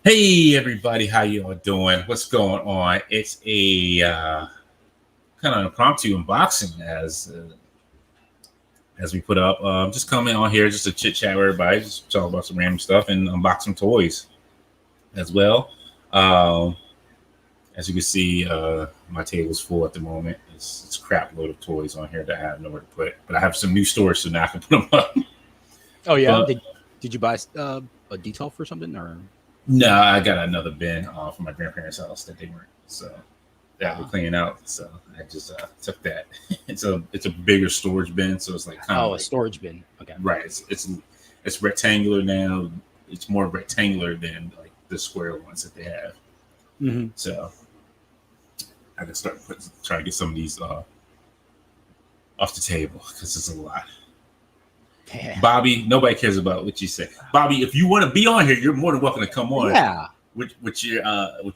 Hey everybody, how you all doing? What's going on? It's a kind of impromptu unboxing as we put up. Just coming on here just to chit chat with everybody, just talk about some random stuff and unbox some toys as well. Um, as you can see, my table's full at the moment. It's a crap load of toys on here that I have nowhere to put, but I have some new storage, so now I can put them up. Oh yeah, But did you buy a detail for something or? no, I got another bin from my grandparents' house that they weren't so that we're Uh, cleaning out. So I just took that. It's a bigger storage bin, so it's like kind of oh, a like storage bin. Okay. right. It's rectangular now. It's more rectangular than like the square ones that they have. Hmm. So I can try to get some of these off the table because it's a lot. Yeah. Bobby, nobody cares about what you say. Bobby, if you want to be on here, you're more than welcome to come on Yeah. with your With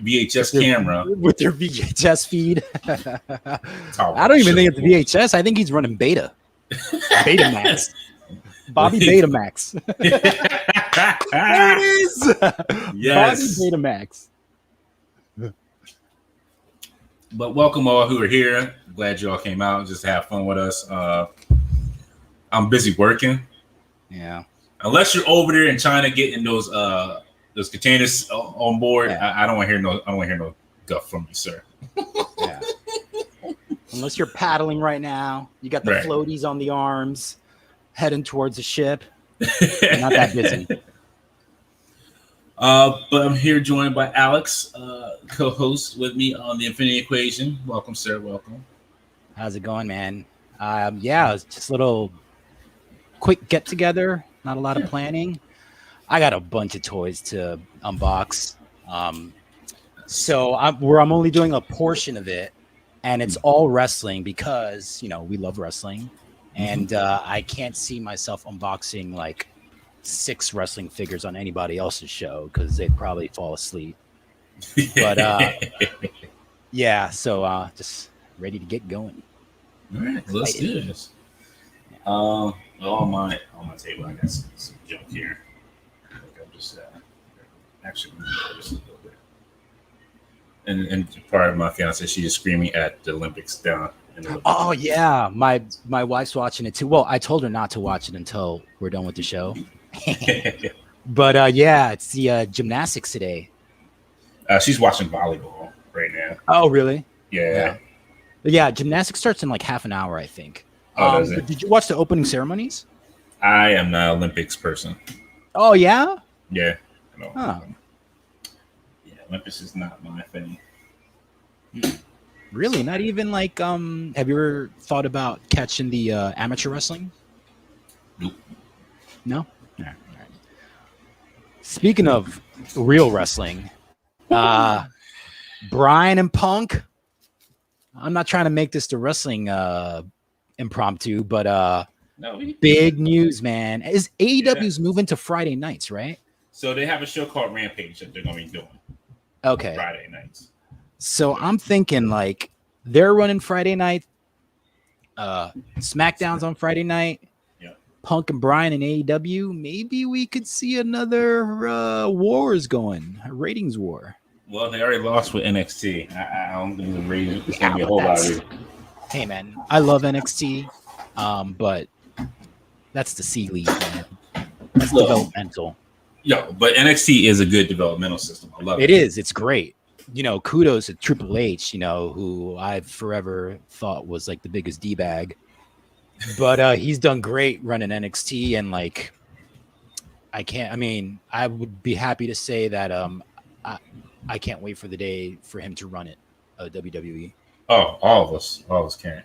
VHS their camera. VHS feed. Talk I about don't even think sugar it's VHS. I think he's running Betamax. Bobby Betamax. There it is. Bobby Yes. Betamax. But welcome all who are here. Glad you all came out and just have fun with us. I'm busy working. Yeah. Unless you're over there in China getting those containers on board, Yeah. I don't want to hear no. I don't want to hear no guff from you, sir. Yeah. Unless you're paddling right now, you got the Right. floaties on the arms, heading towards the ship. You're not that busy. But I'm here joined by Alex, co-host with me on the Infinity Equation. Welcome, sir. Welcome. How's it going, man? Yeah, it's just a little quick get together. Not a lot of Yeah. planning. I got a bunch of toys to unbox. So I'm only doing a portion of it, and it's all wrestling because we love wrestling, and I can't see myself unboxing like 6 wrestling figures on anybody else's show because they'd probably fall asleep. But yeah, so just ready to get going. All right, let's Excited. do this. On my table, I got some junk here. I think I'm just actually let me move this a little bit. And part of my fiance, she is screaming at the Olympics down in the Oh yeah, my wife's watching it too. Well, I told her not to watch it until we're done with the show. But yeah, it's the gymnastics today. She's watching volleyball right now. Oh really? Yeah. Yeah. Gymnastics starts in like half an hour, I think. Oh, does But it? did you watch the opening ceremonies? I am not an Olympics person. Oh yeah. Yeah. No. Huh. Yeah, Olympics is not my thing. Really? Not even like have you ever thought about catching the amateur wrestling? Nope. No? All right. Speaking of real wrestling, Brian and Punk. I'm not trying to make this the wrestling impromptu, but No. big news, man. Is AEW's moving to Friday nights, right? So they have a show called Rampage that they're going to be doing Okay. Friday nights. So I'm thinking like they're running Friday night. SmackDown's on Friday night. Yeah. Punk and Brian and AEW. Maybe we could see another wars going, a ratings war. Well, they already lost with NXT. I don't think the ratings it's Yeah, going to be a but whole lot that's- of it. Hey man, I love NXT, but that's the C League, man. That's Look. developmental. Yo, but NXT is a good developmental system. I love it. It is. It's great. Kudos to Triple H, who I've forever thought was like the biggest D-bag. But he's done great running NXT, and like I would be happy to say that I can't wait for the day for him to run it, WWE. Oh, all of us can.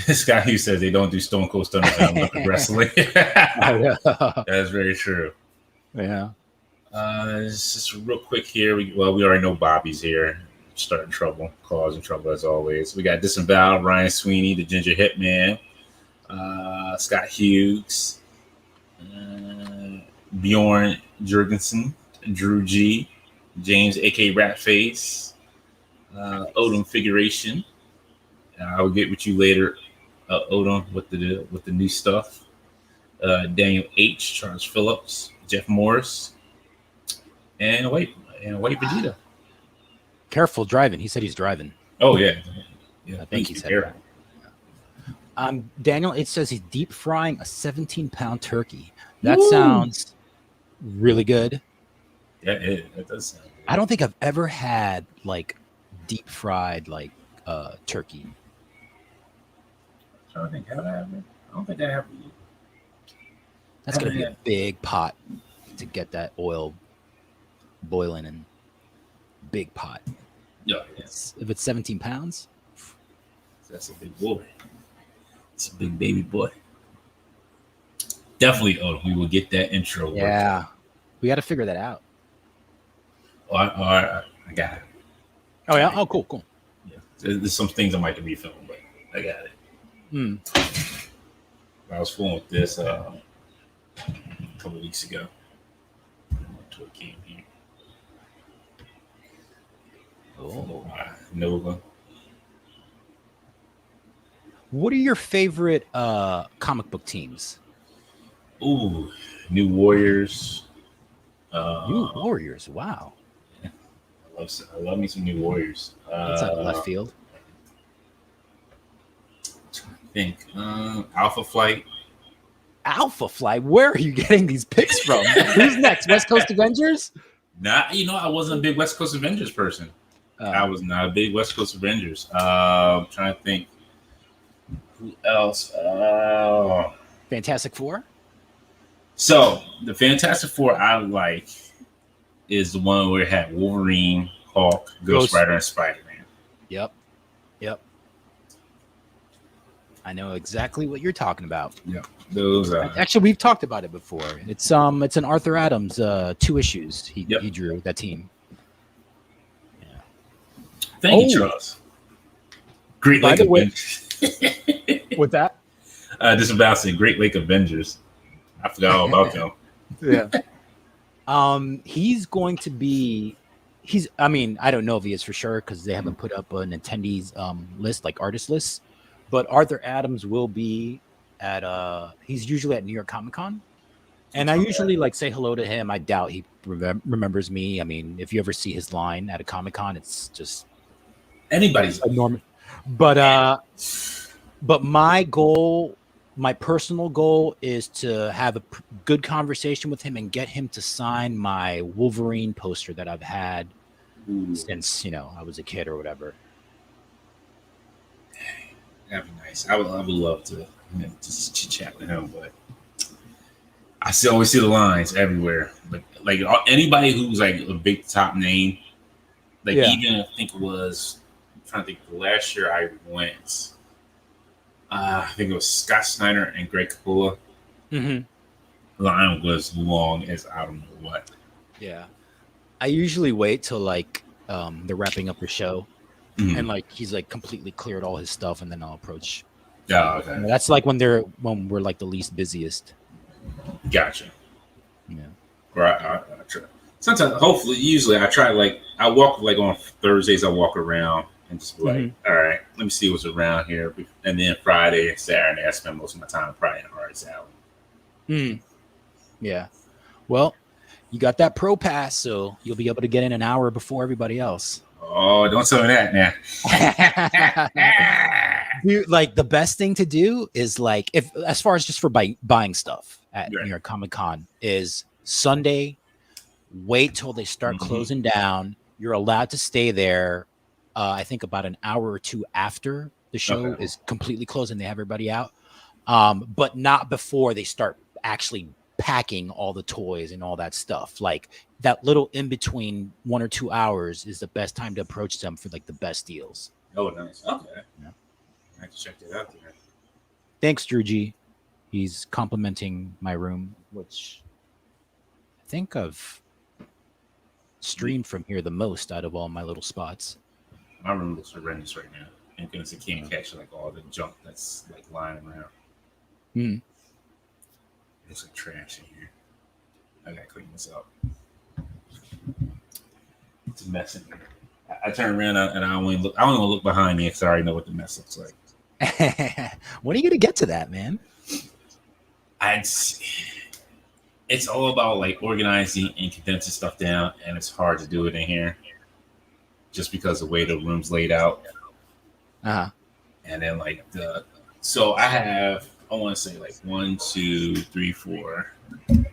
This guy who says they don't do Stone Cold Stunner in Olympic wrestling. That's very true. Yeah. Just real quick here. We already know Bobby's here, starting trouble, causing trouble as always. We got Disemboweled, Ryan Sweeney, the Ginger Hitman, Scott Hughes, Bjorn Jurgensen, Drew G, James A.K. Ratface, Odom Figuration. I will get with you later, Odom, with the new stuff. Daniel H, Charles Phillips, Jeff Morris, and white Vegeta. Careful driving. He said he's driving. Oh yeah, I think he said careful. that. Daniel, it says he's deep frying a 17-pound turkey. That Woo! sounds really good. Yeah, it does sound good. I don't think I've ever had like deep fried like turkey. I don't think I have. I don't think I have. That's gonna be a big pot to get that oil boiling in. Big pot. Yeah, yes. If it's 17 pounds, That's a big boy. It's a big baby boy. Definitely, we will get that intro. yeah, we got to figure that out. I got it. Oh yeah. Oh, cool. Yeah, there's some things I might have to refilm, but I got it. I was fooling with this a couple weeks ago. Until it came here. Oh. Nova. What are your favorite comic book teams? Ooh, New Warriors. New Warriors. Wow. I love me some New Warriors. That's like left field. I think Alpha Flight. Alpha Flight. Where are you getting these picks from? Who's next? West Coast Avengers? I wasn't a big West Coast Avengers person. I was not a big West Coast Avengers. I'm trying to think. Who else? Fantastic Four? So the Fantastic Four I like is the one where it had Wolverine, Hulk, Ghost Rider, and Spider-Man. Yep. I know exactly what you're talking about. Yeah, those. Actually, we've talked about it before. It's an Arthur Adams 2 issues he drew that team. Yeah. Thank you, Charles. Great Lake Avengers. With that? Just about to say Great Lake Avengers. I forgot all about them. Yeah. He's going to be. I mean, I don't know if he is for sure because they haven't put up an attendees list, like artist lists. But Arthur Adams will be at he's usually at New York Comic Con, and I usually like say hello to him. I doubt he remembers me. I mean, if you ever see his line at a Comic Con, it's just anybody's enormous. But my goal, my personal goal, is to have a good conversation with him and get him to sign my Wolverine poster that I've had since I was a kid or whatever. That'd be nice. I would love to just chit chat with him, but I always see the lines everywhere. Like anybody who's like a big top name, even I think it was. I'm trying to think. Last year I went. I think it was Scott Snyder and Greg Capullo. The line was long as I don't know what. Yeah, I usually wait till like they're wrapping up the show. And like he's like completely cleared all his stuff, and then I'll approach. Yeah, okay. That's like when we're like the least busiest. Gotcha. Yeah. Right. I try. Sometimes, hopefully, usually I try. Like I walk like on Thursdays. I walk around and just be like, all right, let me see what's around here. And then Friday and Saturday, I spend most of my time probably in Artist Alley. Yeah. Well, you got that pro pass, so you'll be able to get in an hour before everybody else. Oh, don't tell me that now. Dude, like the best thing to do is like as far as just for buying stuff at New York Comic Con is Sunday. Wait till they start closing down. You're allowed to stay there. I think about an hour or two after the show is completely closed and they have everybody out, but not before they start actually packing all the toys and all that stuff. Like that little in between 1 or 2 hours is the best time to approach them for like the best deals. Oh, nice. Okay. Yeah. I have to check that out there. Thanks, Drew G. He's complimenting my room, which I think I've streamed from here the most out of all my little spots. My room looks horrendous right now. And goodness, it can't catch like all the junk that's like lying around. There's like trash in here. I gotta clean this up. It's a mess in here. I turn around and I don't even look behind me because I already know what the mess looks like. When are you gonna get to that, man? It it's all about like organizing and condensing stuff down, and it's hard to do it in here just because of the way the room's laid out. Uh-huh. And then like so I want to say like 1, 2, 3, 4, 5,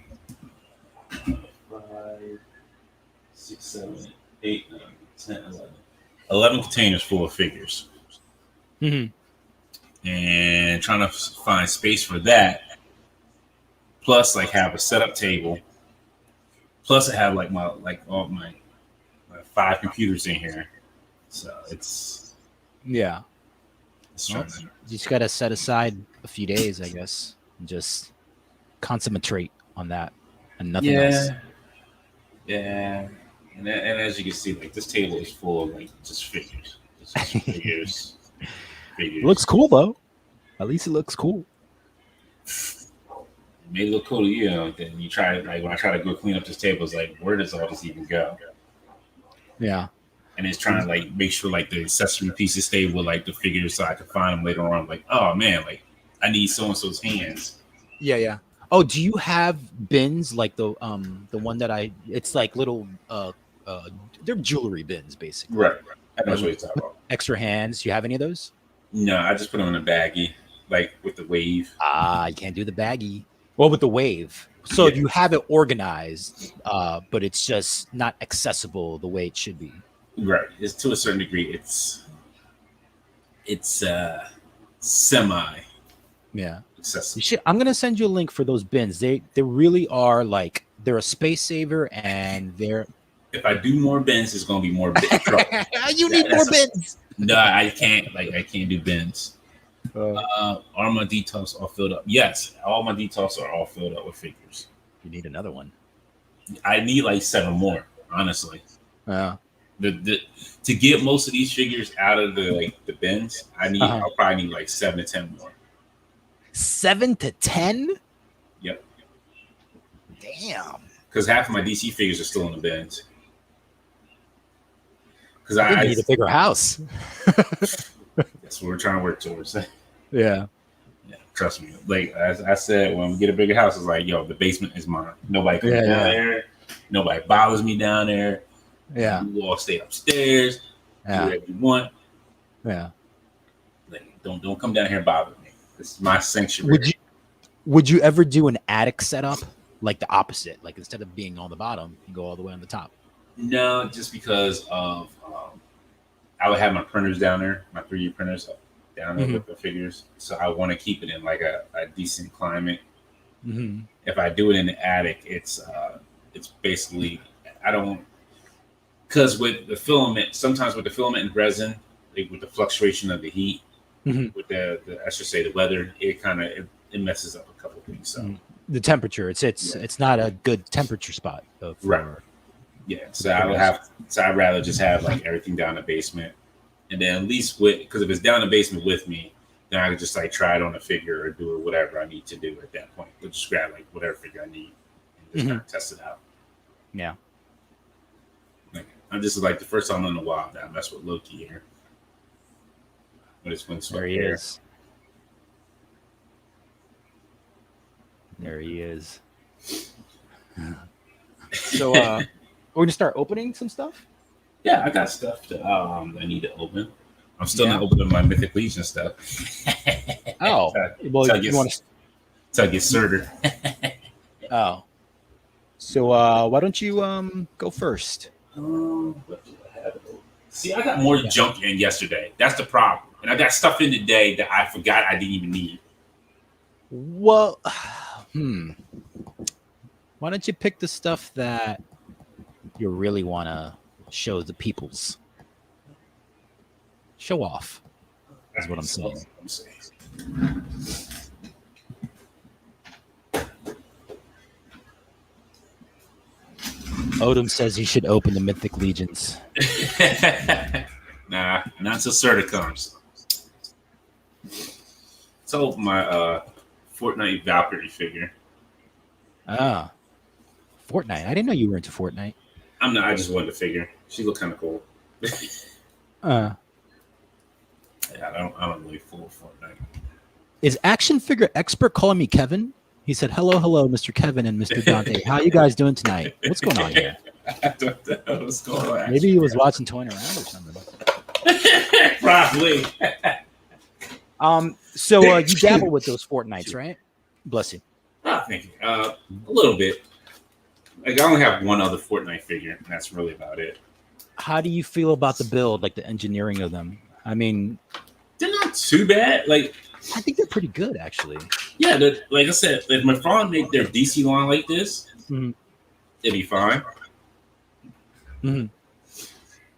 6, 7, 8, 9, 10, 11 containers full of figures. And trying to find space for that. Plus, like have a setup table. Plus, I have like all my 5 computers in here. So it's Yeah. well, You just got to set aside a few days, I guess, and just concentrate on that and nothing else. Yeah. And as you can see, like this table is full of like just figures. Just figures. It looks cool though. At least it looks cool. It may look cool to you, then you try like when I try to go clean up this table, it's like, where does all this even go? Yeah. And it's trying to like make sure like the accessory pieces stay with like the figures so I can find them later on. Like, oh man, like I need so and so's hands. Yeah. Oh, do you have bins like the one that it's like little they're jewelry bins basically. Right. I know what you're talking about. Extra hands. Do you have any of those? No, I just put them in a baggie, like with the wave. You can't do the baggie. Well, with the wave. So Yeah. you have it organized, but it's just not accessible the way it should be. Right. It's to a certain degree. It's semi Yeah. accessible. I'm gonna send you a link for those bins. They really are like they're a space saver, and they're. If I do more bins, it's gonna be more trouble. You need more bins. No, I can't. Like I can't do bins. Are my details all filled up? Yes, all my details are all filled up with figures. You need another one. I need like 7 more, honestly. Yeah. To get most of these figures out of the bins, I'll probably need like 7 to 10 more. 7 to 10. Yep. Damn. Because half of my DC figures are still in the bins. Because I need a bigger house. That's what we're trying to work towards. Yeah. Yeah, trust me. Like as I said, when we get a bigger house, it's like, yo, the basement is mine. Nobody comes down there. Nobody bothers me down there. Yeah. You all stay upstairs. Do whatever you want. Yeah. Like, don't come down here and bother me. This is my sanctuary. Would you ever do an attic setup like the opposite? Like instead of being on the bottom, you go all the way on the top. No, just because of I would have my printers down there, my 3D printers down there with the figures. So I want to keep it in like a decent climate. Mm-hmm. If I do it in the attic, it's basically because with the filament, sometimes with the filament and resin, like with the fluctuation of the heat, with the I should say the weather, it kind of it messes up a couple things. So the temperature, it's not a good temperature spot. Right. Yeah, so I'd rather just have like everything down the basement, and then at least because if it's down the basement with me, then I could just like try it on a figure or do whatever I need to do at that point. But just grab like whatever figure I need and just kind of test it out. Yeah, like, I'm just like the first time in a while that I mess with Loki here. But it's when there he is. There he is. So, we're gonna start opening some stuff. Yeah, I got stuff that I need to open. I'm still not opening my Mythic Legion stuff. Oh, well, you want to? Till I get started. Oh, so why don't you go first? What do I have? See, I got more junk in yesterday. That's the problem, and I got stuff in today that I forgot I didn't even need. Well, why don't you pick the stuff that you really want to show the peoples? Show off is what I'm saying. Odom says he should open the Mythic Legions. Nah, not until Serta comes. So my Fortnite Valkyrie figure. Ah, Fortnite. I didn't know you were into Fortnite. I'm not. I just wanted to figure. She looked kind of cool. Yeah, I don't really fool Fortnite. Is action figure expert calling me Kevin? He said, hello, Mr. Kevin and Mr. Dante. How you guys doing tonight? What's going on here? I don't know what's going on. Maybe he was watching Toying Around or something. Probably. So you dabble with those Fortnites, right? Bless you. Oh, thank you. A little bit. Like I only have one other Fortnite figure, and that's really about it. How do you feel about the build, like the engineering of them? I mean, They're not too bad. Like I think they're pretty good, actually. yeah, like I said, if my father made their DC line like this, Mhm. it'd be fine. Mhm.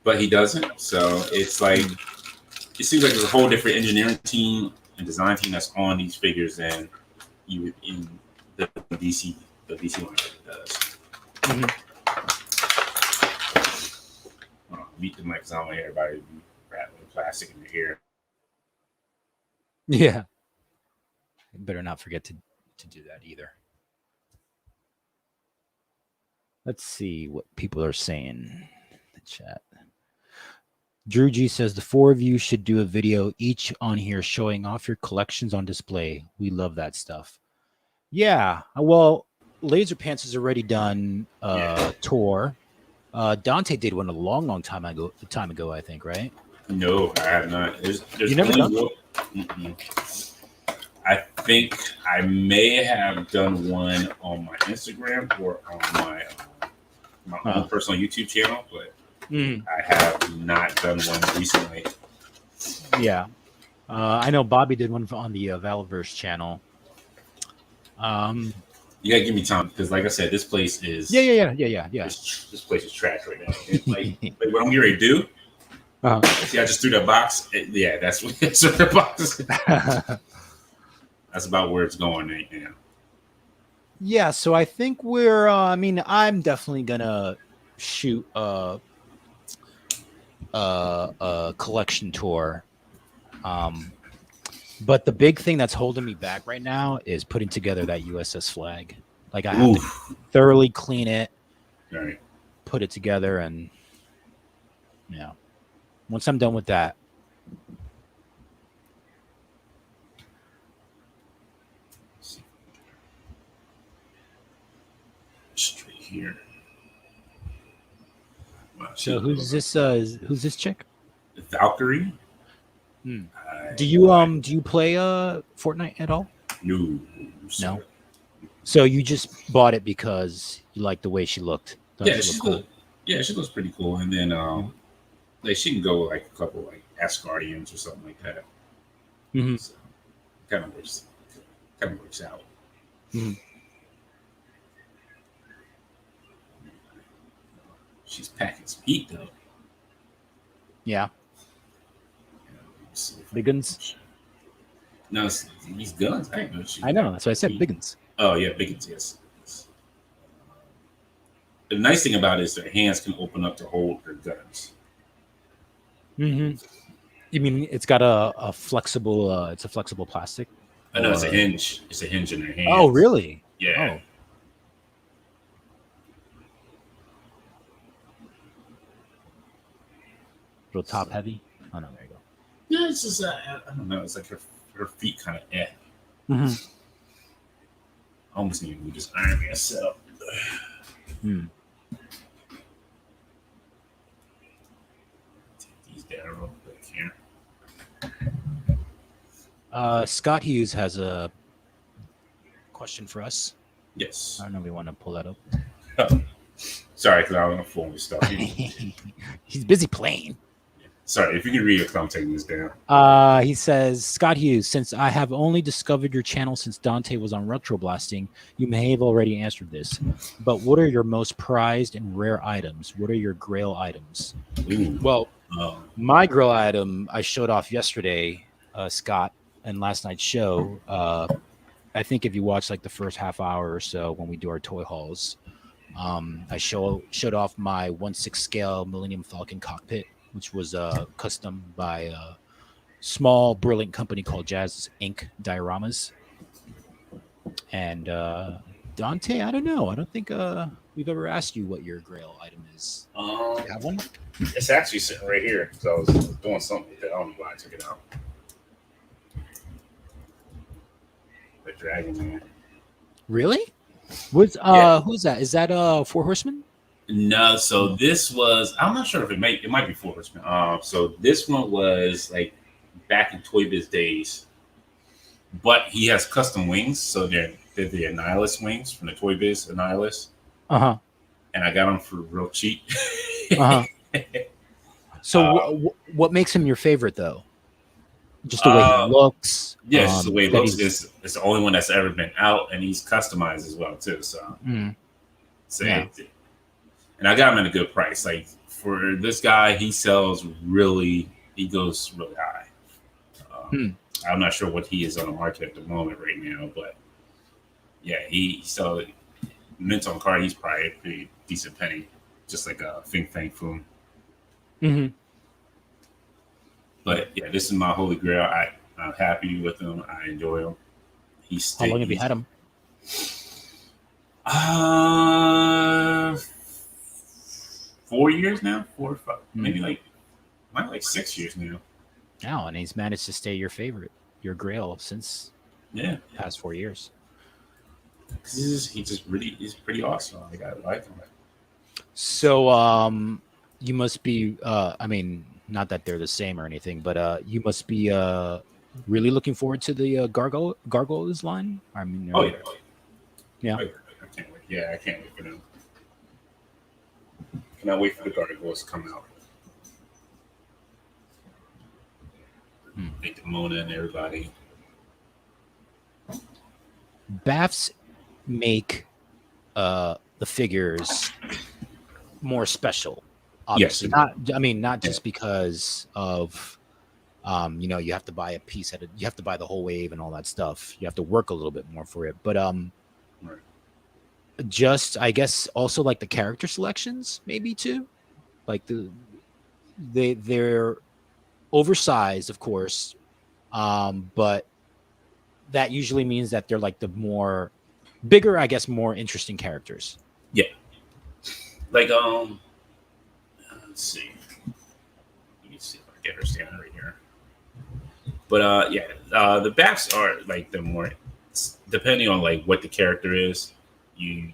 But he doesn't. So it's like it seems like there's a whole different engineering team and design team that's on these figures than you in the DC line does. Mhm. Meet the mic because I don't want everybody to be rattling plastic in their ear. Yeah. Better not forget to do that either. Let's see what people are saying in the chat. Drew G says the four of you should do a video each on here showing off your collections on display. We love that stuff. Yeah. Well, Laser Pants has already done a tour. Dante did one a long time ago, I think, right? No, I have not. There's You never only done? one. I think I may have done one on my Instagram or on my own personal YouTube channel, but I have not done one recently. Yeah. I know Bobby did one on the Valverse channel. You gotta give me time because, like I said, this place is Yeah. This place is trash right now. And, like what I'm getting ready to do. See, I just threw that box. Yeah, that's what the box is. That's about where it's going right now. Yeah, so I think we're. I'm definitely gonna shoot a collection tour. But the big thing that's holding me back right now is putting together that USS flag. Like I have to thoroughly clean it, right, put it together, and yeah. Once I'm done with that, straight here. Wow, so who's this chick? Valkyrie. Do you play Fortnite at all? No. No. So you just bought it because you like the way she looked. She looks pretty cool. And then like she can go like a couple like Asgardians or something like that. Mm-hmm. So, kind of works out. Mm-hmm. She's packing some heat though. Yeah. Big guns. No, these guns. I know. That's why I said big guns. Oh yeah, big guns. Yes. The nice thing about it is their hands can open up to hold their guns. Mm-hmm. You mean it's got a flexible? It's a flexible plastic. I know it's a hinge. It's a hinge in their hands. Oh, really? Yeah. Oh. Real top heavy. Oh no, there you go. Yeah, it's just I don't know. It's like her feet kind of Mm-hmm. I almost need to just Iron Man setup. Hmm. Take these down real quick here. Scott Hughes has a question for us. Yes. I don't know if we want to pull that up. Oh. Sorry, because I don't know phone stuff. He's busy playing. Sorry, if you can read it, I'm taking this down. He says, Scott Hughes, since I have only discovered your channel since Dante was on Retro Blasting, you may have already answered this. But what are your most prized and rare items? What are your grail items? Ooh. Well, my grail item I showed off yesterday, Scott, and last night's show. I think if you watch like the first half hour or so when we do our toy hauls, I showed off my 1/6 scale Millennium Falcon cockpit, which was custom by a small, brilliant company called Jazz Inc. Dioramas. And Dante, I don't know. I don't think we've ever asked you what your grail item is. Do you have one? It's actually sitting right here. So I was doing something with it. I don't know why I took it out. The Dragon Man. Really? What's Yeah. who's that? Is that Four Horsemen? No, so this was I'm not sure if it might be Four Horsemen. So this one was like back in Toy Biz days, but he has custom wings, so they're the Annihilus wings from the Toy Biz Annihilus, Uh huh. and I got them for real cheap. Uh huh. So uh, what makes him your favorite though? Just the way he uh, looks. yeah, it's just the way it That looks. he's. It's the only one that's ever been out, and he's customized as well too. So, Mm, so yeah. and I got him at a good price. Like for this guy, he sells really. He goes really high. Hmm. I'm not sure what he is on the market at the moment right now, but yeah, he so mint on card. He's probably a pretty decent penny, just like a Fing Fang Foom. Hmm. But yeah, this is my holy grail. I'm happy with him. I enjoy him. How long have you had him? Uh, 4 years now, 4 or 5, Hmm. maybe like 6 years now. Now, and he's managed to stay your favorite, your grail since Yeah, the past 4 years. 'cause he's pretty awesome. Like I like him. So, you must be. I mean, not that they're the same or anything, but you must be really looking forward to the Gargoyles line. I mean, Oh yeah, yeah. I can't wait. Yeah, I can't wait for them. Cannot wait for the Gargoyles to come out. Like the Mona and everybody. Baths make the figures more special. Obviously, Yes. not. I mean, not just because of you have to buy a piece at it. You have to buy the whole wave and all that stuff. You have to work a little bit more for it. But Right. just I guess also like the character selections, maybe too. Like they're oversized, of course, but that usually means that they're like the more bigger, I guess, more interesting characters. Yeah. Like let's see. Let me see if I can get her standing right here. But the backs are like the more depending on like what the character is, you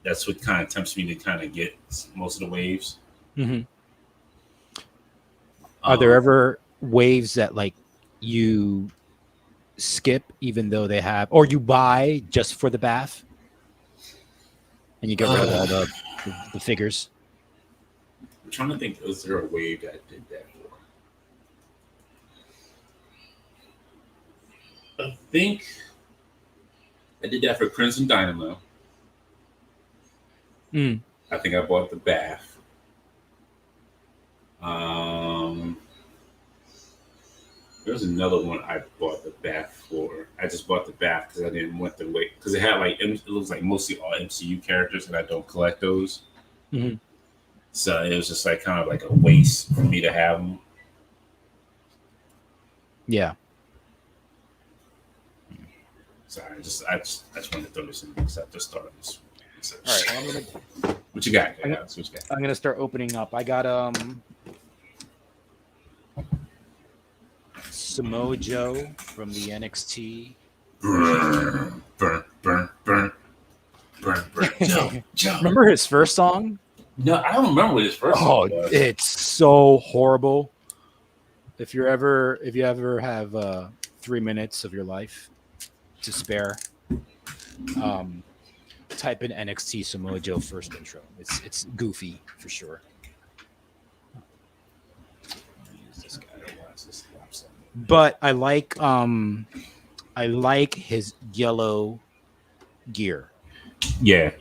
that's what kind of tempts me to kind of get most of the waves. Mm-hmm. Are there ever waves that like you skip even though they have, or you buy just for the bath, and you get rid of all the figures? I'm trying to think, was there a wave that did that for? I think I did that for Crimson Dynamo. Mm. I think I bought the bath. There was another one I bought the bath for. I just bought the bath because I didn't want the wait because it had like it looks like mostly all MCU characters and I don't collect those. Mm-hmm. So it was just like kind of like a waste for me to have them. Yeah. Sorry, I just wanted to throw this in because I just started this. So, All right. Well, what you got? I'm gonna- What you got? I'm gonna start opening up. I got Samoa Joe from the NXT. Burn, burn, burn, burn, burn, burn. Joe. Remember his first song? No, I don't remember what his first Oh, song was. it's so horrible. If you ever have 3 minutes of your life to spare, type in NXT Samoa Joe first intro. It's goofy for sure. Use this guy to watch this website. But I like his yellow gear. Yeah,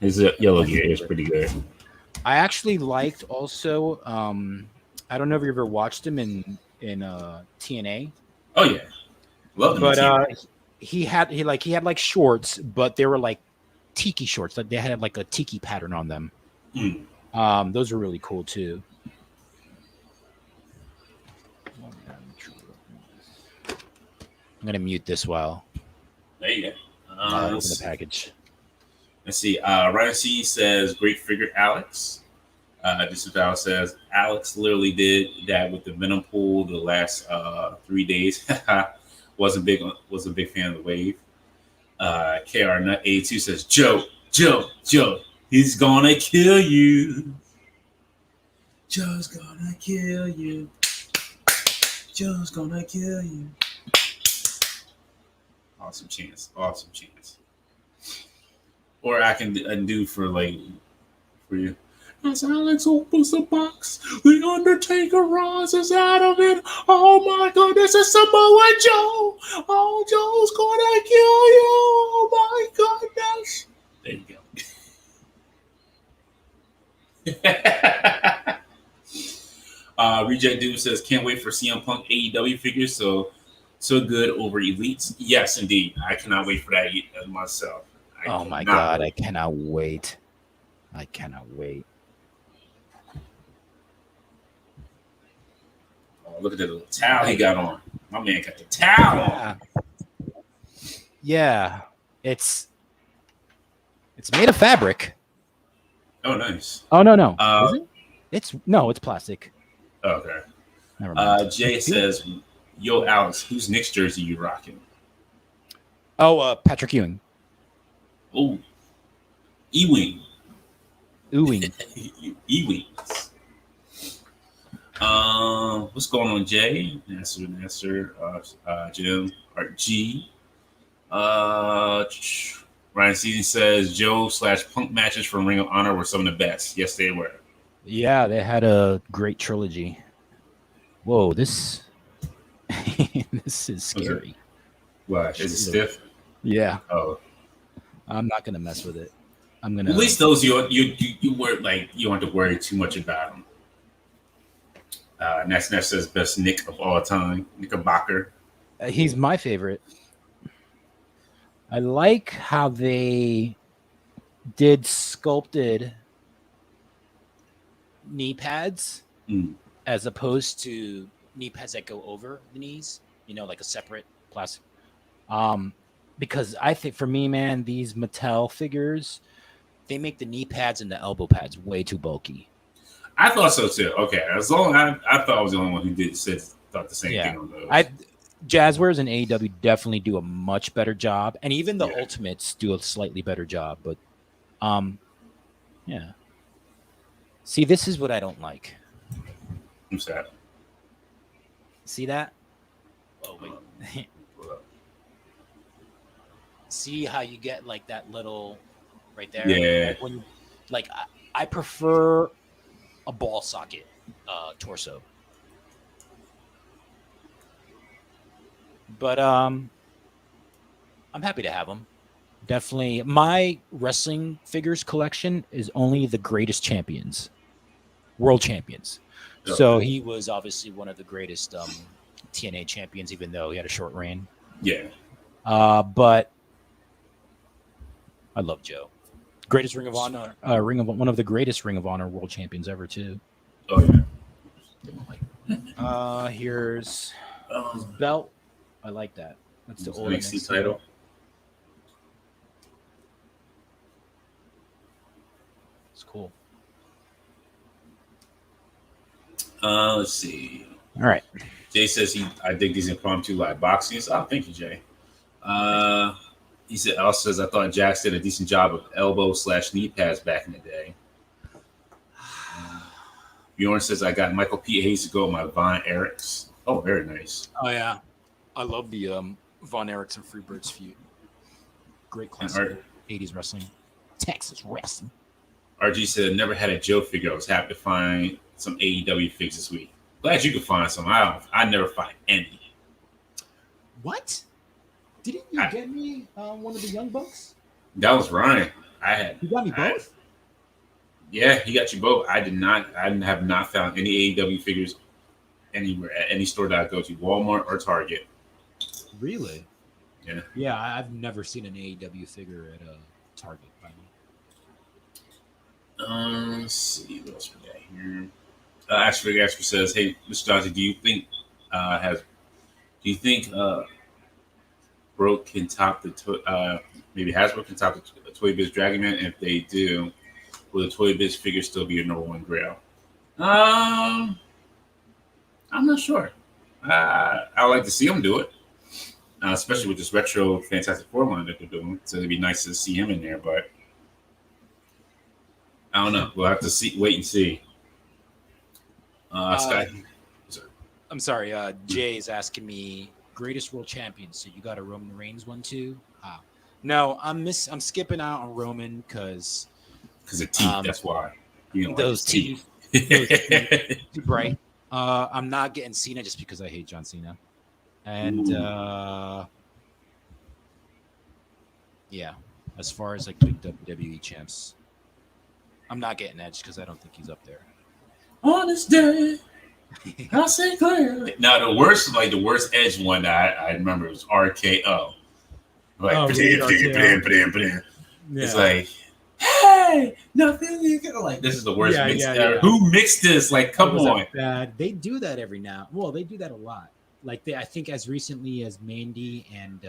his yellow gear is pretty good. I actually liked also. I don't know if you ever watched him in TNA, Oh yeah, love them. but he had like shorts, but they were like tiki shorts. Like they had like a tiki pattern on them. Those were really cool too. I'm gonna mute this while There you go. I open the package. Let's see. Ryan C says, "Great figure, Alex." Disavow says, "Alex literally did that with the Venom pool the last 3 days. was a big fan of the wave." KR Nut 82 says, Joe, he's gonna kill you. Joe's gonna kill you. Joe's gonna kill you. Awesome chance. Or I can undo for you. As Alex opens the box, the Undertaker rises out of it. Oh my goodness, it's Samoa Joe. Oh, Joe's gonna kill you. Oh my goodness. There you go. Reject Doom says, can't wait for CM Punk AEW figures. So good over Elites. Yes, indeed. I cannot wait for that myself. Oh my God, I cannot wait. Look at the little towel he got on. My man got the towel on. Yeah. It's made of fabric. Oh, nice. Oh no. Is it? It's plastic. Okay. Never mind. Jay says, yo, Alex, whose Knicks jersey you rocking? Oh, Patrick Ewing. Oh, Ewing. Ewings. What's going on, Jay? Nasser, Jim, Art G. Ryan Season says Joe/Punk matches from Ring of Honor were some of the best. Yes, they were. Yeah, they had a great trilogy. Whoa, this this is scary. What? Is it stiff? Yeah. Oh. I'm not gonna mess with it. I'm gonna. At least those you weren't you don't have to worry too much about them. Next says best Nick of all time, Knickerbocker. He's my favorite. I like how they did sculpted knee pads as opposed to knee pads that go over the knees. Like a separate plastic. Because I think for me, man, these Mattel figures, they make the knee pads and the elbow pads way too bulky. I thought so too. Okay, as long I thought I was the only one who thought the same thing on those. Jazzwares and AEW definitely do a much better job, and even the Ultimates do a slightly better job. But, yeah. See, this is what I don't like. What's that? See that? Oh wait. See how you get like that little right there? Yeah. I prefer a ball socket torso. But I'm happy to have them. Definitely. My wrestling figures collection is only the greatest champions, world champions. Okay. So he was obviously one of the greatest TNA champions, even though he had a short reign. Yeah. But I love Joe. Greatest Ring of Honor, one of the greatest Ring of Honor world champions ever, too. Oh yeah. Here's his belt. I like that. That's the old NXT title. It's cool. Let's see. All right. Jay says I dig these impromptu live boxings. Oh, thank you, Jay. He says I thought Jax did a decent job of elbow/knee pads back in the day. Bjorn says I got Michael P. Hayes to go with my Von Erichs. Oh, very nice. Oh yeah, I love the Von Erichs and Freebirds feud. Great classic 80s wrestling, Texas wrestling. RG said never had a Joe figure. I was happy to find some AEW figs this week. Glad you could find some. I never find any. What? Didn't you get me one of the Young Bucks? That was Ryan. You got me both? Yeah, he got you both. I did not. I have not found any AEW figures anywhere at any store that I go to, Walmart or Target. Really? Yeah. Yeah, I've never seen an AEW figure at a Target by me. Let's see what else we got here. Ashford says, "Hey, Mr. Johnson, do you think Bro can top maybe Hasbro can top the Toy Biz Dragon Man? If they do, will the Toy Biz figure still be your number one grail?" I'm not sure. I would like to see them do it. especially with this retro Fantastic Four line that they're doing. So it'd be nice to see him in there, but I don't know. We'll have to wait and see. Scott, I'm sorry. Jay is asking me greatest world champion. So you got a Roman Reigns one too? No, I'm skipping out on Roman because the teeth. That's why. Those teeth. Too bright. I'm not getting Cena just because I hate John Cena. And yeah, as far as like big WWE champs, I'm not getting Edge because I don't think he's up there. Honest day, I say clear. Now the worst Edge one that I remember was RKO. Like, it's like, hey, nothing you can like. This is the worst mix ever. Yeah. Who mixed this? Like, come on. They do that every now. Well, they do that a lot. Like I think as recently as Mandy and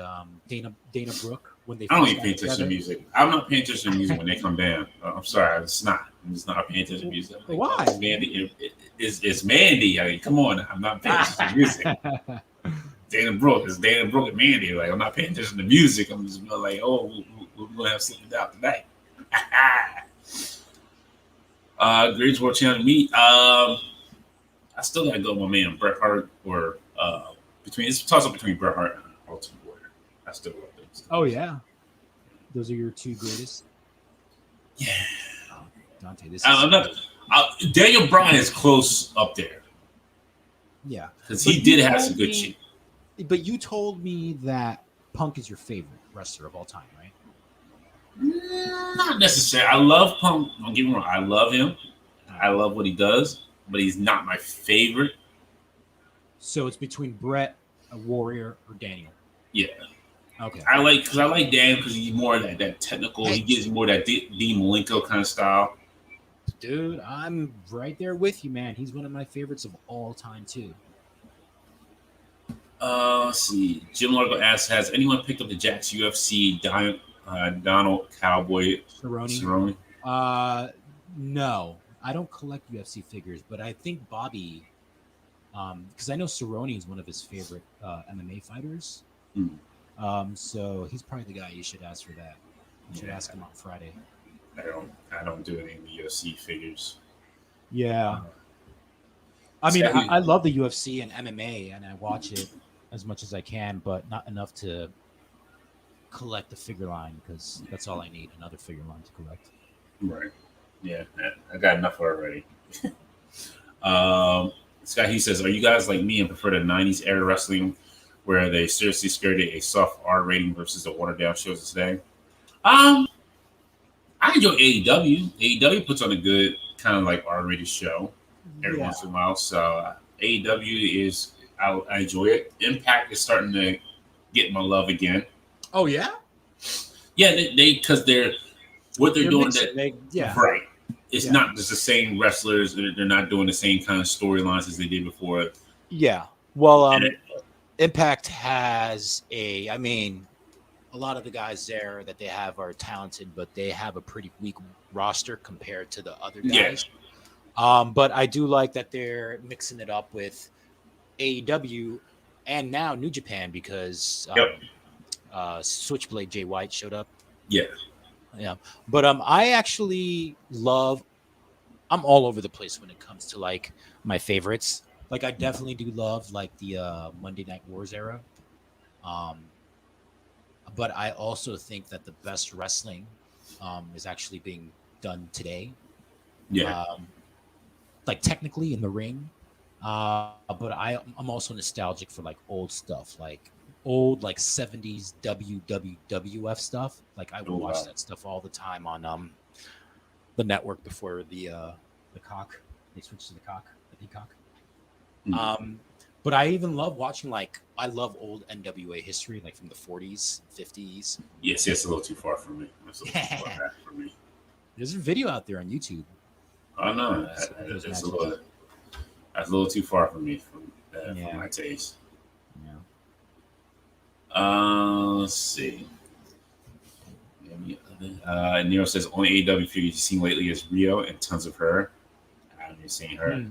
Dana Brooke when they. I don't even pay attention to music. I'm not paying attention to music when they come down. I'm sorry, I'm just not paying attention to music. Like, why? Mandy, it's Mandy. I mean, come on, I'm not paying attention to music. Dana Brooke and Mandy. Like, I'm not paying attention to music. I'm just like, oh, we're gonna have something out tonight. Greatest world champion meet. I still gotta go with my man Bret Hart or it's a toss up between Bret Hart and Ultimate Warrior. I still love those. Oh yeah, those are your two greatest. Yeah, Dante. Daniel Bryan is close up there. Yeah, because he did have some good shit. But you told me that Punk is your favorite wrestler of all time, right? Not necessarily. I love Punk. Don't get me wrong. I love him. I love what he does, but he's not my favorite. So it's between Bret, a Warrior, or Daniel. Yeah. Okay. I like Daniel because he's more of that technical. He gives you more of that Dean Malenko kind of style. Dude, I'm right there with you, man. He's one of my favorites of all time too. Let's see. Jim Largo asks, has anyone picked up the Jax UFC Donald Cowboy Cerrone? No. I don't collect UFC figures, but I think Bobby, because I know Cerrone is one of his favorite MMA fighters. So he's probably the guy you should ask for that. You should ask him on Friday. I don't do any of the UFC figures. Yeah. I mean, I love the UFC and MMA, and I watch it as much as I can, but not enough to collect the figure line because that's all I need, another figure line to collect. Right. Yeah, I got enough already. Scott, he says, are you guys like me and prefer the 90s era wrestling where they seriously skirted a soft R rating versus the watered down shows of today? I enjoy AEW. AEW puts on a good kind of like R-rated show every once in a while. So AEW is, I enjoy it. Impact is starting to get my love again. Oh yeah? Yeah, because they're doing that. Right. It's not just the same wrestlers. They're not doing the same kind of storylines as they did before. Yeah. Well, Impact has a lot of the guys there that they have are talented, but they have a pretty weak roster compared to the other guys. Yeah. But I do like that they're mixing it up with AEW and now New Japan because Switchblade Jay White showed up. Yeah. Yeah. But I actually I'm all over the place when it comes to like my favorites. Like I definitely do love like the Monday Night Wars era. But I also think that the best wrestling is actually being done today. Yeah. Like technically in the ring. But I'm also nostalgic for like old stuff, like old like 70s WWF stuff. Like I would watch that stuff all the time on the network before the cock. They switched to the peacock. Mm-hmm. But I even love watching I love old NWA history, like from the 40s, 50s. Yes, it's a little too far for me. That's a little too far back for me. There's a video out there on YouTube. I know. That's a little too far for me from my taste. Yeah. Let's see. Nero says only AEW figures you've seen lately is Rio and tons of her. I haven't seen her.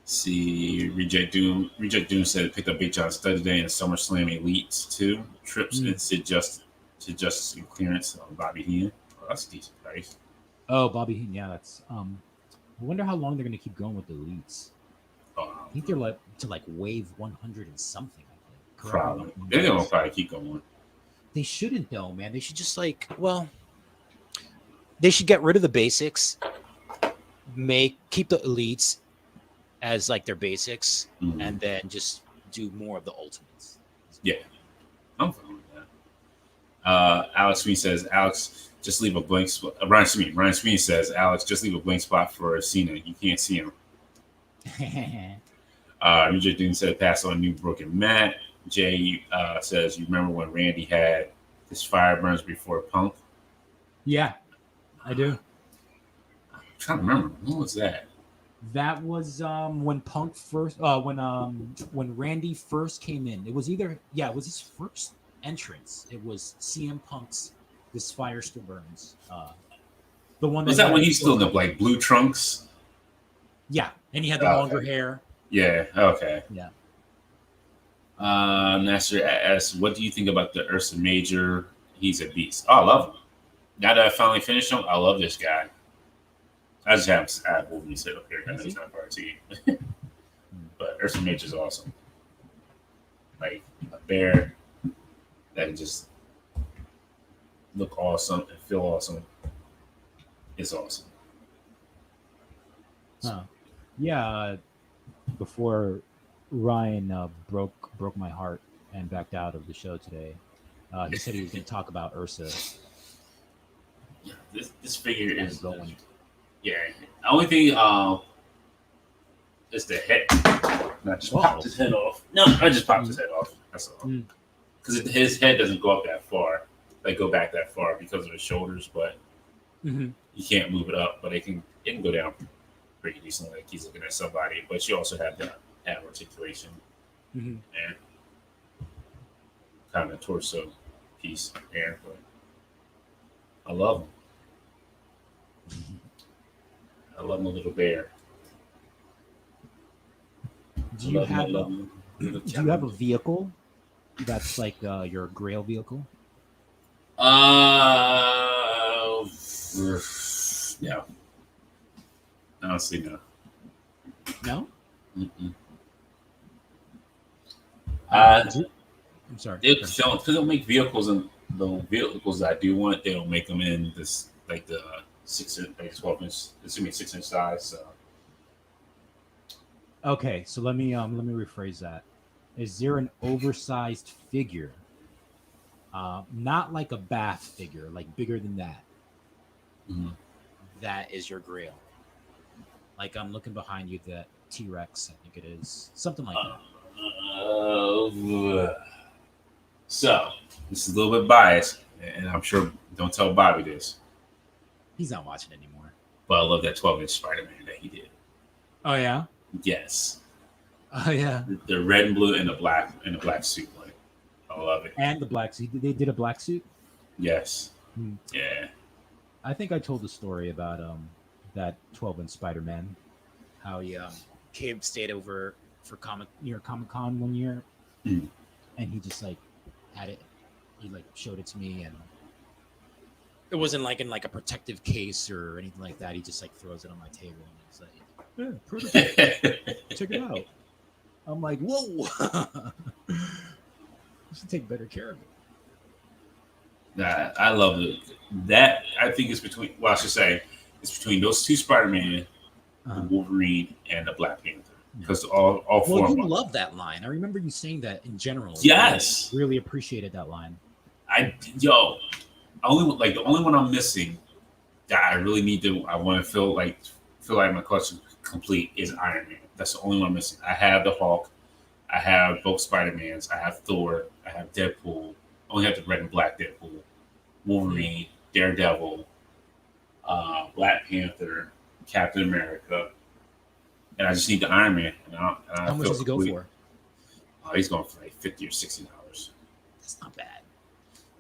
See, Reject Doom said picked up Big John Studd today in SummerSlam Elites 2 trips and Sid Justice and clearance on Bobby Heenan. Oh, that's a decent price. Oh, Bobby Heenan. Yeah, that's. I wonder how long they're going to keep going with the elites. I think they're like to like wave 100 and something. I think. Probably. They're gonna probably keep going. They shouldn't though, man. They should just they should get rid of the basics, keep the elites as like their basics, and then just do more of the ultimates. Yeah, I'm fine with that. Alex Sweeney says, Alex, just leave a blank spot. Ryan Sweeney says, Alex, just leave a blank spot for Cena. You can't see him. Reject Doom said, pass on New Broken Matt. Jay says, you remember when Randy had his fire burns before Punk? Yeah, I do. I'm trying to remember. When was that? That was when Punk first when Randy first came in. It was his first entrance. It was CM Punk's This Fire Still Burns. The one was that when he's still in the like blue trunks? Yeah, and he had the longer hair. Yeah, okay. Yeah. Nasser asks, what do you think about the Ursa Major? He's a beast. Oh, I love him. Now that I finally finished him, I love this guy. I just have Wolverine sit up here. I know he's not part of the team. But Ursa Major's awesome. Like a bear that can just look awesome and feel awesome. It's awesome. Huh. Yeah. Before Ryan broke my heart and backed out of the show today, he said he was going to talk about Ursa. Yeah, this figure is going. Yeah, the only thing is the head. I just popped his head off. No, I just popped his head off. That's all. Because his head doesn't go up that far, like go back that far because of his shoulders. But you can't move it up. But it can go down pretty decently. Like he's looking at somebody. But you also have the ab articulation and kind of a torso piece there. But I love him. I love my little bear. Do you have a vehicle that's like your Grail vehicle? No. Honestly, no. No? I'm sorry. They'll make vehicles, and the vehicles that I do want, they'll make them in this like the 12 inch, it's gonna be 6 inch size. So. Okay, so let me rephrase that. Is there an oversized figure, not like a bath figure, like bigger than that? That is your Grail. Like I'm looking behind you, that T-Rex, I think it is, something like that. So this is a little bit biased, and I'm sure don't tell Bobby this. He's not watching anymore. But I love that 12 inch Spider-Man that he did. Oh yeah. Yes. Oh yeah. The red and blue and the black suit. Like, I love it. And the black suit. They did a black suit. Yes. Yeah. I think I told the story about that 12-inch Spider-Man, how he stayed over for Comic-Con one year, and he just like had it. He like showed it to me, and it wasn't like in like a protective case or anything like that. He just like throws it on my table and he's like, "Yeah, prototype. Check it out." I'm like, "Whoa, you should take better care of it." Nah, I love it. That I think is between. Well, I should say it's between those two Spider-Man, the Wolverine, and the Black Panther. Because all four. Well, you love that line. I remember you saying that in general. Yes, I really appreciated that line. The only one I'm missing that I really need to. I want to feel like my collection complete is Iron Man. That's the only one I'm missing. I have the Hulk. I have both Spider-Mans. I have Thor. I have Deadpool. I only have the red and black Deadpool. Wolverine, Daredevil, Black Panther, Captain America, and I just need the Iron Man. How much does he go for? He's going for like $50 or $60. That's not bad.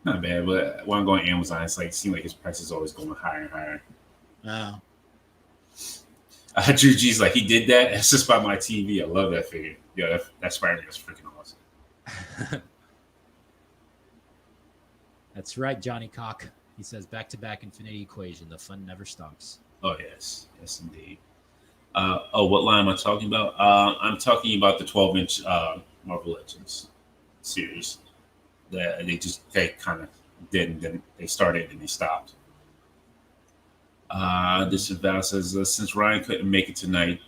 Not bad, but when I go on Amazon, it's like it seems like his price is always going higher and higher. Oh. Drew G's like, he did that. It's just by my TV. I love that figure. Yeah, that Spider-Man is freaking awesome. That's right, Johnny Cock. He says back-to-back infinity equation. The fun never stops. Oh yes, yes indeed. What line am I talking about? I'm talking about the 12-inch Marvel Legends series that they kind of did, and then they started and they stopped. This is Val says, since Ryan couldn't make it tonight,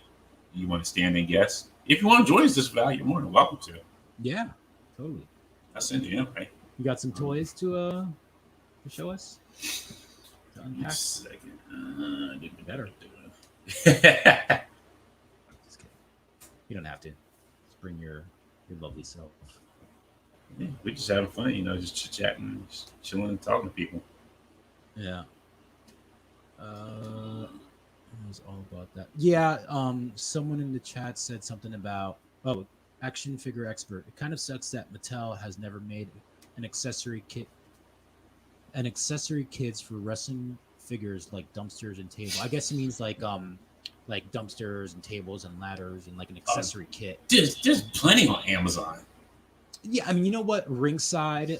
you want to stand and guess? If you want to join us this Val, you're more than welcome to. Yeah, totally. I'll send you invite. You got some toys to show us? To unpack? Just a second. Better. Just kidding. You don't have to. Just bring your lovely self. Yeah, we're just having fun, just chit-chatting, just chilling and talking to people. Yeah. It was all about that. Yeah. Someone in the chat said something about action figure expert. It kind of sucks that Mattel has never made an accessory kits for wrestling figures like dumpsters and tables. I guess he means like dumpsters and tables and ladders and like an accessory kit. There's plenty on Amazon. Yeah, I mean, you know what? Ringside,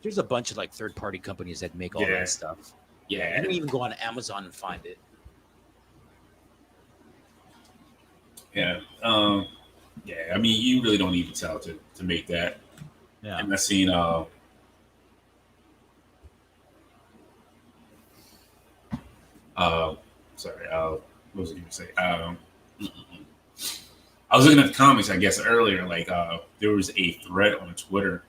there's a bunch of like third-party companies that make all that stuff. Yeah, You can even go on Amazon and find it. Yeah. Yeah. I mean, you really don't need Mattel to make that. Yeah. And I've seen sorry, what was I going to say? I was looking at the comments, I guess, earlier. Like, there was a thread on Twitter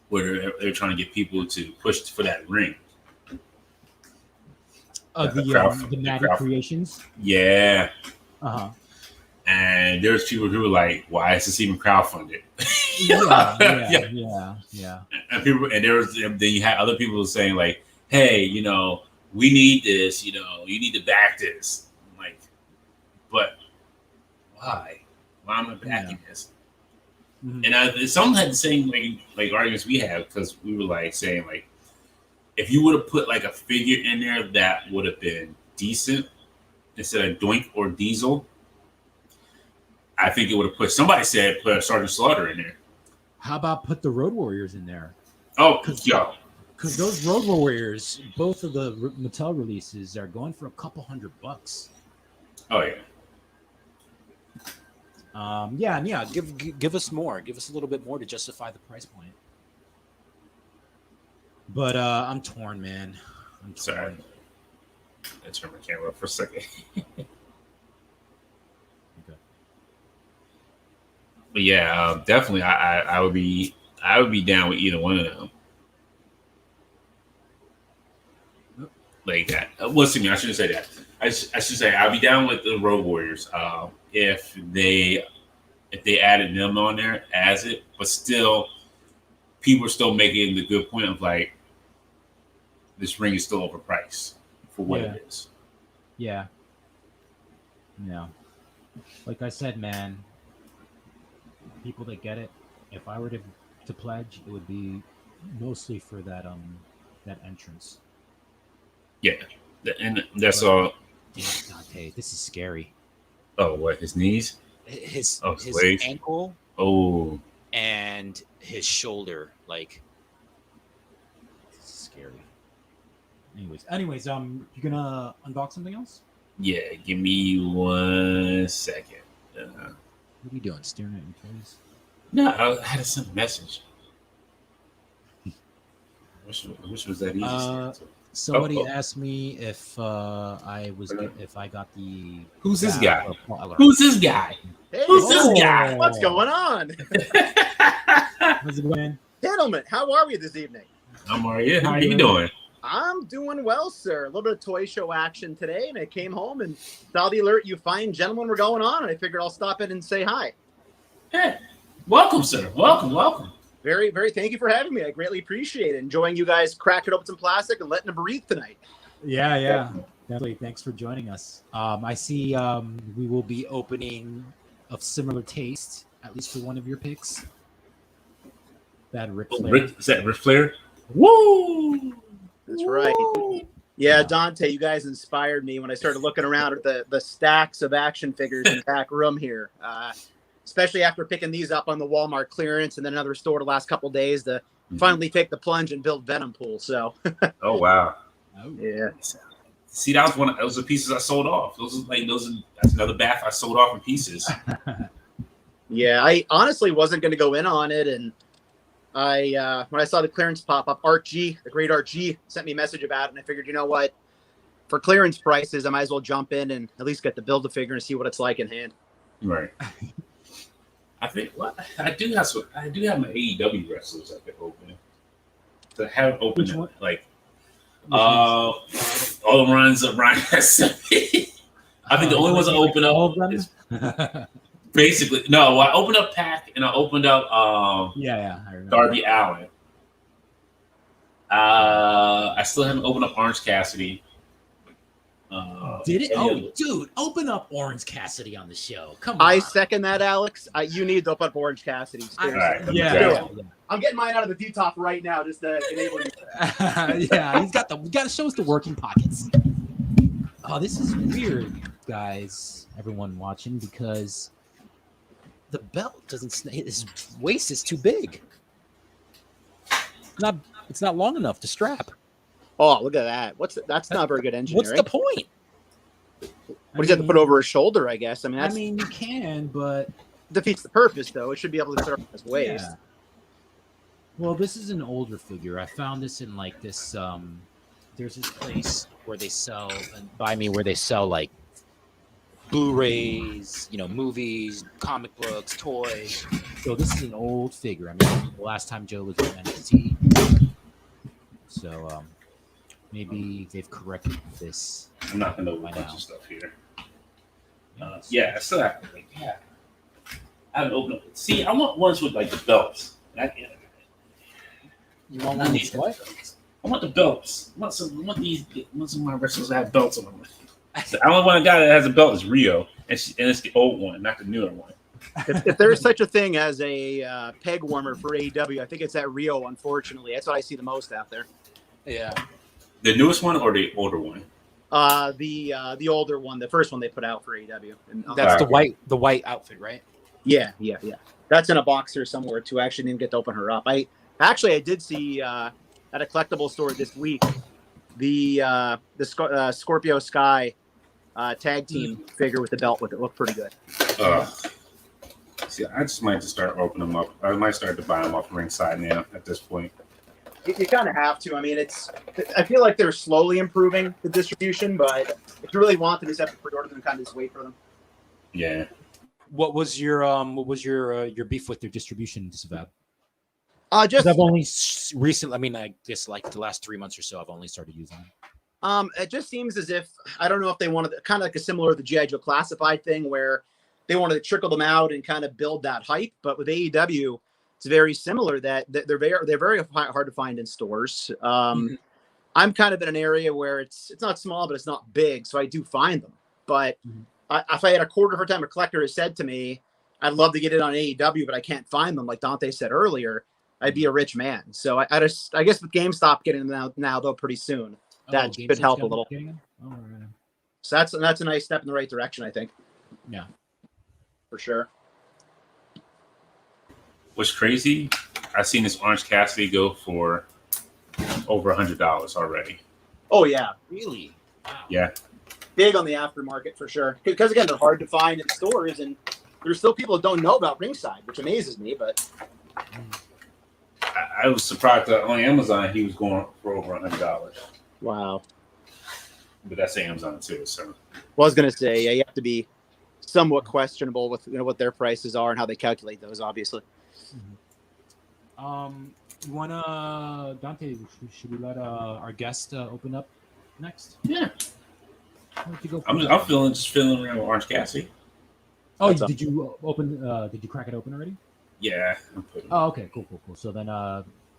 where they're trying to get people to push for that ring. The Maddie Creations. Yeah. Uh-huh. And there's people who were like, "Why is this even crowdfunded?" Yeah. And then you had other people saying like, "Hey, we need this. You need to back this." I'm like, but why? Why am I backing this? Mm-hmm. And some had the same like arguments we have, because we were like saying like, if you would have put like a figure in there that would have been decent instead of Doink or Diesel, I think it would have somebody said put a Sergeant Slaughter in there. How about put the Road Warriors in there? Oh, because those Road Warriors, both of the Mattel releases, are going for a couple $100. Oh yeah. Yeah. Give us more. Give us a little bit more to justify the price point. But I'm torn, man. I'm torn. Sorry. I turned my camera off for a second. Okay. But yeah, definitely, I would be down with either one of them. Like that. Well, excuse me, I shouldn't say that. I should say I'd be down with the Road Warriors if they added them on there as it, but still, people are still making the good point of like, this ring is still overpriced for what it is. Yeah. Like I said, man, people that get it, if I were to pledge, it would be mostly for that entrance. Yeah, and that's all. Yeah, Dante, this is scary. Oh, what, his knees? His legs? ankle Oh, and his shoulder, like, This is scary. Anyways, you gonna unbox something else? yeah. Give me 1 second. What are you doing? Staring at your toys? No, I had to send a message. Which was that easy? Somebody asked me if I got the. Who's this guy? Power. Who's this guy? Hey, Who's this guy? what's going on? How's it going? Gentlemen, how are we this evening? I'm Maria. How Hi, you man. doing? I'm doing well, sir. A little bit of toy show action today, and I came home and saw the alert you fine gentlemen were going on, and I figured I'll stop in and say hi. Hey, welcome, sir. Welcome. Very, very thank you for having me. I greatly appreciate it. Enjoying you guys cracking open some plastic and letting it breathe tonight. Yeah, definitely. Thanks for joining us. I see we will be opening of similar taste, at least for one of your picks. That Ric Flair. Is that Ric Flair? Woo! That's right. Yeah, Yeah. Dante, you guys inspired me when I started looking around at the stacks of action figures in the back room here. Especially after picking these up on the Walmart clearance and then another store the last couple days to finally take the plunge and build Venom Pool. So Oh wow. Oh. yeah. See, that was those are pieces I sold off. That's another bath I sold off in pieces. Yeah, I honestly wasn't going to go in on it, and I when I saw the clearance pop up, Art G, the great Art G, sent me a message about it, and I figured, you know what, for clearance prices, I might as well jump in and at least get the build a figure and see what it's like in hand. Right. I think I do have my AEW wrestlers I could open. So I haven't opened Which one? like all the runs of Ryan has. I think the only ones I open all up of is them. basically no. I opened up Pac and I opened up yeah, I remember. Darby Allin. I still haven't opened up Orange Cassidy. Did it? any Oh, other- dude, open up Orange Cassidy on the show. Come on. I second that, Alex. You need to open up Orange Cassidy. I- seriously. Right. yeah, Exactly. I'm getting mine out of the V-top right now just to enable you. yeah, he's got we got to show us the working pockets. Oh, this is weird, guys. Everyone watching, because the belt doesn't. His waist is too big. It's not long enough to strap. Oh, look at that. That's not very good engineering. What's the point? What does he have to put over his shoulder, I guess? I mean, that you can, but defeats the purpose, though. It should be able to serve his waist. yeah. Well, this is an older figure. I found this in like this. There's this place where they sell, by me, where they sell like Blu-rays, movies, comic books, toys. So this is an old figure. I mean, the last time Joe was with NXT. So maybe they've corrected this. I'm not gonna open By a bunch now. of stuff here. Yeah, I still have to. I haven't opened up. See, I want ones with like the belts. You want I one need with what? I want the belts. I want some of my wrestlers that have belts on them. The only one I got that has a belt is Rio, and it's the old one, not the newer one. If there's such a thing as a peg warmer for AEW, I think it's at Rio, unfortunately. That's what I see the most out there. Yeah. The newest one or the older one? The older one, the first one they put out for AEW. And, That's Okay. the white outfit, right? yeah. That's in a box here somewhere too. I actually didn't get to open her up. I did see at a collectible store this week the Scorpio Sky tag team figure with the belt with it. Looked pretty good. See, I just might just start opening them up. I might start to buy them off ringside now at this point. You kind of have to. I mean, I feel like they're slowly improving the distribution, but if you really want to, just have to pre-order them and kind of just wait for them. Yeah. What was your beef with their distribution, Savab? Just I've only recently. I mean, I guess like the last 3 months or so, I've only started using them. it just seems as if I don't know if they wanted kind of like a similar to the GI Joe Classified thing where they wanted to trickle them out and kind of build that hype. But with AEW, it's very similar that they're very hard to find in stores. I'm kind of in an area where it's not small, but it's not big, so I do find them. But if I had a quarter of a time a collector has said to me, I'd love to get it on AEW, but I can't find them, like Dante said earlier, I'd be a rich man. So I guess with GameStop getting them now though pretty soon, that should help a little. Oh, right. So that's a nice step in the right direction, I think. Yeah. For sure. What's crazy? I've seen this Orange Cassidy go for over $100 already. Oh yeah, Really? Wow. Yeah. big on the aftermarket for sure. Because again, they're hard to find in stores, and there's still people that don't know about Ringside, which amazes me. But I was surprised that on Amazon he was going for over $100. wow. But that's Amazon too. So Well, I was gonna say, yeah, you have to be somewhat questionable with what their prices are and how they calculate those, obviously. You wanna Dante? Should we let our guest open up next? yeah, Why don't you go I'm first? just feeling around with Orange Cassidy. Oh, That's did you open? Did you crack it open already? Yeah. I'm putting- Oh, okay, cool. So then,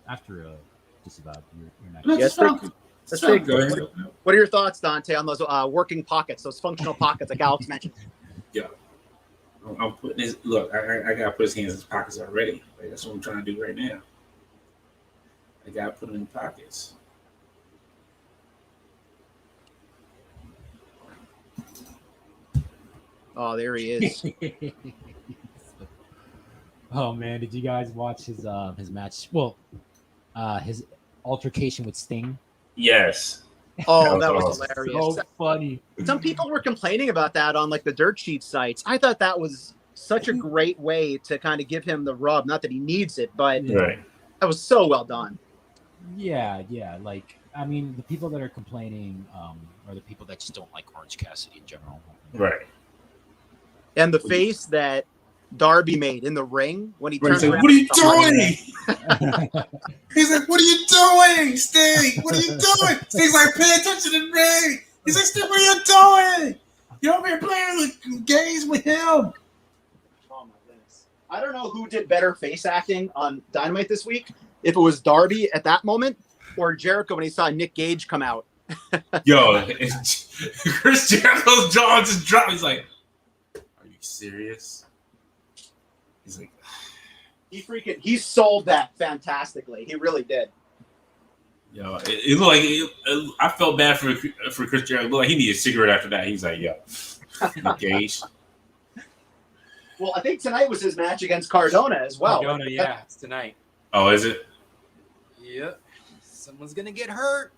after just about you're next. Let's Yes, start- Let's let's take- go ahead and open up. What are your thoughts, Dante, on those working pockets, those functional pockets, like Alex mentioned? I'm putting his look. I gotta put his hands in his pockets already. Like, that's what I'm trying to do right now. I gotta put him in the pockets. Oh, there he is. Oh man, did you guys watch his match? Well, his altercation with Sting. Yes. Oh, That that was was awesome. hilarious. So funny. Some people were complaining about that on like the dirt sheet sites. I thought that was such a great way to kind of give him the rub. Not that he needs it, but Yeah. Right. that was so well done. Yeah. Like, I mean, the people that are complaining are the people that just don't like Orange Cassidy in general. Right. And the face that Darby made in the ring when he Right, turned he's around. like, what are you to doing? He's like, what are you doing, Sting? What are you doing? Sting's like, pay attention to the ring. He's like, Sting, what are you doing? You're over here playing the games with him. Oh my goodness. I don't know who did better face acting on Dynamite this week. If it was Darby at that moment or Jericho when he saw Nick Gage come out. Yo, Chris Jericho's jaw just dropped. He's like, are you serious? He's like, He sold that fantastically. He really did. yo, it looked like I felt bad for Chris Jericho. It looked like he needed a cigarette after that. He's like, yo, Nick Gage. Well, I think tonight was his match against Cardona as well. Cardona, yeah, it's tonight. Oh, is it? Yep. Someone's gonna get hurt.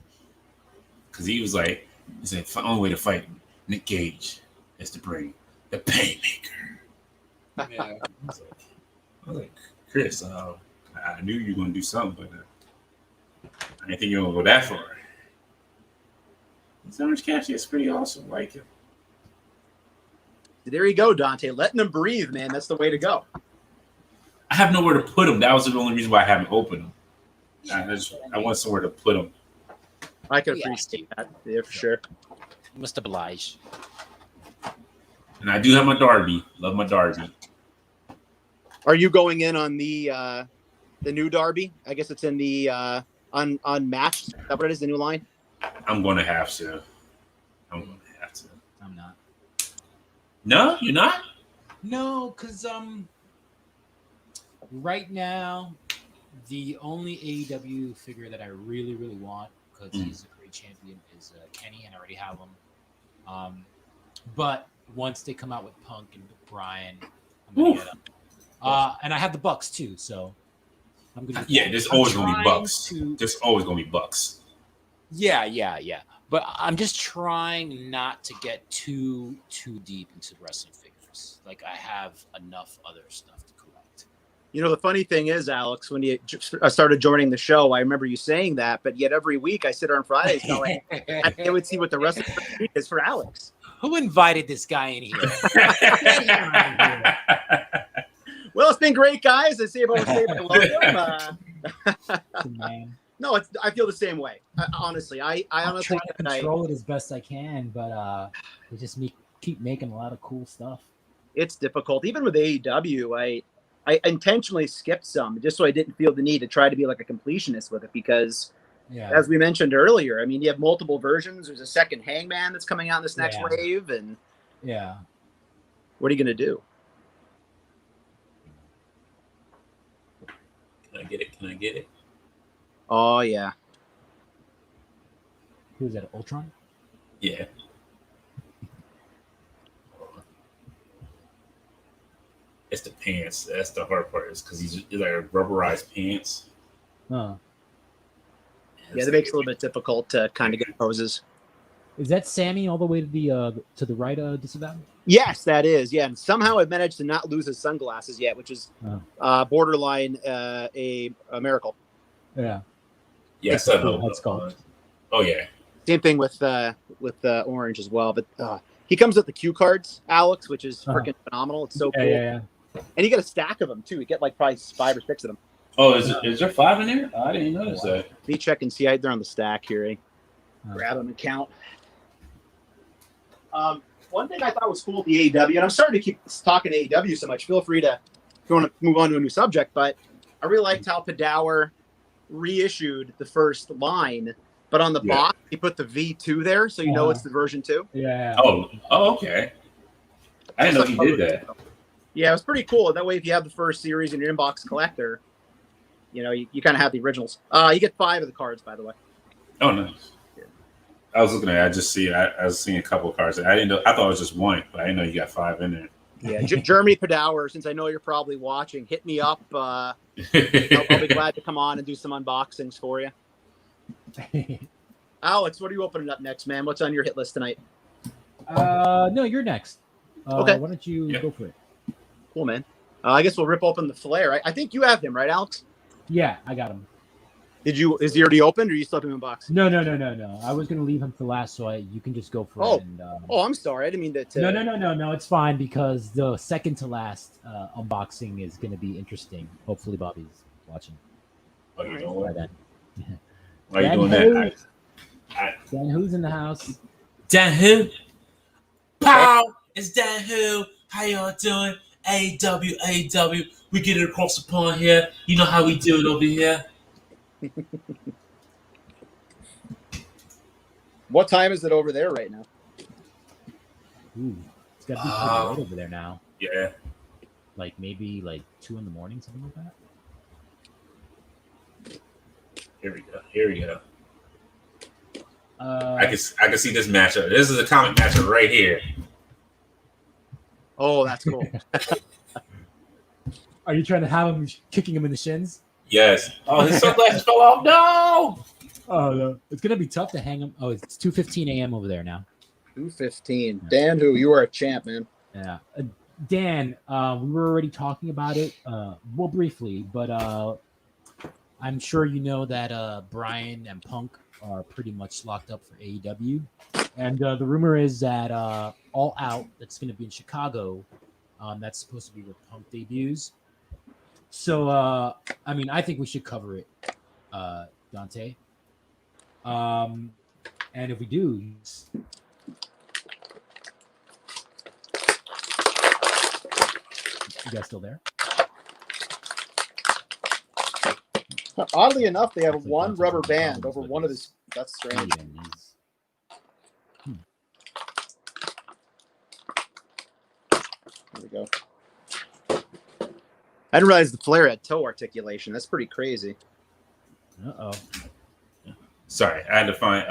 Because he was like, the only way to fight Nick Gage is to bring the Painmaker. Yeah. I was like, Chris, I knew you were going to do something, but I didn't think you were going to go that far. This Orange Cassidy is pretty awesome. Like him. There you go, Dante. Letting him breathe, man. That's the way to go. I have nowhere to put him. That was the only reason why I haven't opened him. I want somewhere to put him. I can We asked appreciate that. Yeah, for sure. Must oblige. And I do have my Darby. Love my Darby. Are you going in on the new Darby? I guess it's in the unmatched. Is that what it is? The new line? I'm going to have to. I'm not. No, you're not? No, because right now the only AEW figure that I really, really want, because he's a great champion, is Kenny, and I already have him. But once they come out with Punk and Brian, I'm gonna get them. And I have the Bucks too, so I'm gonna. Yeah, there's always going to be Bucks. There's always going to be Bucks. Yeah. But I'm just trying not to get too deep into wrestling figures. Like, I have enough other stuff to collect. You know, the funny thing is, Alex, when you started joining the show, I remember you saying that, but yet every week I sit on Fridays going, I would see what the rest of the week is for Alex. Who invited this guy in here? Well, it's been great, guys. I see about welcome. Man. No, I feel the same way. Honestly, I I'm honestly trying to control it as best I can, but they just keep making a lot of cool stuff. it's difficult. Even with AEW, I intentionally skipped some just so I didn't feel the need to try to be like a completionist with it because, as we mentioned earlier, I mean, you have multiple versions. There's a second Hangman that's coming out in this next wave, and what are you going to do? Can I get it? Oh, yeah. Who's that, Ultron? Yeah. It's the pants. That's the hard part, is because he's like rubberized pants. Huh. Yeah, that makes it a little bit difficult to kind of get poses. Is that Sammy all the way to the right of Disavow? Yes, that is. Yeah, and somehow I've managed to not lose his sunglasses yet, which is borderline a miracle. Yeah. Yes, Head sculpt. Oh yeah. Same thing with Orange as well. But he comes with the cue cards, Alex, which is freaking phenomenal. It's so cool. Yeah. And you get a stack of them too. You get like probably 5 or 6 of them. Oh, is there 5 in there? I didn't notice that. Let me check and see. They're on the stack here. Eh? Grab them and count. One thing I thought was cool with the AEW, and I'm starting to keep talking to AEW so much. Feel free to, if you want to move on to a new subject, but I really liked how Padawer reissued the first line, but on the box he put the V2 there, so you know it's the version 2. Yeah. Oh, okay. I didn't know he did that. Yeah, it was pretty cool. That way, if you have the first series in your inbox collector, you know you kind of have the originals. You get 5 of the cards, by the way. Oh, nice. I was looking at. I just see. I was seeing a couple of cards. I didn't know. I thought it was just one, but I didn't know you got 5 in there. Yeah, Jeremy Padower, since I know you're probably watching, hit me up. I'll be glad to come on and do some unboxings for you. Alex, what are you opening up next, man? What's on your hit list tonight? No, you're next. Okay. Why don't you go for it? Cool, man. I guess we'll rip open the flare. I think you have him, right, Alex? Yeah, I got him. Is he already opened, or you still have him in box? No. I was gonna leave him for last, so you can just go for it. And, I'm sorry. I didn't mean to. No. It's fine because the second to last unboxing is gonna be interesting. Hopefully, Bobby's watching. Oh, you know By what? then. Why are you Dan doing Who? that? Dan, who's in the house? Dan Who? Pow! It's Dan Who. How y'all doing? AW. We get it across the pond here. You know how we do it over here. What time is it over there right now? Ooh, it's gotta be pretty late over there now. Yeah. Like maybe like 2 a.m, something like that. Here we go. Uh, I can see this matchup. This is a comic matchup right here. Oh, that's cool. Are you trying to have him kicking him in the shins? Yes. Oh, his sunglasses fell off. No. Oh no, it's gonna be tough to hang him. Oh, it's 2:15 a.m. over there now. 2:15. Dan, who you are a champ, man. Yeah, Dan, we were already talking about it, well, briefly, but I'm sure you know that Brian and Punk are pretty much locked up for AEW, and the rumor is that All Out, that's going to be in Chicago, that's supposed to be where Punk debuts. So, I mean, I think we should cover it, Dante. And if we do, you guys still there? Oddly enough, they have It's like one Dante's rubber on the band phones, over but one of he's- his. That's strange. There we go. I didn't realize the flare had toe articulation. That's pretty crazy. Uh-oh. Sorry, I had to find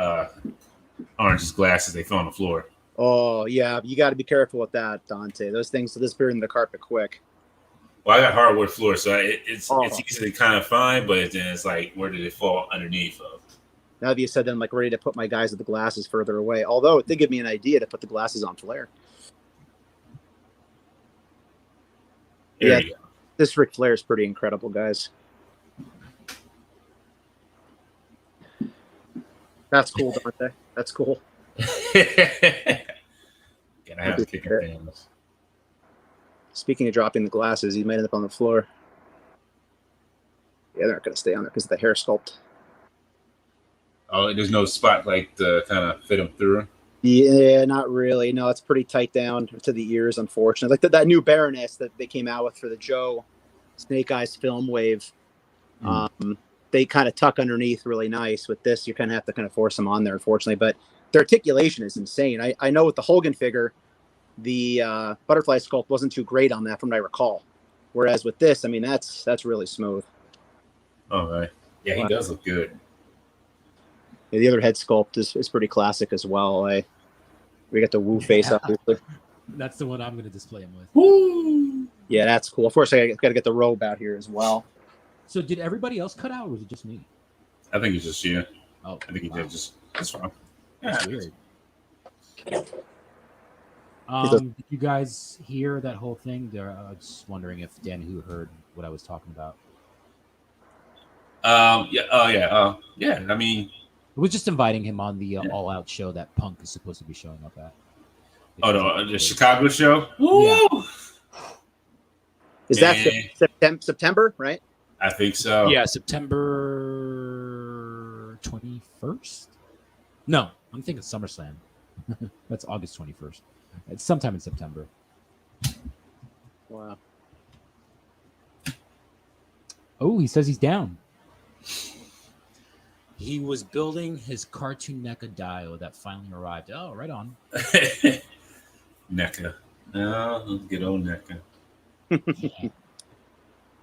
Orange's glasses. They fell on the floor. Oh yeah, you got to be careful with that, Dante. Those things disappear in the carpet quick. Well, I got hardwood floor, so it's Oh. easy to kind of find, but then it's like, where did it fall underneath of? Now that you said that, I'm like ready to put my guys with the glasses further away. Although it did give me an idea to put the glasses on flare. There Yeah. you go. This Ric Flair is pretty incredible, guys. That's cool, Dante. That's cool. Gotta have to kick it down. Speaking of dropping the glasses, he might end up on the floor. Yeah, they're not going to stay on there because of the hair sculpt. Oh, there's no spot like to kind of fit them through. Yeah, not really. No, it's pretty tight down to the ears, unfortunately. Like that new Baroness that they came out with for the Joe Snake Eyes film wave. They kind of tuck underneath really nice. With this, you kind of have to kind of force them on there, unfortunately. But their articulation is insane. I know with the Hogan figure, the butterfly sculpt wasn't too great on that from what I recall. Whereas with this, I mean, that's really smooth. All right. Yeah, he does look good. Yeah, the other head sculpt is pretty classic as well. We got the Woo face up. That's the one I'm going to display him with. Woo! Yeah, that's cool. Of course, I got to get the robe out here as well. So did everybody else cut out, or was it just me? I think it's just you. Oh, I think he did just. That's fine. That's Yeah. weird. Did you guys hear that whole thing? There, I was just wondering if Dan Who heard what I was talking about. Yeah. Oh, yeah. Yeah. I mean, It was just inviting him on the All Out show that Punk is supposed to be showing up at. the Chicago show. Woo! Is that Yeah. September, right? I think so. Yeah, September 21st. No, I'm thinking SummerSlam. That's August 21st. It's sometime in September. Wow. Oh, he says he's down. He was building his Cartoon NECA Dio that finally arrived. Oh, right on. NECA. Oh, good old NECA. Yeah.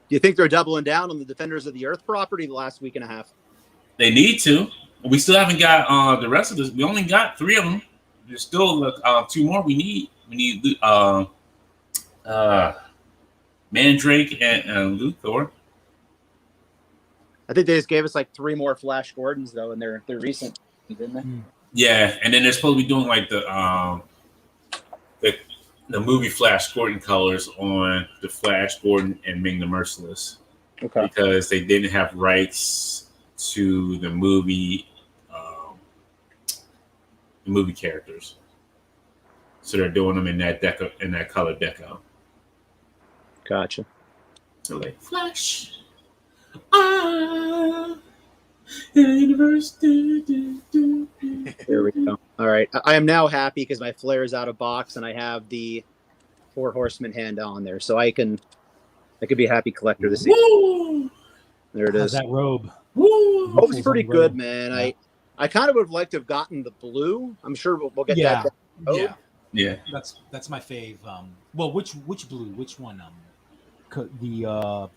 Do you think they're doubling down on the Defenders of the Earth property the last week and a half? They need to. We still haven't got the rest of this. We only got 3 of them. There's still 2 more we need. We need Mandrake and Luthor. I think they just gave us like 3 more Flash Gordons though, and they're recent, didn't they? Yeah, and then they're supposed to be doing like the movie Flash Gordon colors on the Flash Gordon and Ming the Merciless Okay. because they didn't have rights to the movie characters, so they're doing them in that color deco. Gotcha. So like Flash. Universe. There we go. All right. I am now happy because my flare is out of box and I have the 4 Horsemen hand on there, so I could be a happy collector this evening. Woo! There it How's is. that robe? Woo! Oh, it's pretty Robe. good, man. I kind of would have liked to have gotten the blue. I'm sure we'll get Yeah. that. Oh. Yeah, Yeah. that's my fave. Well, which blue? Which one? The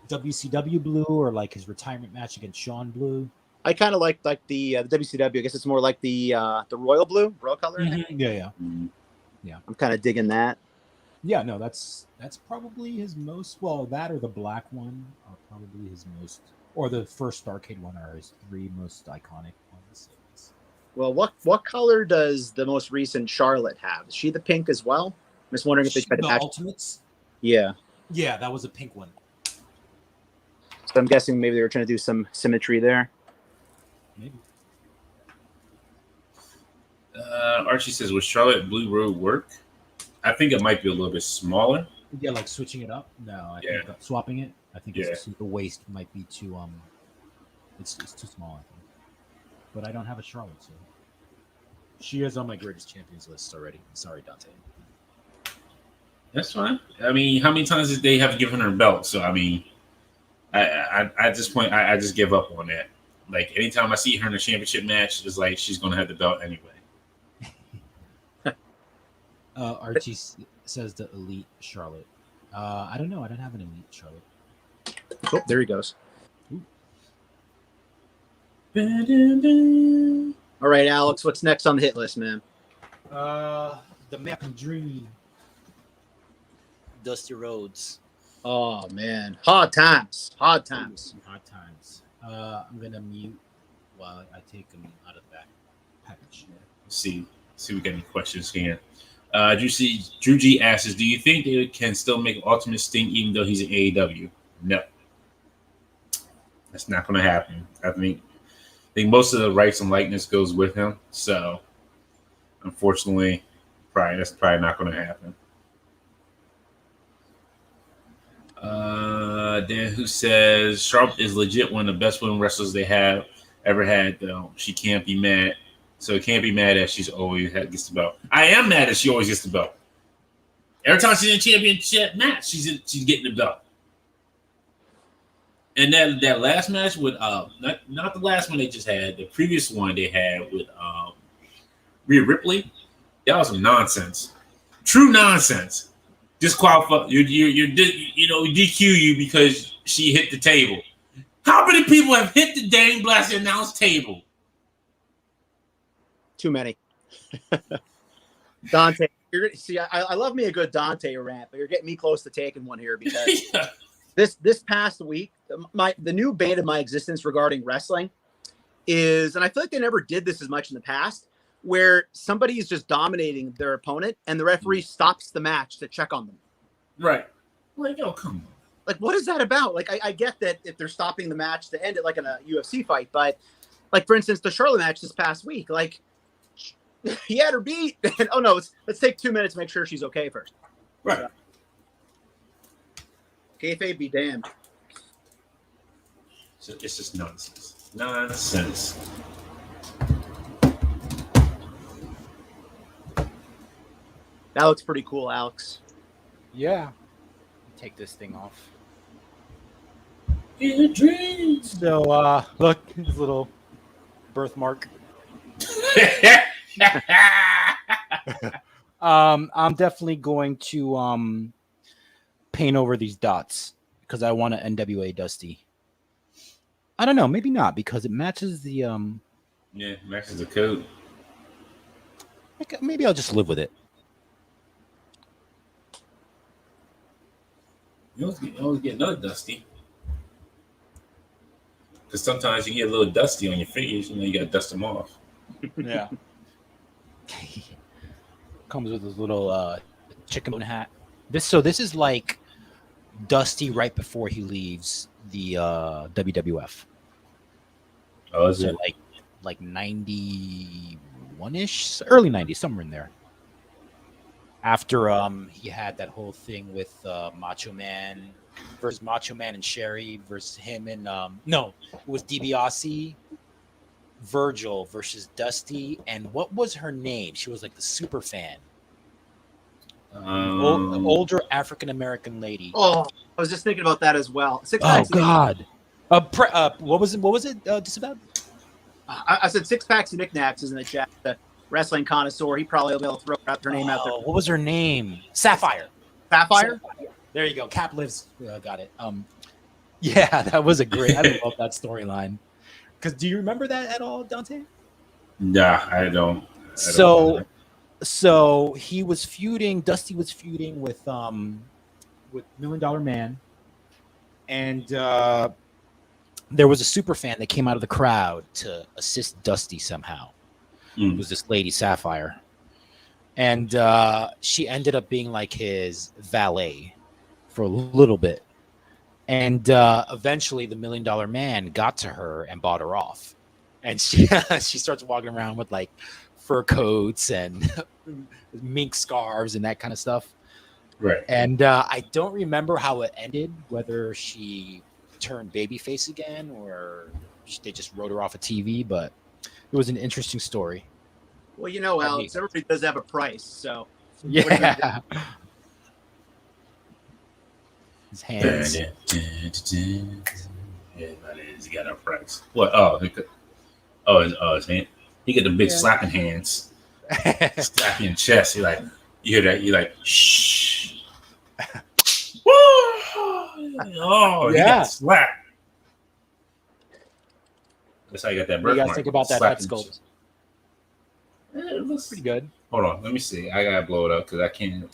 WCW blue or like his retirement match against Sean blue? I kind of like the WCW. I guess it's more like the royal blue, royal color. Yeah. I'm kind of digging that. Yeah, no, that's probably his most, well, that or the black one are probably his most, or the first Starcade one are his 3 most iconic ones. Well, what color does the most recent Charlotte have? Is she the pink as well? I'm just wondering if they tried to The match. Ultimates? Yeah. Yeah, that was a pink one. So I'm guessing maybe they were trying to do some symmetry there. Maybe. Archie says, "Would Charlotte Blue Road work?" I think it might be a little bit smaller. Yeah, like switching it up. No, I Yeah. think swapping it. I think Yeah. it's the waist might be too it's too small. I think, but I don't have a Charlotte, so she is on my greatest champions list already. Sorry, Dante. That's fine. I mean, how many times did they have given her a belt? So I mean, I at this point, I just give up on that. Like anytime I see her in a championship match, it's like she's gonna have the belt anyway. Archie says the elite Charlotte. I don't know. I don't have an elite Charlotte. Oh, there he goes. The All right, Alex, what's next on the hit list, man? The American Dream. Dusty Rhodes. Oh man, hard times. Hard times. I'm gonna mute while I take him out of the back package. see we got any questions here. Drew G asks, "Do you think they can still make Ultimate Sting even though he's in AEW?" No, that's not going to happen. I think most of the rights and likeness goes with him. So, unfortunately, that's probably not going to happen. Dan, who says Sharp is legit one of the best women wrestlers they have ever had, though. She can't be mad. So can't be mad that she's always gets the belt. I am mad that she always gets the belt. Every time she's in a championship match, she's getting the belt. And that last match with not the last one they just had, the previous one they had with Rhea Ripley, that was some nonsense. True nonsense. Disqualify DQ you because she hit the table. How many people have hit the Dane Blast announce table? Too many. Dante, see, I love me a good Dante rant, but you're getting me close to taking one here because Yeah. this past week, the new bane of my existence regarding wrestling is, and I feel like they never did this as much in the past, where somebody is just dominating their opponent and the referee stops the match to check on them. Right. Like, oh, come on. Like, what is that about? Like, I get that if they're stopping the match to end it like in a UFC fight, but like, for instance, the Charlotte match this past week, like, he had her beat. And, oh no, let's take 2 minutes to make sure she's okay first. Right. Kayfabe be damned. So it's just nonsense. Nonsense. That looks pretty cool, Alex. Yeah. Take this thing off. In your dreams. So, look, his little birthmark. I'm definitely going to paint over these dots because I want an NWA Dusty. I don't know, maybe not because it matches the Yeah, matches the code. Maybe I'll just live with it. You always get another dusty. Because sometimes you get a little dusty on your fingers, you got to dust them off. Yeah. Comes with this little chicken hat. This is like Dusty right before he leaves the WWF. Oh, is So it? like 91-ish, early 90s, somewhere in there. After he had that whole thing with Macho Man versus Macho Man and Sherry versus him and no, it was DiBiase, Virgil versus Dusty, and what was her name? She was like the super fan. Older African American lady. Oh, I was just thinking about that as well. Six Oh packs. God. What was it? What was it? Just about. I said six packs of knickknacks is in the chat. The wrestling connoisseur. He probably will be able to throw her name out there. What was her name? Sapphire. Sapphire. There you go. Cap lives. Got it. Yeah, that was a great. I love that storyline. Because do you remember that at all, Dante? Nah, I don't. So he was feuding. Dusty was feuding with $1 Million Man, and there was a super fan that came out of the crowd to assist Dusty somehow. It was this lady Sapphire, and she ended up being like his valet for a little bit, and eventually the $1 Million Man got to her and bought her off, and she starts walking around with like fur coats and mink scarves and that kind of stuff. Right. And I don't remember how it ended, whether she turned babyface again or they just wrote her off of TV, but it was an interesting story. Well, you know, Alex, everybody does have a price, so Yeah. His hands. Yeah, that is. He got a price. What? Oh, his hand. He got the big slapping hands. Slap you in the chest. You hear that? You like, shh. Woo! Oh, he got slapped. That's how you got that You birthmark. guys think about that Slapped head in the sculpt. chest. It looks Pretty good. Hold on, let me see. I gotta blow it up because I can't.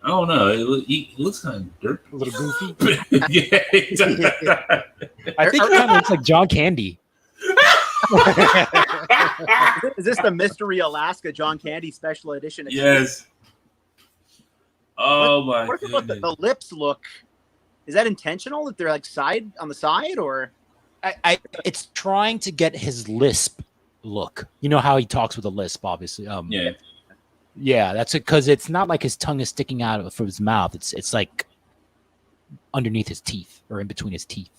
I don't know. He looks kind of dirt. A little goofy. Yeah, he does. I think he kind of looks like John Candy. is this the Mystery Alaska John Candy Special Edition? Yes. Oh my What about goodness. the lips look? Is that intentional? That they're like on the side, or It's trying to get his lisp look. You know how he talks with a lisp, obviously. Yeah. Yeah, that's it. Because it's not like his tongue is sticking out from his mouth. It's like underneath his teeth or in between his teeth.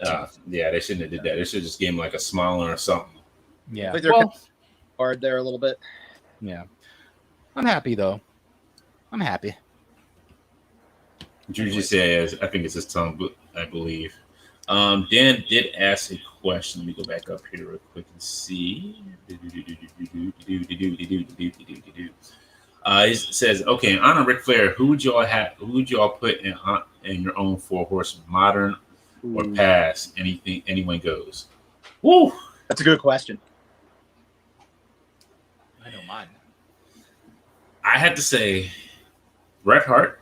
Yeah, they shouldn't have did that. They should just give him like a smile or something. Yeah. like they're hard there a little bit? Yeah. I'm happy though. I'm happy. Juju says, I think it's his tongue, but I believe. Dan did ask a question. Let me go back up here real quick and see. He says, okay, in honor of Ric Flair, who would y'all put in your own four horsemen, modern or past? Anyone goes. Woo! That's a good question. I know mine. I had to say Bret Hart,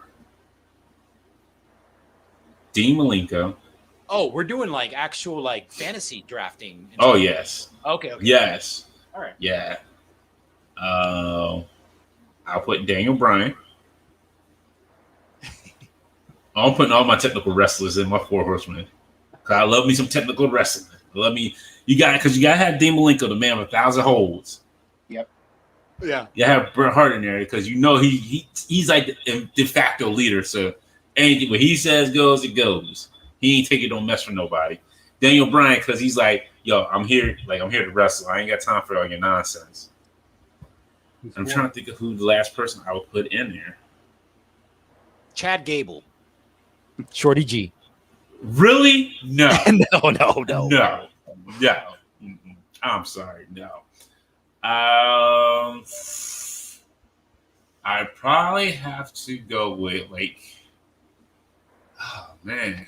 Dean Malenko. Oh, we're doing like actual like fantasy drafting. Oh yes. Okay. Yes. All right. Yeah. I'll put Daniel Bryan. I'm putting all my technical wrestlers in my four horsemen. Cause I love me some technical wrestling. You gotta have Dean Malenko, the man with 1,000 holds. Yep. Yeah. You have Bret Hart in there because he's like the de facto leader. So anything what he says goes, it goes. He ain't taking no mess from nobody. Daniel Bryan, because he's like, yo, I'm here to wrestle. I ain't got time for all your nonsense. I'm trying to think of who the last person I would put in there. Chad Gable. Shorty G. Really? No. No. No. Mm-mm. I'm sorry. No. I probably have to go with oh man.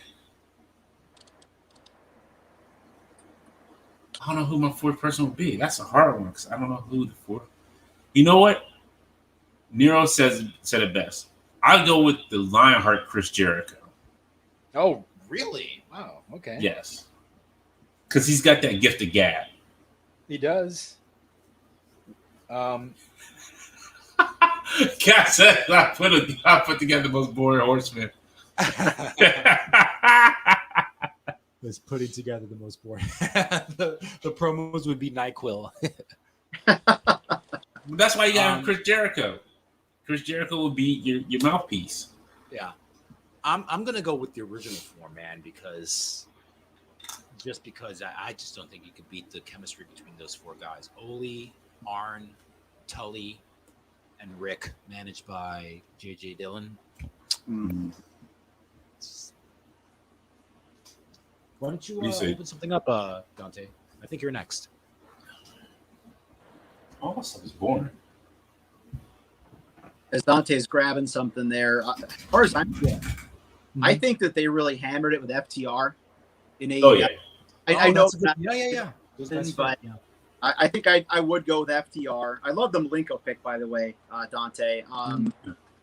I don't know who my fourth person would be. That's a hard one because I don't know who the fourth. You know what? Nero said it best. I'll go with the Lionheart Chris Jericho. Oh, really? Wow. Okay. Yes. Because he's got that gift of gab. He does. Cat said I put together the most boring horseman. Was putting together the most boring. the promos would be NyQuil. That's why you got Chris Jericho. Chris Jericho will be your mouthpiece. Yeah, I'm gonna go with the original form, man, because I just don't think you could beat the chemistry between those four guys: Ole, Arn, Tully, and Rick, managed by JJ Dillon. Why don't you open something up, Dante? I think you're next. Oh, that stuff is boring. As Dante's grabbing something there, as far as I'm concerned, I think that they really hammered it with FTR in AEW. Oh yeah. I know, Yeah. Those guys but fit, yeah. I think I would go with FTR. I love the Malenko pick, by the way, Dante.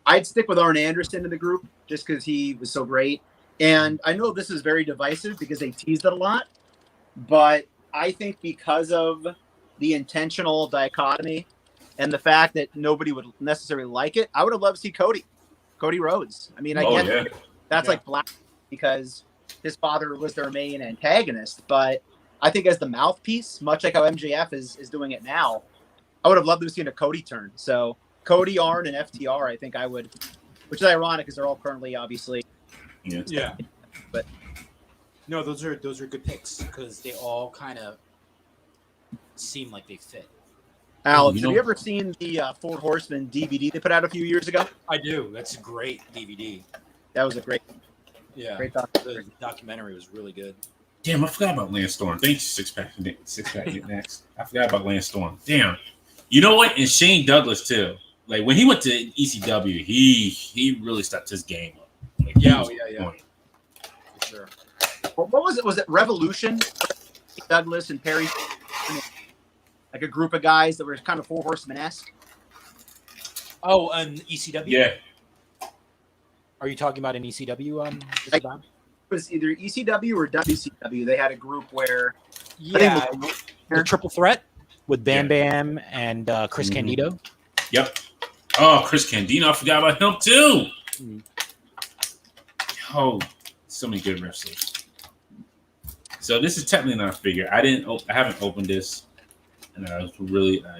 I'd stick with Arn Anderson in the group just because he was so great. And I know this is very divisive because they teased it a lot, but I think because of the intentional dichotomy and the fact that nobody would necessarily like it, I would have loved to see Cody Rhodes. I mean, I guess that's like black because his father was their main antagonist, but I think as the mouthpiece, much like how MJF is doing it now, I would have loved to have seen a Cody turn. So Cody, Arn, and FTR, I think I would, which is ironic because they're all currently obviously. Yeah, but no, those are good picks because they all kind of seem like they fit. Alex, have you ever seen the Four Horsemen DVD they put out a few years ago? I do. That's a great DVD. That was a great The documentary was really good. Damn, I forgot about Lance Storm. Thanks, six pack next. I forgot about Lance Storm. Damn. You know what? And Shane Douglas too. Like when he went to ECW, he really stepped his game up. Like, Yeah. For sure. What was it? Was it Revolution? Douglas and Perry, like a group of guys that were kind of Four Horsemen-esque. Oh, an ECW. Yeah. Are you talking about an ECW? It was either ECW or WCW. They had a group where the Triple Threat with Bam Bam and Chris Candido. Yep. Oh, Chris Candido. I forgot about him too. Oh, so many good wrestlers. So this is technically not a figure. I haven't opened this, and I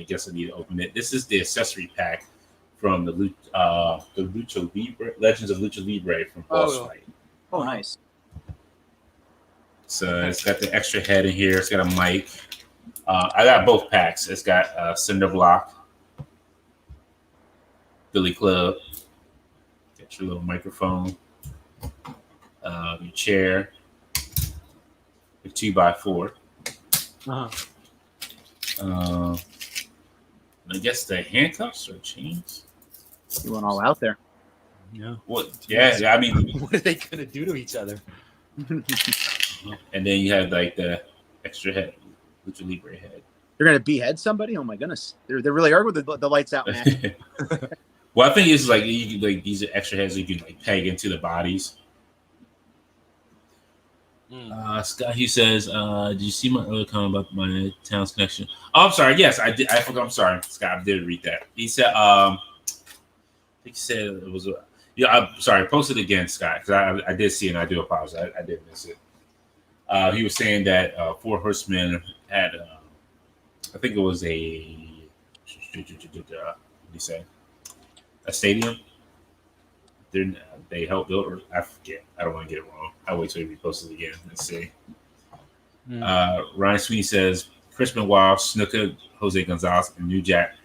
guess I need to open it. This is the accessory pack from the Lucha Libre, Legends of Lucha Libre from Boss Fight. Oh, nice. So it's got the extra head in here. It's got a mic. I got both packs. It's got Cinder Block, Billy Club. Got your little microphone, your chair, your 2x4. I guess the handcuffs or chains. You went all out there. Yeah. What? Yeah. I mean, what are they gonna do to each other? And then you have like the extra head, Lucha Libre head. You're gonna behead somebody? Oh my goodness! They really are with the lights out, man. Well, I think it's like these are extra heads you can like peg into the bodies. Scott, he says, "Did you see my earlier comment about my town's connection?" Oh, I'm sorry. Yes, I did. I forgot. I'm sorry, Scott. I did read that. He said, I think he said it was. Yeah, I'm sorry. Post it again, Scott, because I did see it. And I do apologize. I did miss it. He was saying that Four Horsemen had, I think it was what did he say? A stadium. They helped build, or I forget. I don't want to get it wrong. I'll wait till he reposts it again. Let's see. Ryan Sweeney says, Chris Benoit, Snuka, Jose Gonzalez, and New Jack.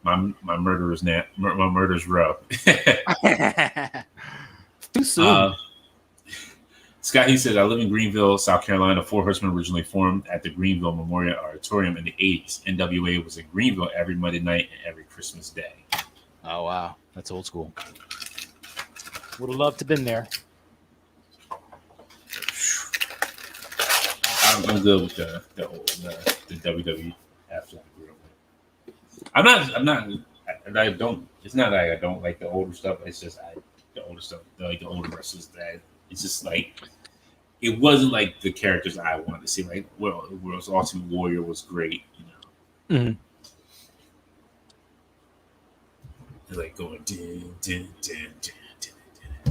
My murderer's my murderer's row. Too soon. Scott, he said, I live in Greenville, South Carolina. Four Horsemen originally formed at the Greenville Memorial Auditorium in the 80s. NWA was in Greenville every Monday night and every Christmas day. Oh, wow. That's old school. Would have loved to have been there. All I'm good with the WWF that I grew up with. I'm not. I don't. It's not that I don't like the older stuff. It's just the older stuff, like the older wrestlers. That it's just like it wasn't like the characters I wanted to see. Like, well, World's Ultimate Warrior was great, you know. Mhm. They're like going din, din, din, din, din.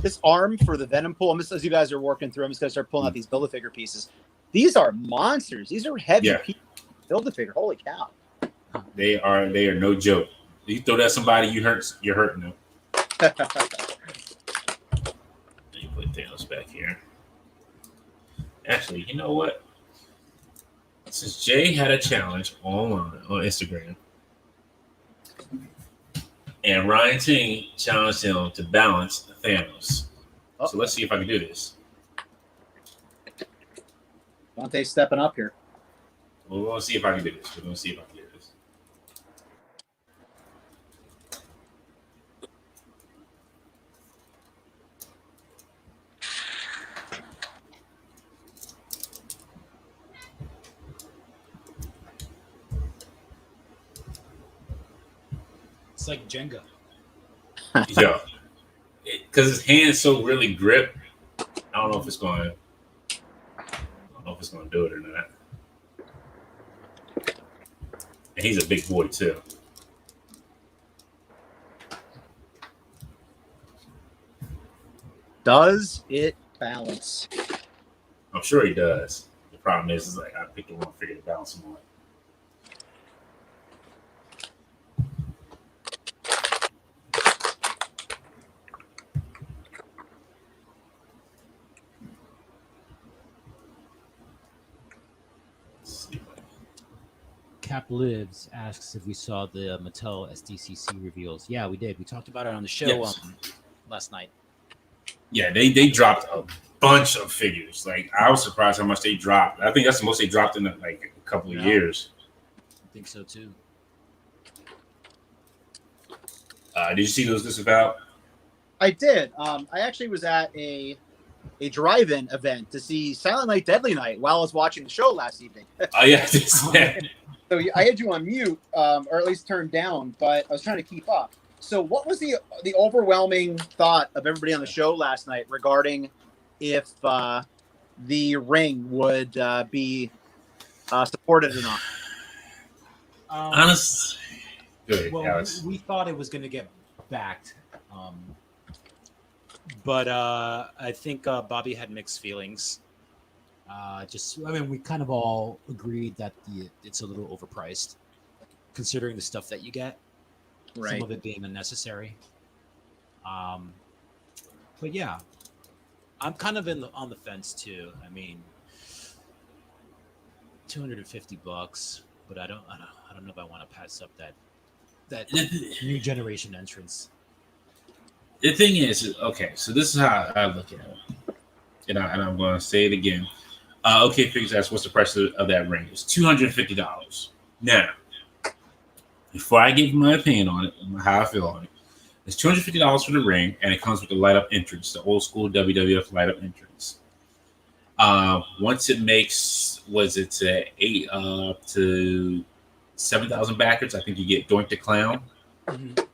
This arm for the Venom pull, as you guys are working through, I'm just going to start pulling out these Build-A-Figure pieces. These are monsters. These are heavy pieces. Build-A-Figure. Holy cow. They are no joke. You throw that at somebody, you're hurting them. Let me put Thanos back here. Actually, you know what? Since Jay had a challenge online on Instagram, and Ryan Ting challenged him to balance Thanos. So let's see if I can do this. Dante stepping up here. We're going to see if I can do this. We're going to see if I can do this. It's like Jenga. Yo, because his hand's so really grip, I don't know if it's going to do it or not. And he's a big boy too. Does it balance? I'm sure he does. The problem is like I picked the wrong figure to balance him on. Cap Lives asks if we saw the Mattel SDCC reveals. Yeah, we did. We talked about it on the show Yes. last night. Yeah, they dropped a bunch of figures. Like I was surprised how much they dropped. I think that's the most they dropped in like a couple of years. I think so too. Did you see those disavow? I did. I actually was at a drive-in event to see Silent Night, Deadly Night while I was watching the show last evening. Oh yeah, So I had you on mute, or at least turned down, but I was trying to keep up. So what was the overwhelming thought of everybody on the show last night regarding if the ring would be supported or not? Honest. Good, Well, Alex. we thought it was going to get backed. But I think Bobby had mixed feelings. We kind of all agreed that it's a little overpriced, considering the stuff that you get. Right. Some of it being unnecessary. But yeah, I'm kind of on the fence too. I mean, $250, but I don't know if I want to pass up that new generation entrance. The thing is, okay, so this is how I look at it, and I'm going to say it again. Okay, Figures asks, what's the price of that ring? It's $250. Now, before I give my opinion on it, how I feel on it, it's $250 for the ring, and it comes with the light up entrance, the old school WWF light up entrance. Once it makes, to 7,000 backers, I think you get Doink the Clown. Mm-hmm.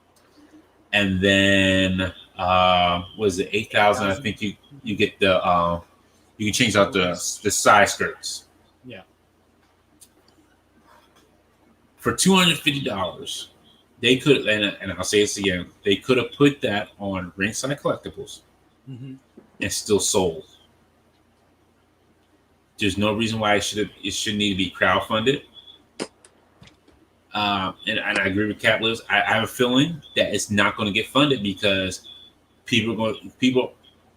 And then 8,000? I think you get the you can change out the side skirts. Yeah. For $250, they could, and I'll say this again, they could have put that on Ringside Collectibles Mm-hmm. and still sold. There's no reason why it shouldn't need to be crowdfunded. And I agree with Cap Lives. I have a feeling that it's not going to get funded because people,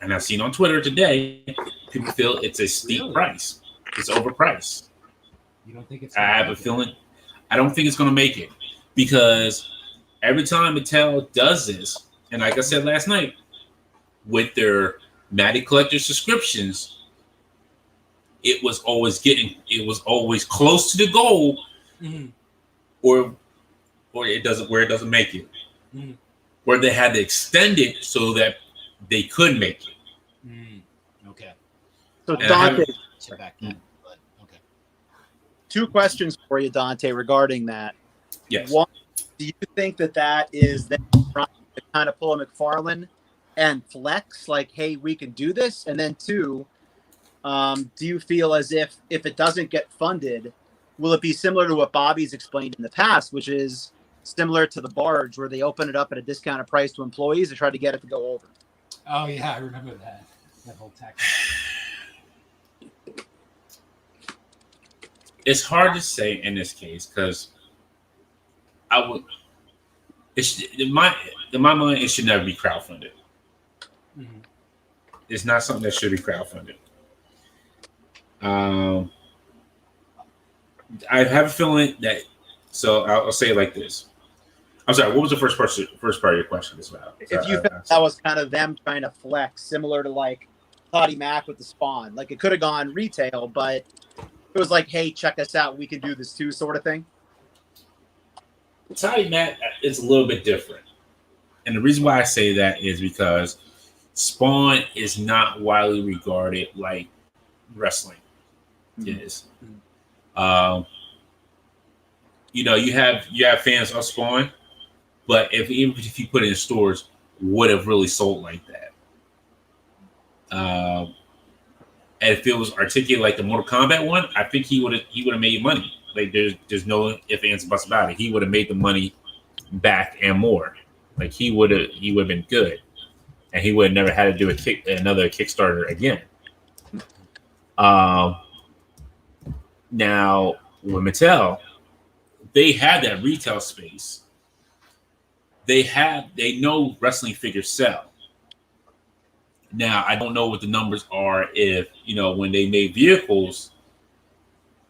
and I've seen on Twitter today, people feel it's a steep price. It's overpriced. You don't think it's? I have a feeling. I don't think it's going to make it because every time Mattel does this, and like I said last night, with their Matty Collector subscriptions, it was always close to the goal. Mm-hmm. Or it doesn't make it. Mm. Where they had to extend it so that they could make it. Okay. So And Dante, So back then, but okay. two questions for you, Dante, regarding that. Yes. One, do you think that is then trying to kind of pull a McFarlane and flex, like, hey, we can do this? And then two, do you feel as if it doesn't get funded, will it be similar to what Bobby's explained in the past, which is similar to the barge, where they open it up at a discounted price to employees to try to get it to go over? Oh yeah, I remember that whole tactic. It's hard to say in this case because I would. In my mind, it should never be crowdfunded. Mhm. It's not something that should be crowdfunded. I have a feeling that. So I'll say it like this. I'm sorry. What was the first part of your question as well? If you felt that was kind of them trying to flex, similar to like Toddy Mac with the Spawn, like it could have gone retail, but it was like, hey, check us out, we can do this too, sort of thing. Toddy Mac is a little bit different, and the reason why I say that is because Spawn is not widely regarded like wrestling is. You know, you have fans of Spawn, but even if you put it in stores, would have really sold like that. And if it was articulated like the Mortal Kombat one, I think he would have made money. Like there's no ifs, ands, buts about it. He would have made the money back and more. Like he would have been good, and he would have never had to do another Kickstarter again. Now with Mattel, they had that retail space. They know wrestling figures sell. Now, I don't know what the numbers are if, when they made vehicles,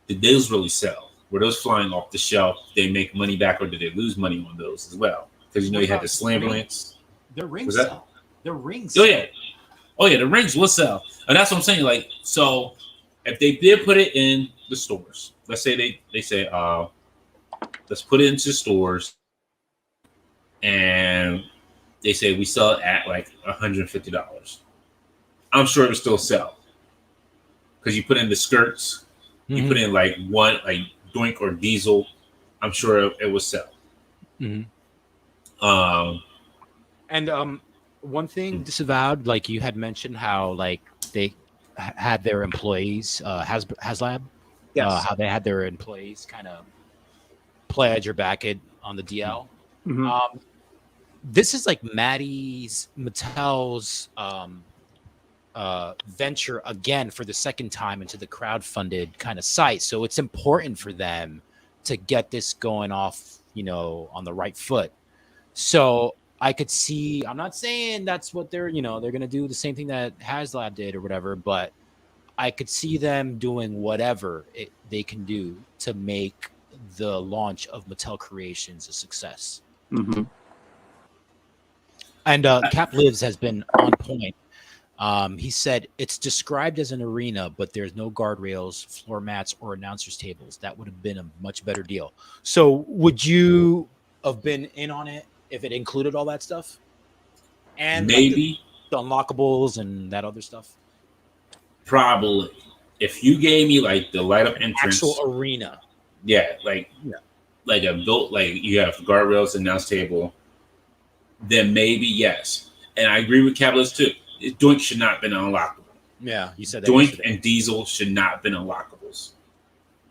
did those really sell? Were those flying off the shelf? Did they make money back, or did they lose money on those as well? Because, you had the Slamblance. The rings that? sell. The rings Oh, yeah. Oh, yeah, the rings will sell. And that's what I'm saying. Like, so if they did put it in the stores, let's say they say, let's put it into stores, and they say we sell it at like $150. I'm sure it'll still sell because you put in the skirts, you put in like one like Doink or Diesel. I'm sure it will sell. And one thing disavowed, like you had mentioned, how like they had their employees, HasLab, Yes. how they had their employees kind of pledge or back it on the DL. Mhm. This is like Mattel's venture again for the second time into the crowdfunded kind of site. So it's important for them to get this going off, on the right foot. So I could see, I'm not saying that's what they're going to do the same thing that HasLab did or whatever, but I could see them doing whatever they can do to make the launch of Mattel Creations a success. Mhm. And Cap Lives has been on point. He said it's described as an arena, but there's no guardrails, floor mats, or announcers tables. That would have been a much better deal. So would you have been in on it if it included all that stuff? And Maybe. like the unlockables and that other stuff? Probably. If you gave me like the light up entrance. Actual arena. Yeah, like a built, like you have guardrails, announce table, then maybe yes. And I agree with Capitalist too. Doink should not have been unlockable. Yeah, you said that. Doink yesterday. and Diesel should not have been unlockables.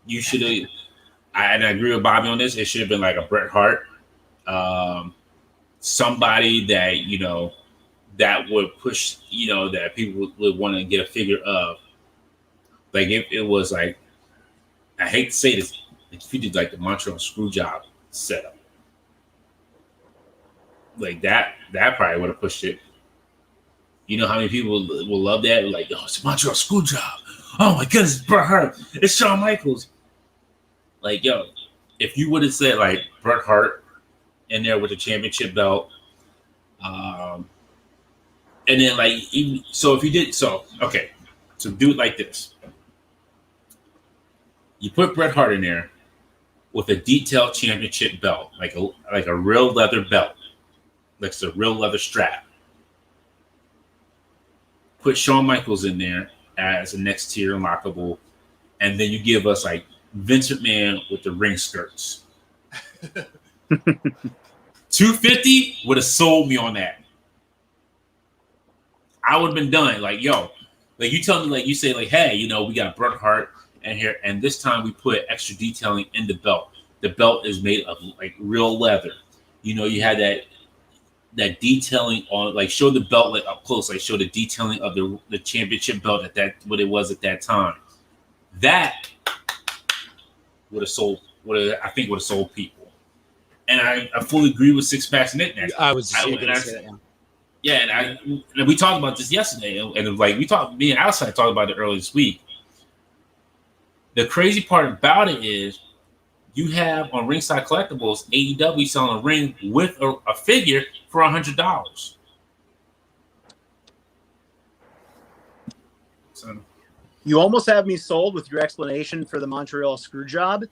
You should have, and I agree with Bobby on this. It should have been like a Bret Hart, somebody that that would push, that people would want to get a figure of. Like if it was like, I hate to say this, if you did like the Montreal Screwjob setup, like that probably would have pushed it. You know how many people will love that? Like, oh, it's a Montreal Screwjob. Oh my goodness, it's Bret Hart. It's Shawn Michaels. Like, yo, if you would have said like Bret Hart in there with the championship belt, and then like even so, if you did so, okay, so do it like this. You put Bret Hart in there with a detailed championship belt, like a real leather belt, like it's a real leather strap. Put Shawn Michaels in there as a next tier unlockable, and then you give us like Vince McMahon with the ring skirts. 250 would have sold me on that. I would have been done. Like, yo, like you tell me, like you say, like, hey, you know, we got Bret Hart and here, and this time we put extra detailing in the belt. The belt is made of like real leather. You know, you had that detailing on, like, show the belt like up close, like show the detailing of the championship belt at that what it was at that time. That would have sold. I think would have sold people. And I fully agree with Six Packs Knickknacks. I was just gonna say that. Yeah, and we talked about this yesterday, and like me and Outside talked about it earlier this week. The crazy part about it is, you have on Ringside Collectibles AEW selling a ring with a figure for $100. So, You almost have me sold with your explanation for the Montreal screw job,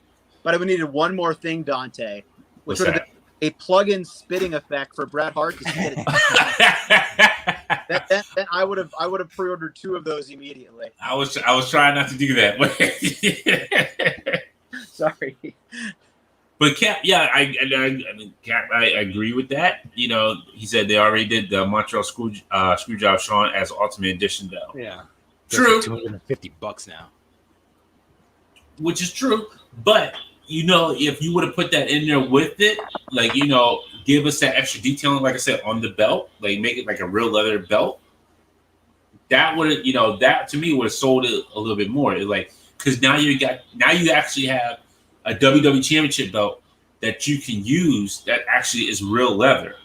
but I would needed one more thing, Dante, which would have been a plug-in spitting effect for Bret Hart to spit it. Then I would have pre-ordered 2 of those immediately. I was trying not to do that, but Sorry. But Cap, yeah, I agree with that. You know, he said they already did the Montreal screw job, Sean, as Ultimate Edition, though. Yeah. True. $250 now. Which is true, but you know, if you would have put that in there with it, like, you know, give us that extra detailing, like I said, on the belt, like make it like a real leather belt, that would have, you know, that to me would have sold it a little bit more. It's like, because now you actually have a WWE Championship belt that you can use that actually is real leather,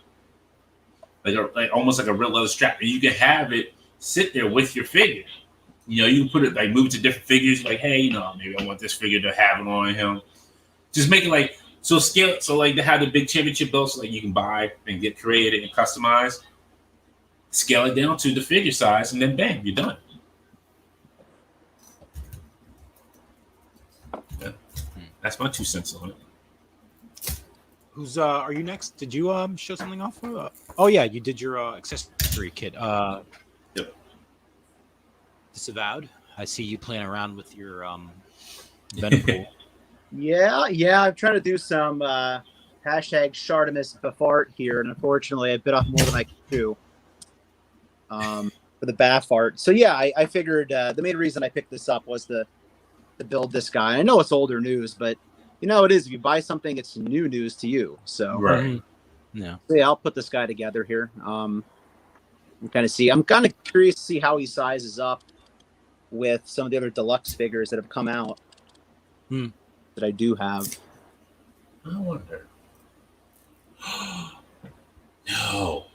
like almost like a real leather strap, and you can have it sit there with your figure. You know, you can put it, like, move it to different figures. Like, hey, you know, maybe I want this figure to have it on him. Just make it like so scale. So like they have the big championship belts, like you can buy and get created and customized. Scale it down to the figure size, and then bam, you're done. Yeah. That's my 2 cents on it. Who's are you next? Did you show something off? Oh yeah, you did your accessory kit. Yep. Disavowed. I see you playing around with your Venom pool. Yeah. I'm trying to do some hashtag Shartimus Bafart here, and unfortunately, I bit off more than I could chew for the Bafart. So yeah, I figured the main reason I picked this up was to build this guy. I know it's older news, but you know it is. If you buy something, it's new news to you. So Right. Yeah. So yeah, I'll put this guy together here. I'm kind of curious to see how he sizes up with some of the other deluxe figures that have come out that I do have. I wonder. No.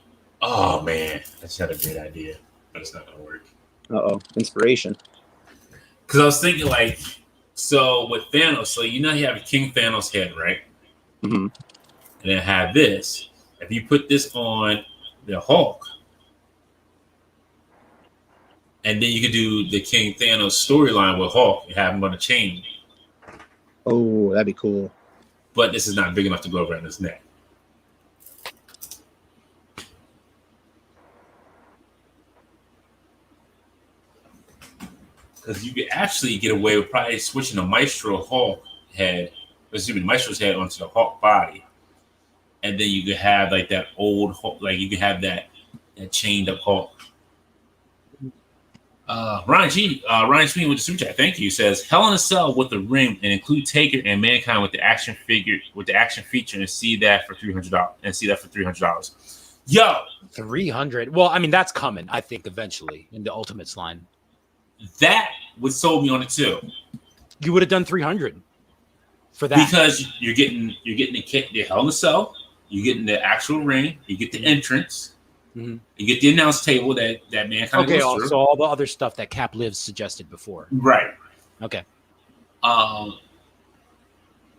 Oh man, I just had a great idea, but it's not gonna work. Inspiration. Because I was thinking, like, so with Thanos, so you know you have a King Thanos head, right? Mm-hmm. And then have this. If you put this on the Hulk, and then you could do the King Thanos storyline with Hulk and have him on a chain. Oh, that'd be cool. But this is not big enough to go around his neck. Because you could actually get away with probably switching the Maestro Hulk head, Maestro's head onto the Hulk body. And then you could have like that old Hulk, like you could have that chained up Hulk. Ryan Sweeney with the super chat, thank you, says Hell in a Cell with the ring and include Taker and Mankind with the action figure with the action feature and see that for $300. Yo, 300. Well, I mean that's coming. I think eventually in the Ultimates line. that would sold me on it too. You would have done 300 for that because you're getting the Hell in a Cell, you're getting the actual ring, you get the entrance. Mm-hmm. You get the announce table that Mankind goes through. So all the other stuff that Cap Lives suggested before. Right. Okay. What's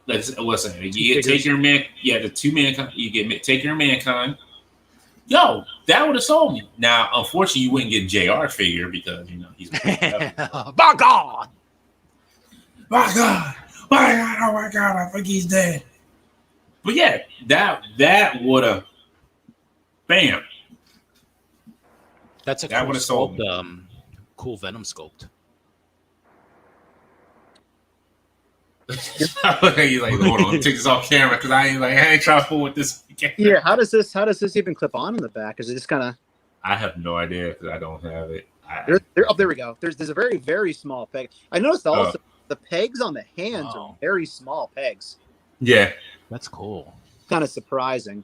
that? You get Taker and Man. Yeah, the 2 Mankind. You get Taker and Mankind. Yo, that would have sold me. Now, unfortunately, you wouldn't get JR figure because you know he's. My God! My God! Oh my God! I think he's dead. But yeah, that would have. Bam. That's a that cool sold sculpt, cool Venom sculpt. He's like, hold on, take this off camera because I ain't trying to fool with this. Yeah, how does this even clip on in the back? Is it just kind of? I have no idea because I don't have it. There we go. There's a very, very small peg. I noticed also the pegs on the hands are Wow. very small pegs. Yeah. That's cool. Kind of surprising.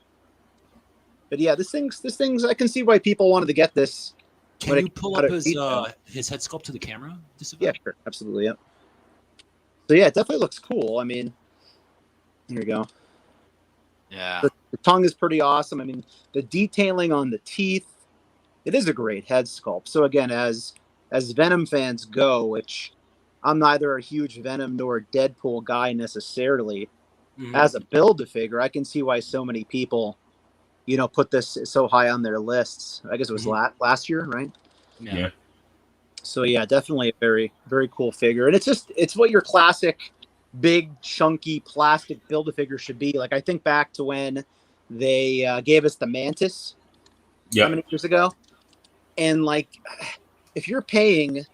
But yeah, this thing's I can see why people wanted to get this. Can When you it pull got up a his detail. head sculpt to the camera? Yeah, sure. Absolutely, yeah. So yeah, it definitely looks cool. I mean, here we go. Yeah. The tongue is pretty awesome. I mean, the detailing on the teeth, it is a great head sculpt. So again, as Venom fans go, which I'm neither a huge Venom nor Deadpool guy necessarily, Mhm. as a build-a-figure, I can see why so many people, put this so high on their lists. I guess it was last year, right? Yeah. So yeah, definitely a very, very cool figure. And it's what your classic big chunky plastic build-a-figure should be. Like I think back to when they gave us the Mantis how Yeah. many years ago, and like if you're paying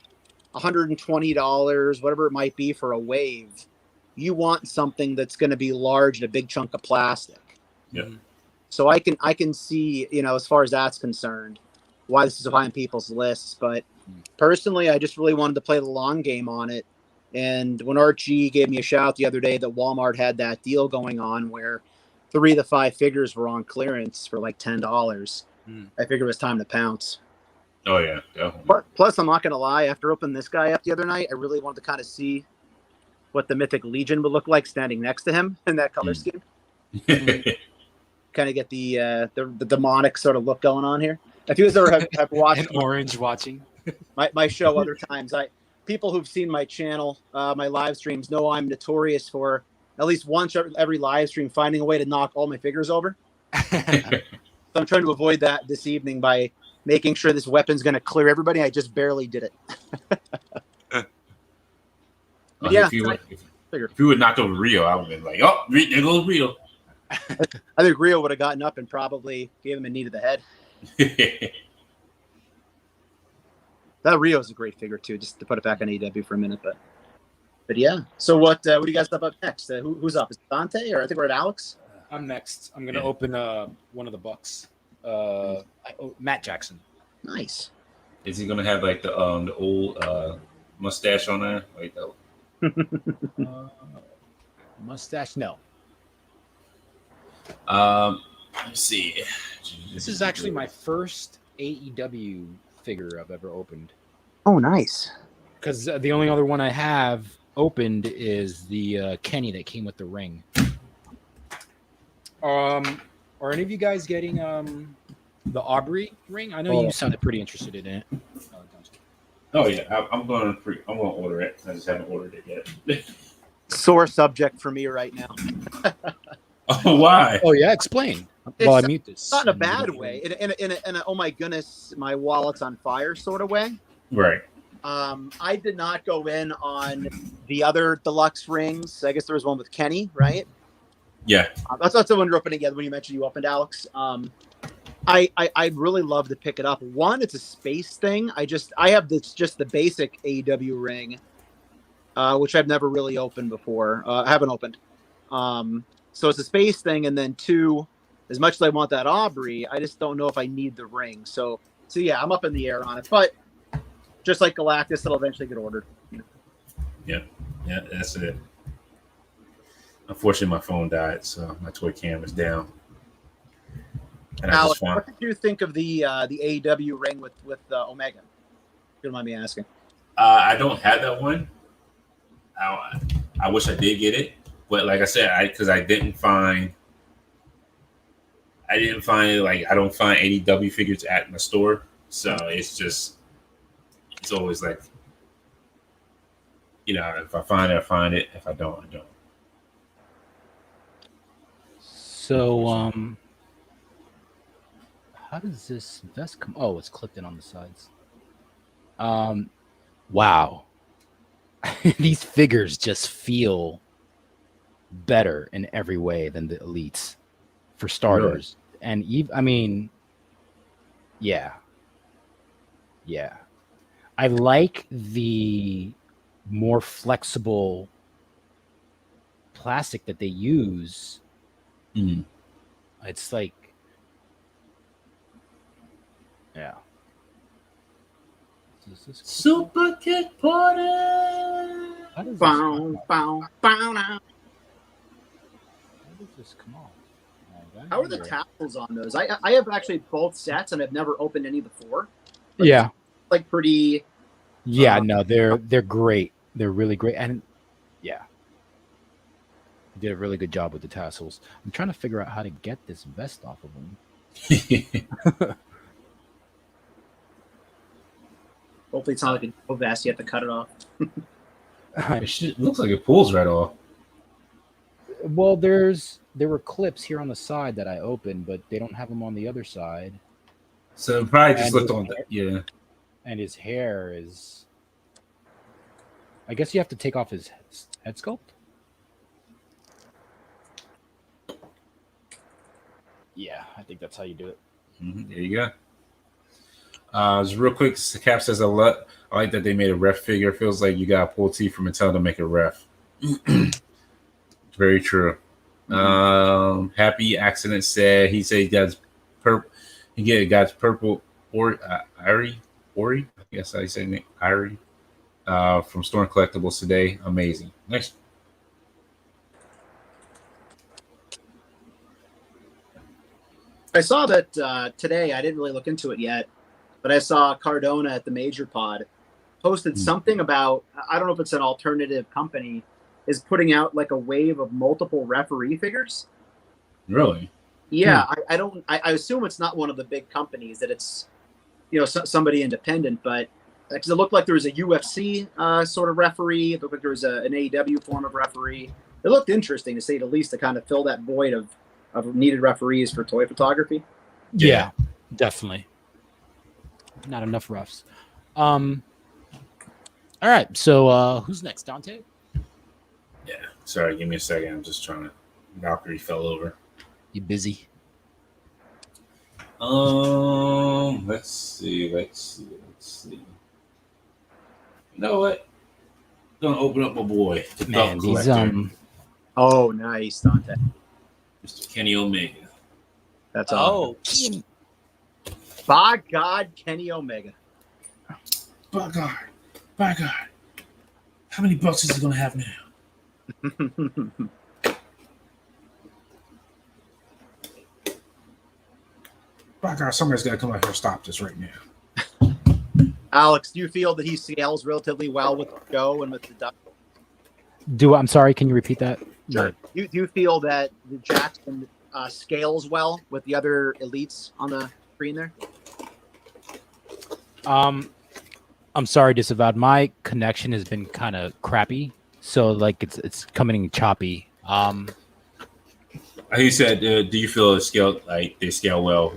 $120, whatever it might be for a wave, you want something that's going to be large and a big chunk of plastic. Yeah. So I can see, as far as that's concerned, why this is so high on people's lists. But personally, I just really wanted to play the long game on it. And when Archie gave me a shout the other day that Walmart had that deal going on where 3 of the 5 figures were on clearance for like $10, I figured it was time to pounce. Oh yeah. Definitely. But plus, I'm not going to lie, after opening this guy up the other night, I really wanted to kind of see what the Mythic Legion would look like standing next to him in that color scheme. Kind of get the demonic sort of look going on here. If you guys ever have watched And Orange watching. my show other times, people who've seen my channel, my live streams, know I'm notorious for at least once every live stream finding a way to knock all my figures over. So I'm trying to avoid that this evening by making sure this weapon's going to clear everybody. I just barely did it. Yeah, If you would knocked over Rio, I would have been like, oh, there goes Rio. I think Rio would have gotten up and probably gave him a knee to the head. That Rio's a great figure too, just to put it back on AEW for a minute. But yeah. So what do you guys have up next? Who's up? Is it Dante, or I think we're at Alex? I'm next. I'm gonna Yeah. open one of the Bucks. Matt Jackson. Nice. Is he gonna have like the old mustache on there? Like that? Mustache? No. Let's see. This is actually my first AEW figure I've ever opened. Oh, nice. Because the only other one I have opened is the Kenny that came with the ring. Are any of you guys getting the Aubrey ring? I know you sounded pretty interested in it. Oh yeah, I'm going to order it. I just haven't ordered it yet. Sore subject for me right now. Oh, why? Oh yeah, explain. It's Well, I mute this. Not in a bad way. In a oh my goodness, my wallet's on fire sort of way. Right. I did not go in on the other deluxe rings. I guess there was one with Kenny, right? Yeah. That's not the one you're opening again when you mentioned you opened, Alex. I'd really love to pick it up. One, it's a space thing. I have just the basic AEW ring, which I've never really opened before. I haven't opened. So it's a space thing, and then 2, as much as I want that Aubrey, I just don't know if I need the ring. So yeah, I'm up in the air on it. But just like Galactus, it'll eventually get ordered. Yeah, that's it. Unfortunately, my phone died, so my toy camera's down. And I Alex, just found, what did you think of the AEW ring with Omega? If you don't mind me asking. I don't have that one. I wish I did get it, but like I said, because I didn't find like I don't find AEW figures at my store, so it's always like, if I find it, I find it. If I don't, I don't. So, how does this vest come? Oh, it's clipped in on the sides. Wow. These figures just feel better in every way than the elites, for starters. And I mean, yeah. I like the more flexible plastic that they use. Mm. It's like, yeah. Is this Super Kick Party. How does this Bow, come off? bow, bow, now. How does this come off? How are the tassels on those? I have actually both sets and I've never opened any before. Yeah. Like pretty. Yeah, no, they're great. They're really great, and yeah, you did a really good job with the tassels. I'm trying to figure out how to get this vest off of them. Hopefully, it's not like a vest. You have to cut it off. It looks like it pulls right off. Well, there were clips here on the side that I opened, but they don't have them on the other side. So it probably just And looked his on. hair- Yeah. And his hair is. I guess you have to take off his head sculpt. Yeah, I think that's how you do it. There you go. Just real quick, Cap says I like that they made a ref figure. Feels like you got to pull teeth from Mattel to make a ref. Very true. Happy Accident said he got purple Ori. I guess I say name Irie from Storm Collectibles today. Amazing. Next. I saw that today. I didn't really look into it yet, but I saw Cardona at the Major Pod posted something about, I don't know if it's an alternative company, is putting out like a wave of multiple referee figures. Really? Yeah, I assume it's not one of the big companies, that it's, somebody independent, but because it looked like there was a UFC sort of referee. It looked like there was an AEW form of referee. It looked interesting, to say the least, to kind of fill that void of needed referees for toy photography. Yeah, definitely. Not enough refs. All right, so who's next? Dante? Yeah. Sorry, give me a second. I'm just trying to. Valkyrie fell over. You busy? Let's see. You know what? Gonna open up my boy. The Man, Duck these Collector, Oh, nice, Dante. Mr. Kenny Omega. That's all. Kenny. By God, Kenny Omega. By God. How many bucks is he gonna have now? By God, somebody's gotta come out here and stop this right now. Alex, do you feel that he scales relatively well with Joe and with the Duck? I'm sorry, can you repeat that? Sure. Do you feel that the Jackson scales well with the other elites on the screen there? I'm sorry, Disavowed. My connection has been kind of crappy, so like it's coming choppy. He said, "Do you feel they scale well?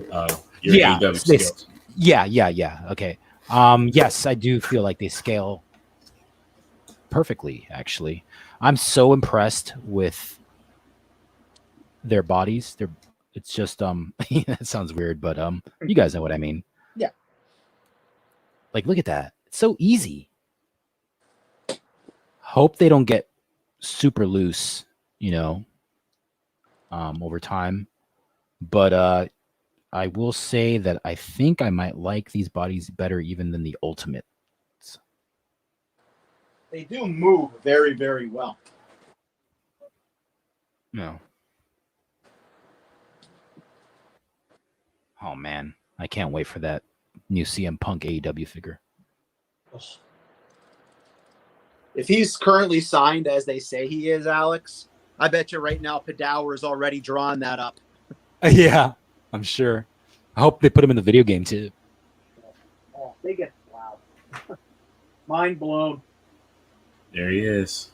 Your Yeah, AEW they- scales?" Yeah. Okay. Yes, I do feel like they scale perfectly. Actually, I'm so impressed with their bodies. It's just that sounds weird, but you guys know what I mean. Yeah. Like, look at that. It's so easy. Hope they don't get super loose, over time. But I will say that I think I might like these bodies better even than the Ultimate. They do move very, very well. No. Oh man, I can't wait for that new CM Punk AEW figure. If he's currently signed as they say he is, Alex, I bet you right now Padour is already drawing that up. Yeah, I'm sure. I hope they put him in the video game too. Oh, they get wow. Mind blown. There he is,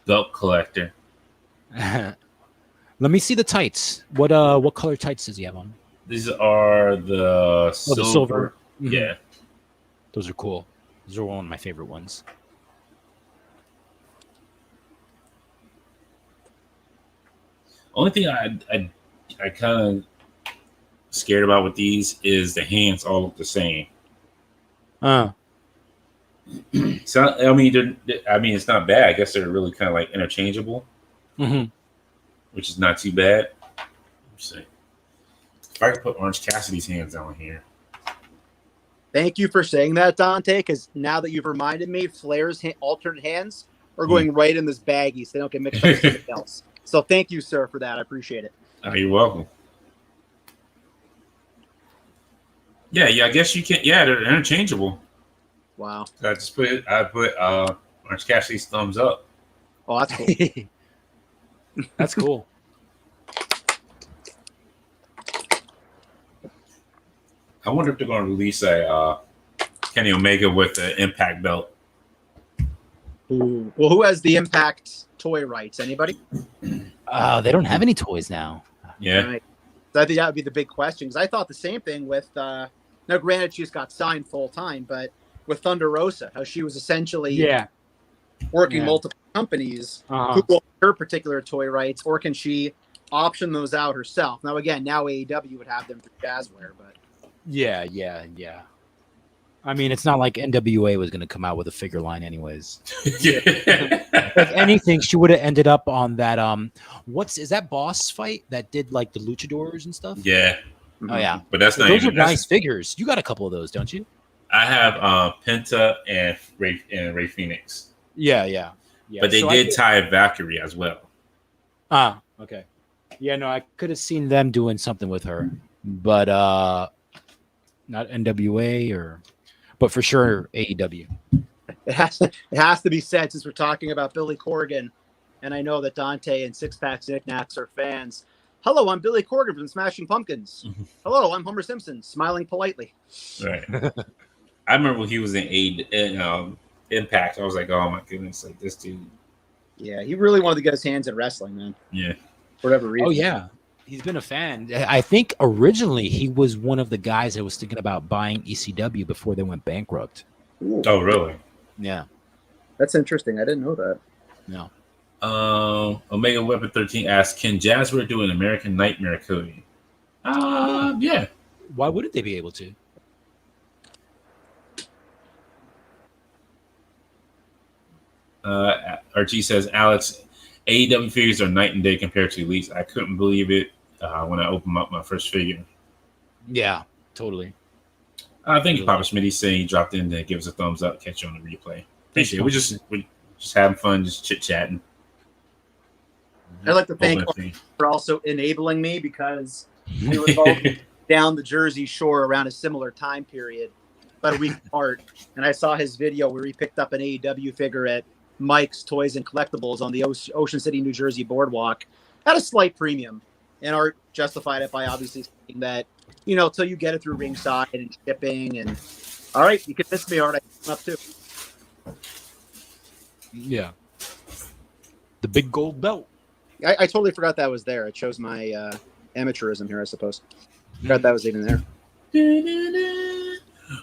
Duck Collector. Let me see the tights. What color tights does he have on? These are the The silver. Mhm. Yeah. Those are cool. Those are one of my favorite ones. Only thing I kind of scared about with these is the hands all look the same. So I mean, it's not bad. I guess they're really kind of like interchangeable, Mm-hmm. which is not too bad. Let's see. If I could put Orange Cassidy's hands on here. Thank you for saying that, Dante, because now that you've reminded me, Flair's alternate hands are going right in this baggie so they don't get mixed up with something else. So thank you, sir, for that. I appreciate it. Oh, you're welcome. Yeah, I guess you can. Yeah, they're interchangeable. Wow. So I put Orange Cassidy's thumbs up. Oh, that's cool. That's cool. I wonder if they're going to release a Kenny Omega with the Impact belt. Ooh. Well, who has the Impact toy rights? Anybody? They don't have any toys now. Yeah. Right. So I think that would be the big question, because I thought the same thing with now granted she just got signed full time, but with Thunder Rosa, how she was essentially working Yeah. multiple companies Uh-huh. who will her particular toy rights, or can she option those out herself? Now again, now AEW would have them through Jazzware, but Yeah. I mean, it's not like NWA was going to come out with a figure line, anyways. If anything, she would have ended up on that. Is that Boss fight that did like the luchadors and stuff? Yeah. Oh yeah, But that's not those even are nice figures. You got a couple of those, don't you? I have Penta and Ray Phoenix. Yeah. But they So did tie Valkyrie as well. Okay. Yeah, no, I could have seen them doing something with her, but not NWA but for sure AEW. it has to be said, since we're talking about Billy Corgan, and I know that Dante and Six Packs Knickknacks are fans. Hello, I'm Billy Corgan from Smashing Pumpkins. Hello, I'm Homer Simpson, smiling politely. Right. I remember when he was in Impact. I was like, oh my goodness, like this dude. Yeah, he really wanted to get his hands in wrestling, man, Yeah. for whatever reason. Oh yeah, he's been a fan. I think originally he was one of the guys that was thinking about buying ECW before they went bankrupt. Ooh, Oh really? Yeah. that's interesting. I didn't know that. No. Omega Weapon 13 asks, can Jazzware do an American Nightmare Cody? Yeah. Why wouldn't they be able to? RG says, Alex, AEW figures are night and day compared to Elite. I couldn't believe it when I opened up my first figure. Yeah, totally. Thank you, Papa Smitty, saying he dropped in to give us a thumbs up. Catch you on the replay. Appreciate it. We're just having fun, just chit chatting. I'd like to thank for also enabling me, because we were both down the Jersey Shore around a similar time period, about a week apart, and I saw his video where he picked up an AEW figure at Mike's Toys and Collectibles on the Ocean City, New Jersey boardwalk at a slight premium, and Art justified it by obviously saying that, till you get it through ringside and shipping, and all right, you can miss me, Art. I come up too. Yeah. The big gold belt. I totally forgot that was there. It shows my amateurism here, I suppose. Forgot that was even there.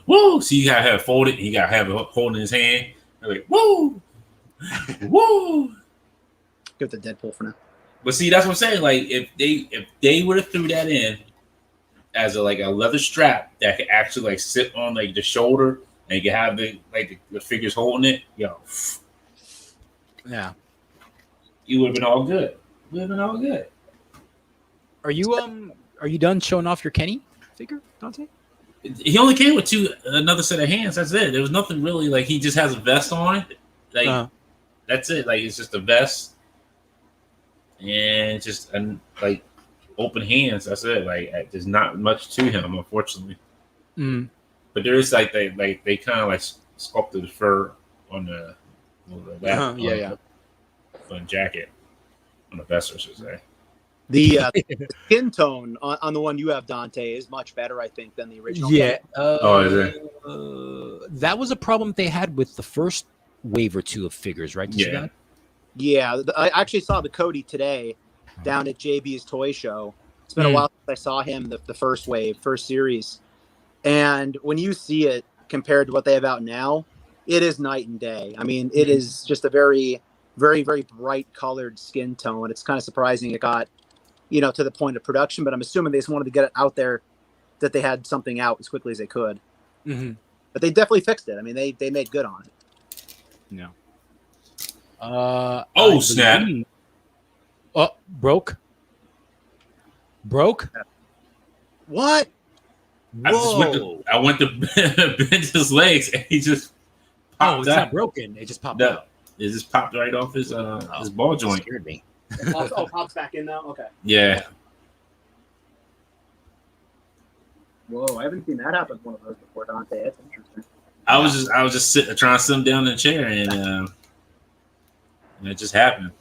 Whoa! So you gotta have it folded. You gotta have it holding his hand. Like whoa, whoa. Give it to Deadpool for now. But see, that's what I'm saying. Like if they would have threw that in as a leather strap that could actually like sit on like the shoulder, and you could have the figures holding it, Yeah. you would have been all good. Would have been all good. Are you done showing off your Kenny figure, Dante? He only came with another set of hands. That's it. There was nothing really like he just has a vest on it. Like that's it. Like it's just a vest and just like open hands. That's it. Like there's not much to him, unfortunately. Mm. But there is they kind of like sculpted the fur on the on jacket on the vest, I should say. The skin tone on the one you have, Dante, is much better, I think, than the original. Yeah. Is it? That was a problem they had with the first wave or two of figures, right? Did you see that? Yeah, I actually saw the Cody today down at JB's Toy Show. It's been a while since I saw him, the first wave, first series. And when you see it compared to what they have out now, it is night and day. I mean, it is just a very, very, very bright colored skin tone. It's kind of surprising it got, to the point of production, but I'm assuming they just wanted to get it out there that they had something out as quickly as they could. Mm-hmm. but they definitely fixed it. I mean, they made good on it. No. Oh, snap. Oh, broke. What? I went to bend his legs, and he just Oh, popped it's out. not broken. It just popped No, out. it just popped right off his ball joint. Scared me. Pops back in now. Okay. Yeah. Whoa, I haven't seen that happen with one of those before, Dante. That's interesting. I was just trying to sit him down in the chair, and it just happened.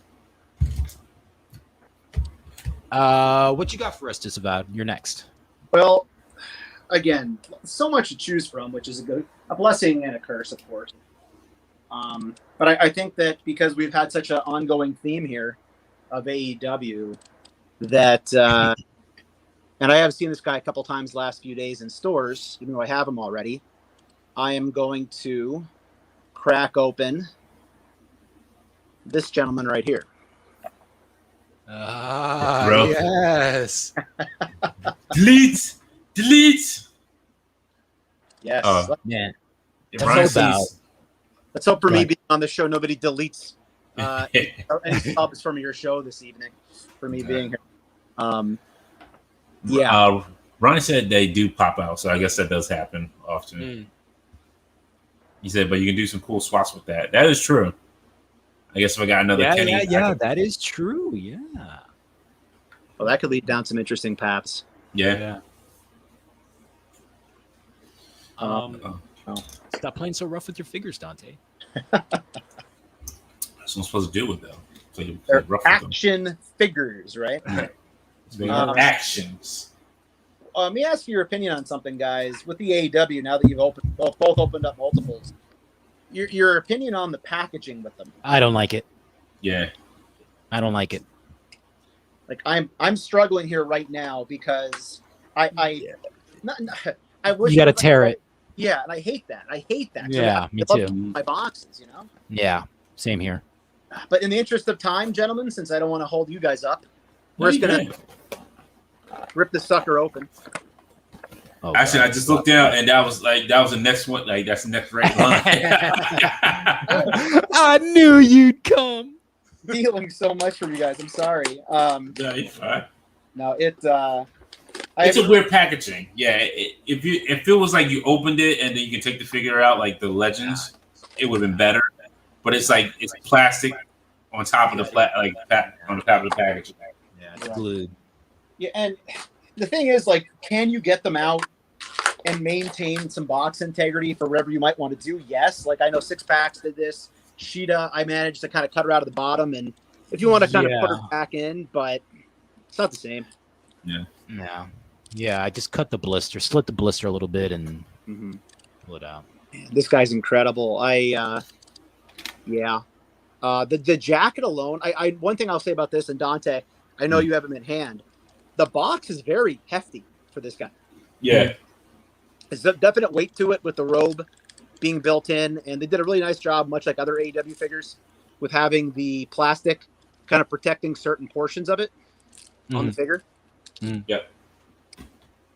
What you got for us, Disavowed? You're next. Well, again, so much to choose from, which is a blessing and a curse, of course. But I think that because we've had such an ongoing theme here of AEW, that and I have seen this guy a couple times last few days in stores, even though I have him already. I am going to crack open this gentleman right here. Bro. Yes. Delete. Yes. Man. If That's Ryan so bad. sees- Let's hope for me Right. being on the show, nobody deletes any subs from your show this evening for me being here. Yeah. Ryan said they do pop out, so I guess that does happen often. Mm. He said, but you can do some cool swaps with that. That is true. I guess if I got another Kenny, I could- that is true. Yeah. Well, that could lead down some interesting paths. yeah. Stop playing so rough with your figures, Dante. That's what I'm supposed to do with them. Play They're rough with them. action figures, right? Actions. Let me ask your opinion on something, guys. With the AEW, now that you've both opened up multiples, your opinion on the packaging with them. I don't like it. Yeah. I don't like it. Like I'm struggling here right now because I wish You got to tear it. Yeah, and I hate that. 'Cause Yeah, I me love too. my boxes, you know. Yeah, same here. But in the interest of time, gentlemen, since I don't want to hold you guys up, No, we're you just gonna good. rip this sucker open. Oh, Actually, God. I just looked down, and that was the next one. Like that's the next right line. I knew you'd come. Feeling so much from you guys. I'm sorry. Yeah, you're fine. No, it's It's a weird packaging. Yeah, if it was like you opened it and then you can take the figure out like the Legends, it would have been better. But it's like it's plastic on top of the on the top of the package. Yeah, it's glued. Yeah, and the thing is, like, can you get them out and maintain some box integrity for whatever you might want to do? Yes. Like I know Six Packs did this. Sheeta, I managed to kind of cut her out of the bottom, and if you want to kind of put her back in, but it's not the same. Yeah. Yeah, I just cut the blister, slit the blister a little bit, and pull it out. This guy's incredible. The jacket alone. I one thing I'll say about this, and Dante, I know you have him in hand. The box is very hefty for this guy. Yeah, There's a definite weight to it with the robe being built in, and they did a really nice job, much like other AEW figures, with having the plastic kind of protecting certain portions of it on the figure. Yep.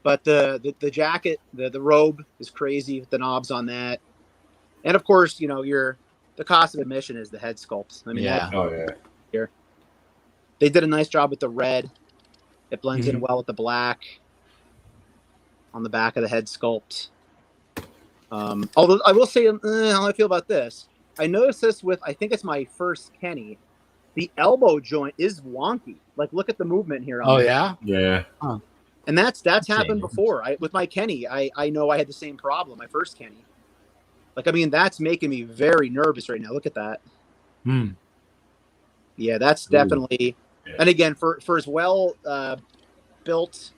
But the jacket, the robe is crazy with the knobs on that, and of course, you know, the cost of admission is the head sculpt. I mean, Yeah. Oh yeah. they did a nice job with the red. It blends in well with the black on the back of the head sculpt. Although I will say, how I feel about this. I noticed this with, I think it's my first Kenny. The elbow joint is wonky. Like, look at the movement here. Oh yeah. Yeah. And that's happened before. With my Kenny, I know I had the same problem. My first Kenny. Like, I mean, that's making me very nervous right now. Look at that. Yeah, that's definitely. Yeah. And again, for as well built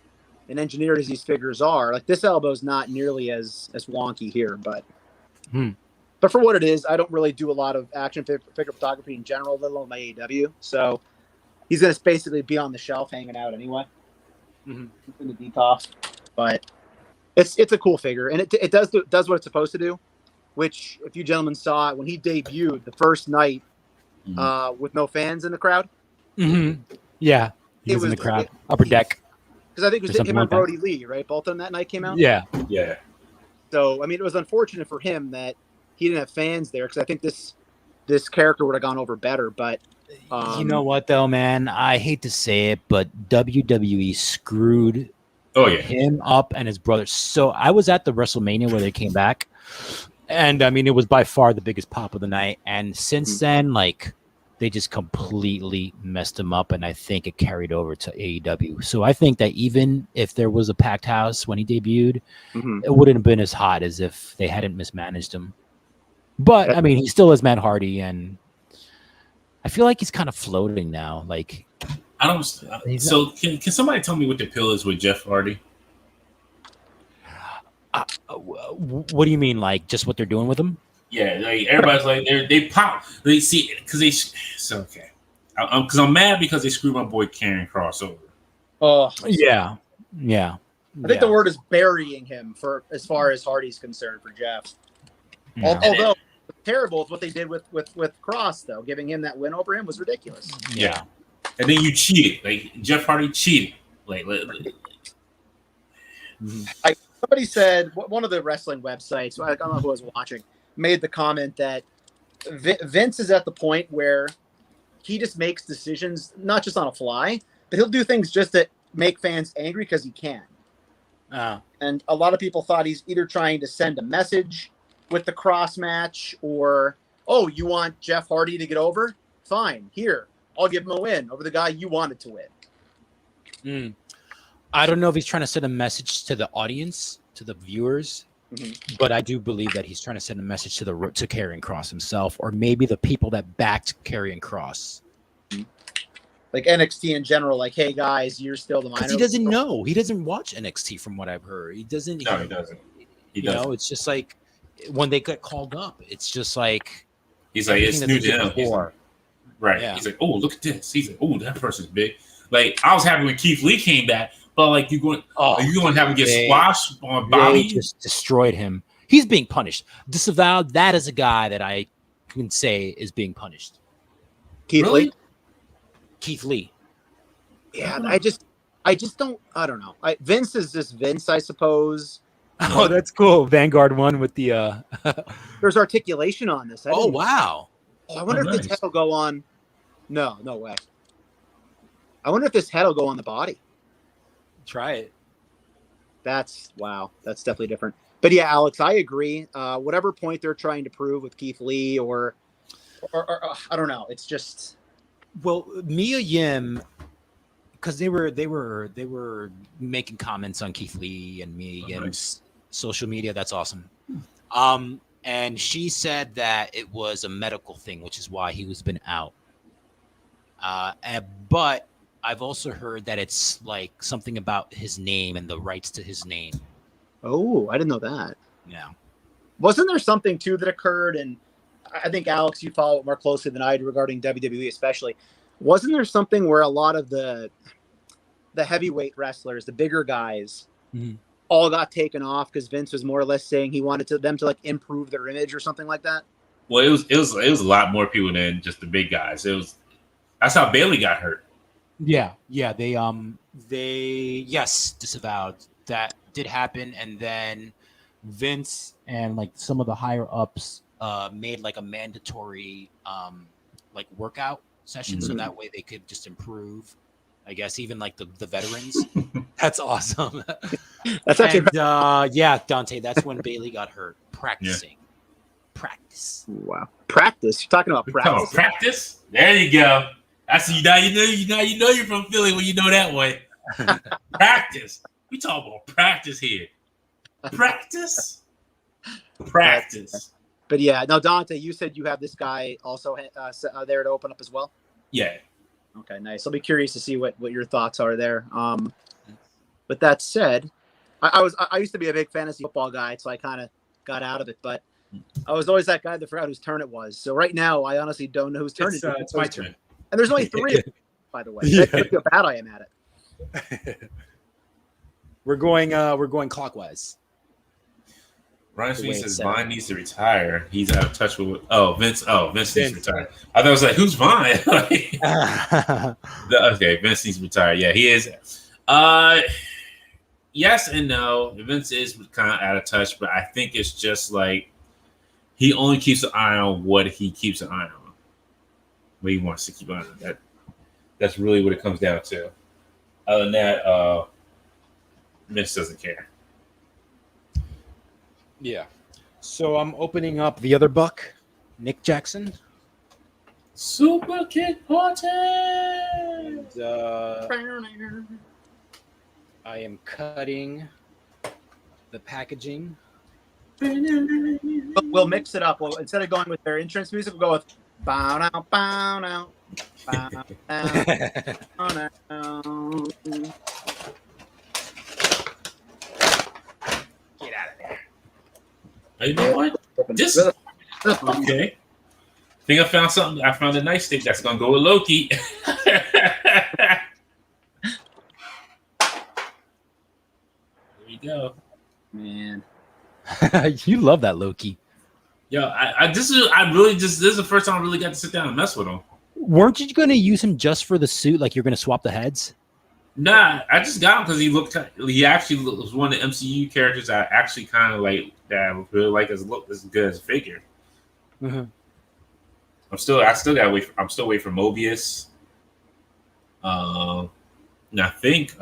and engineered as these figures are, like this elbow is not nearly as wonky here, but but for what it is, I don't really do a lot of action figure photography in general, let alone my AEW. So he's gonna basically be on the shelf hanging out anyway. In the decos. But it's a cool figure, and it does what it's supposed to do. Which, if you gentlemen saw it when he debuted the first night with no fans in the crowd. Yeah, he It was in was- the crowd, upper deck. Because I think it was Or something him and like that. Brody Lee, right? Both of them that night came out. Yeah, Yeah. So I mean, it was unfortunate for him that he didn't have fans there, because I think this character would have gone over better. But You know what though, man? I hate to say it, but WWE screwed Oh yeah. him up and his brother. So I was at the WrestleMania where they came back, and I mean it was by far the biggest pop of the night. And since then, like they just completely messed him up, and I think it carried over to AEW. So I think that even if there was a packed house when he debuted, Mhm. it wouldn't have been as hot as if they hadn't mismanaged him. But I mean, he still is Matt Hardy, and I feel like he's kind of floating now. Like, I don't. So can somebody tell me what the pill is with Jeff Hardy? what do you mean? Like, just what they're doing with him? Yeah, like everybody's like they pop. They see because they. So okay, because I'm mad because they screwed my boy Karen Cross over. Oh, Yeah. I think the word is burying him for as far as Hardy's concerned for Jeff. Yeah. Although terrible is what they did with Cross, though. Giving him that win over him was ridiculous. Yeah. And then you cheated. Like Jeff Hardy cheated. Like Somebody said, one of the wrestling websites, I don't know who I was watching, made the comment that Vince is at the point where he just makes decisions, not just on a fly, but he'll do things just to make fans angry because he can. And a lot of people thought he's either trying to send a message with the Cross match, or, oh, you want Jeff Hardy to get over? Fine, here, I'll give him a win over the guy you wanted to win. I don't know if he's trying to send a message to the audience, to the viewers, but I do believe that he's trying to send a message to Karrion Kross himself, or maybe the people that backed Karrion Kross. Like NXT in general, like, hey guys, you're still the minor. Because he doesn't know. He doesn't watch NXT from what I've heard. He doesn't. no, he doesn't. He You doesn't. know, it's just like when they get called up, it's just like He's like it's new to him. He's before. right. Yeah. He's like, oh, look at this. He's like, oh, that person's big. Like I was happy when Keith Lee came back, but like you going, are you going to have him get squashed on They Bobby? just destroyed him. He's being punished. Disavowed. That is a guy that I can say is being punished. Keith Really? Lee? Keith Lee. Yeah, I just don't. I don't know. Vince is just Vince, I suppose. Oh, that's cool. Vanguard one with the. There's articulation on this. Oh wow! I wonder if nice. this head will go on. No way. I wonder if this head will go on the body. Try it. That's wow. That's definitely different. But yeah, Alex, I agree. Whatever point they're trying to prove with Keith Lee, or I don't know. It's just. Well, Mia Yim, because they were making comments on Keith Lee and Mia Yim's social media. That's awesome. And she said that it was a medical thing, which is why he was been out. But I've also heard that it's like something about his name and the rights to his name. Oh, I didn't know that. Yeah. Wasn't there something too that occurred? And I think Alex, you follow it more closely than I do regarding WWE, especially. Wasn't there something where a lot of the heavyweight wrestlers, the bigger guys, all got taken off because Vince was more or less saying he wanted them to like improve their image or something like that? Well, it was a lot more people than just the big guys. That's how Bailey got hurt. Yeah. They disavowed that did happen, and then Vince and like some of the higher ups made like a mandatory like workout session, so that way they could just improve. I guess even like the veterans. That's awesome. That's actually yeah, Dante. That's when Bailey got hurt practicing. Practice. wow. Practice. You're talking about practice. Practice. There you go. That's you know you're from Philly when you know that way. Practice. We talk about practice here. Practice. But yeah, now Dante, you said you have this guy also there to open up as well. Yeah. Okay, nice. I'll be curious to see what your thoughts are there. But that said, I used to be a big fantasy football guy, so I kind of got out of it. But I was always that guy that forgot whose turn it was. So right now, I honestly don't know whose turn it is. It's my turn. And there's only 3 of them, by the way. That's how bad I am at it. We're going clockwise. Ryan The Sweet way it's says set Vine needs to retire. He's out of touch with Vince. Vince needs to Vince. retire. I thought it was like, who's Vine? Okay, Vince needs to retire. Yeah, he is. yes and no. Vince is kind of out of touch, but I think it's just like he only keeps an eye on what he keeps an eye on. What he wants to keep an eye on. That's really what it comes down to. Other than that, Vince doesn't care. Yeah. So I'm opening up the other buck, Nick Jackson. Super Kick Party. And, I am cutting the packaging. We'll mix it up. Well, instead of going with their entrance music, we'll go with bow now, bow now, bow now, bow now. Get out of there. You know what? This okay. I think I found something. I found a nice stick that's gonna go with Loki. There you go. Man. You love that Loki. Yo, this is the first time I really got to sit down and mess with him. Weren't you going to use him just for the suit? Like you're going to swap the heads? Nah, I just got him because he actually was one of the MCU characters I actually kind of like that I really like as good as a figure. Mm-hmm. I still gotta wait. I'm still waiting for Mobius. And I think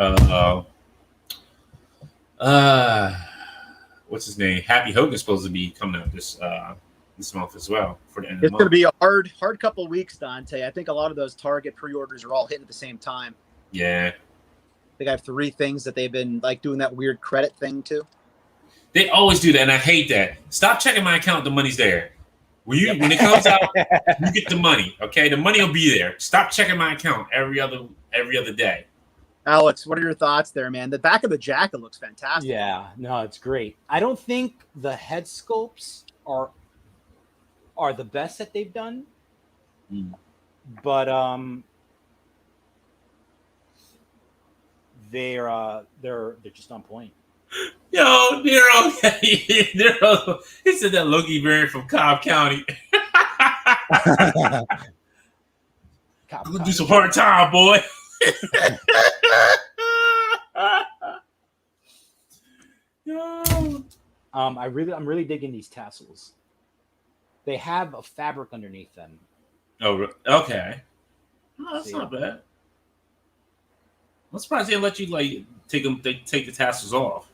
what's his name? Happy Hogan's supposed to be coming out this month as well for the end of the It's month. going to be a hard couple of weeks, Dante. I think a lot of those Target pre-orders are all hitting at the same time. Yeah, I think I have 3 things that they've been like doing that weird credit thing too. they always do that, and I hate that. Stop checking my account. The money's there. When it comes out, you get the money. Okay, the money will be there. Stop checking my account every other day. Alex, what are your thoughts there, man? The back of the jacket looks fantastic. Yeah, no, it's great. I don't think the head sculpts are the best that they've done. But they're just on point. Yo, Nero, Nero, he said that Loki variant from Cobb County. I'm gonna do some hard time, boy. Yo. I'm really digging these tassels. They have a fabric underneath them. Oh, okay. No, that's See. not bad. I'm surprised they didn't let you like take the tassels off.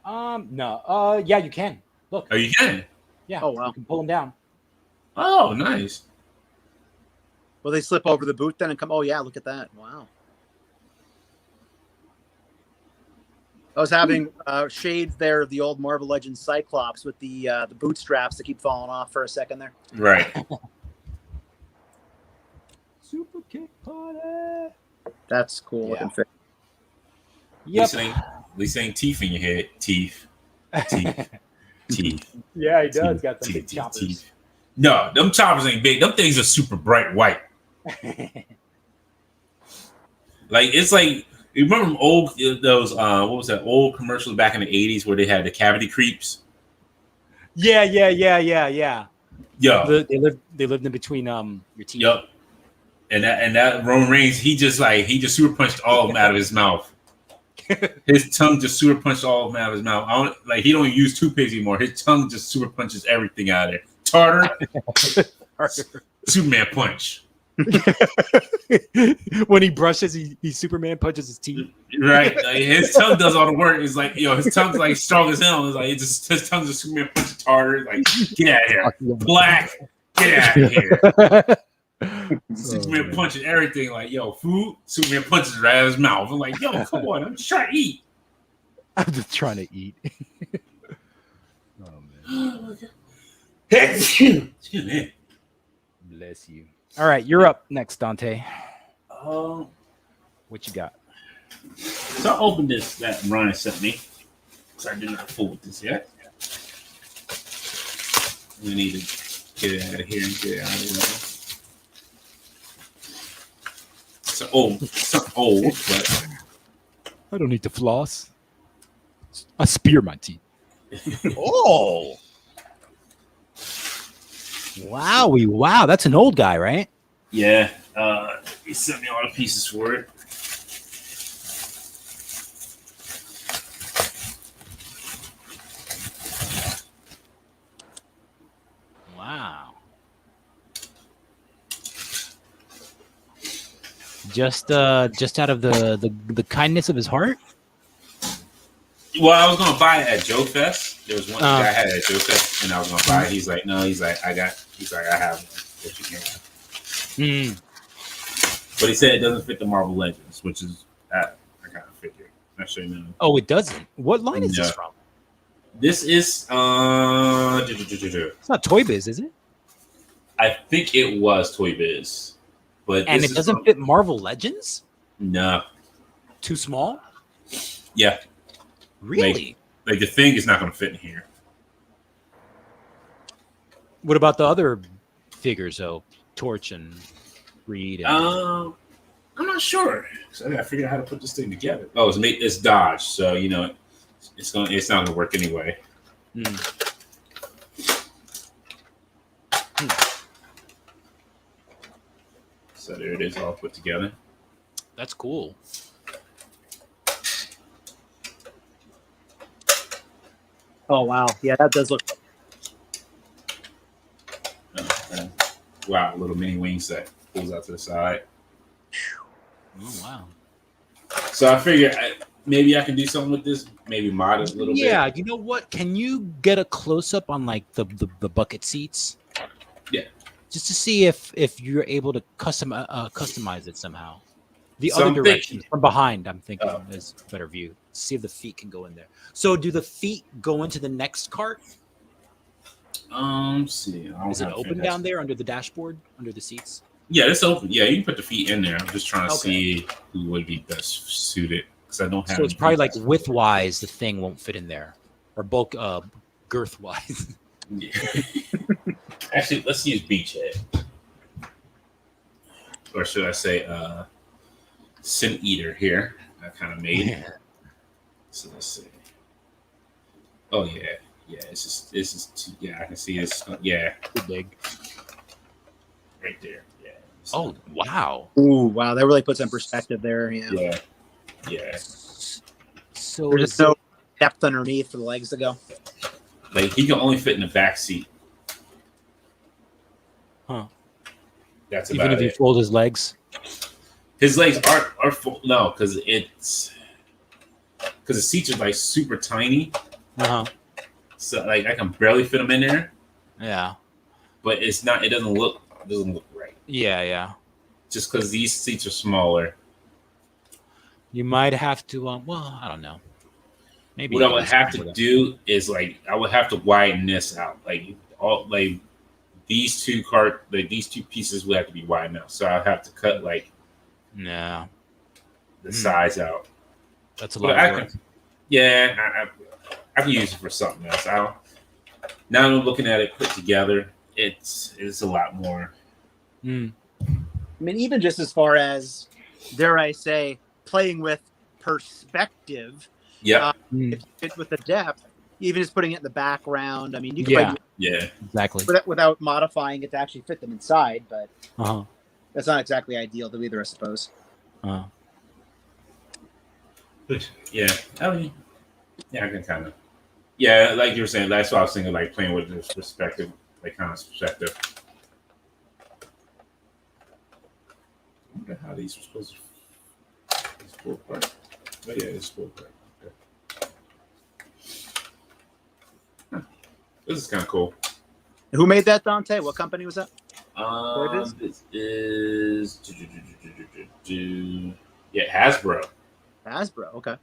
No. Yeah, you can. Look. Oh, you can. Yeah. Oh, wow. You can pull them down. Oh, nice. Will they slip over the boot then and come? Oh yeah, look at that! Wow. I was having shades there of the old Marvel Legends Cyclops with the bootstraps that keep falling off for a second there. Right. Super kick party. That's cool looking fit. Yep. At least ain't teeth in your head. Teeth. Yeah, he does. Teeth, Got some teeth, big teeth, choppers. teeth. No, them choppers ain't big. Them things are super bright white. Like it's like you remember them old those what was that old commercials back in the 80s where they had the cavity creeps? Yeah. Yo, They lived in between your teeth. yup. And that Roman Reigns, he just super punched all of them out of his mouth. His tongue just super punched all of them out of his mouth. He don't use toothpaste anymore. His tongue just super punches everything out of there. Tartar, Superman punch. When he brushes, he Superman punches his teeth. Right, like, his tongue does all the work. It's like his tongue's like strong as hell. It's like his tongue's a Superman punch tartar. Like get out of here, Black. Get out of here. Superman punches everything. Like food. Superman punches right out of his mouth. I'm like come on. I'm just trying to eat. I'm just trying to eat. Oh man. Excuse me. Bless you. All right, you're up next, Dante. What you got? So I opened this that Ryan sent me. So I did not fool with this yet. We need to get it out of here and get it out of the way. It's old, but I don't need to floss. I spear my teeth. oh, Wow, that's an old guy, right? yeah. He sent me all the pieces for it. just out of the kindness of his heart? Well, I was gonna buy it at Joe Fest. There was one guy I had it at Joe Fest, and I was gonna buy it. He's like, no, I have one that you can have. But he said it doesn't fit the Marvel Legends, which is I kind of figured. Actually, no. Oh, it doesn't. What line is this No. from? This is It's not Toy Biz, is it? I think it was Toy Biz, but And this it is doesn't from- fit Marvel Legends? No, Too small? yeah, Really? like the thing is not going to fit in here. What about the other figures though? Torch and Reed. And... I'm not sure. So I got to figure out how to put this thing together. Oh, it's Dodge, so you know it's not going to work anyway. So there it is, all put together. That's cool. Oh wow, yeah, that does look. And wow, little mini wing set pulls out to the side. Oh wow. So I figure maybe I can do something with this. Maybe mod it a little bit. Yeah, you know what? Can you get a close up on like the bucket seats? Yeah. Just to see if you're able to customize it somehow. The So other I'm direction thinking- from behind, I'm thinking Oh. is a better view. See if the feet can go in there. So do the feet go into the next cart? Let's see. I don't Is it have open fantastic- down there under the dashboard, under the seats? Yeah, it's open. Yeah, you can put the feet in there. I'm just trying to Okay. see who would be best suited because I don't have. So it's any probably like feet. width wise, the thing won't fit in there, or bulk girth wise. Yeah. Actually, let's use Beachhead, or should I say, Sin Eater here. I kind of made it. So let's see. Oh yeah, It's just too, yeah. I can see this. Yeah, Too big. right there. Yeah. Oh wow. Ooh, wow, that really puts in perspective there. Yeah, Yeah. So there's is just no depth underneath for the legs to go. Like he can only fit in the back seat. Huh. That's even about if you it. fold his legs. His legs are full. No, because the seats are like super tiny. Uh-huh. So like I can barely fit them in there. Yeah. But it's not. It doesn't look right. Yeah. Just because these seats are smaller. You might have to. Well, I don't know. Maybe What you I would can have scramble to them. do is like I would have to widen this out. Like these two pieces would have to be widened out. So I'd have to cut like No, the size out. that's a But lot I of work. can, yeah, I can use it for something else. Now I'm looking at it put together. It's a lot more. Mm. I mean, even just as far as, dare I say, playing with perspective, Yeah, Mm. if you fit with the depth, even just putting it in the background. I mean, you can Yeah. play yeah. Exactly. without modifying it to actually fit them inside, but Uh-huh. that's not exactly ideal to either, I suppose. Uh-huh. Yeah, I mean, yeah, I can kind of, yeah, like you were saying. That's what I was thinking, like playing with this perspective, like kind of perspective. I wonder how these were supposed to. These pull apart. Oh yeah, it's pull apart. Okay. Huh. This is kind of cool. Who made that, Dante? What company was that? What is? This is yeah, Hasbro. Hasbro. Okay.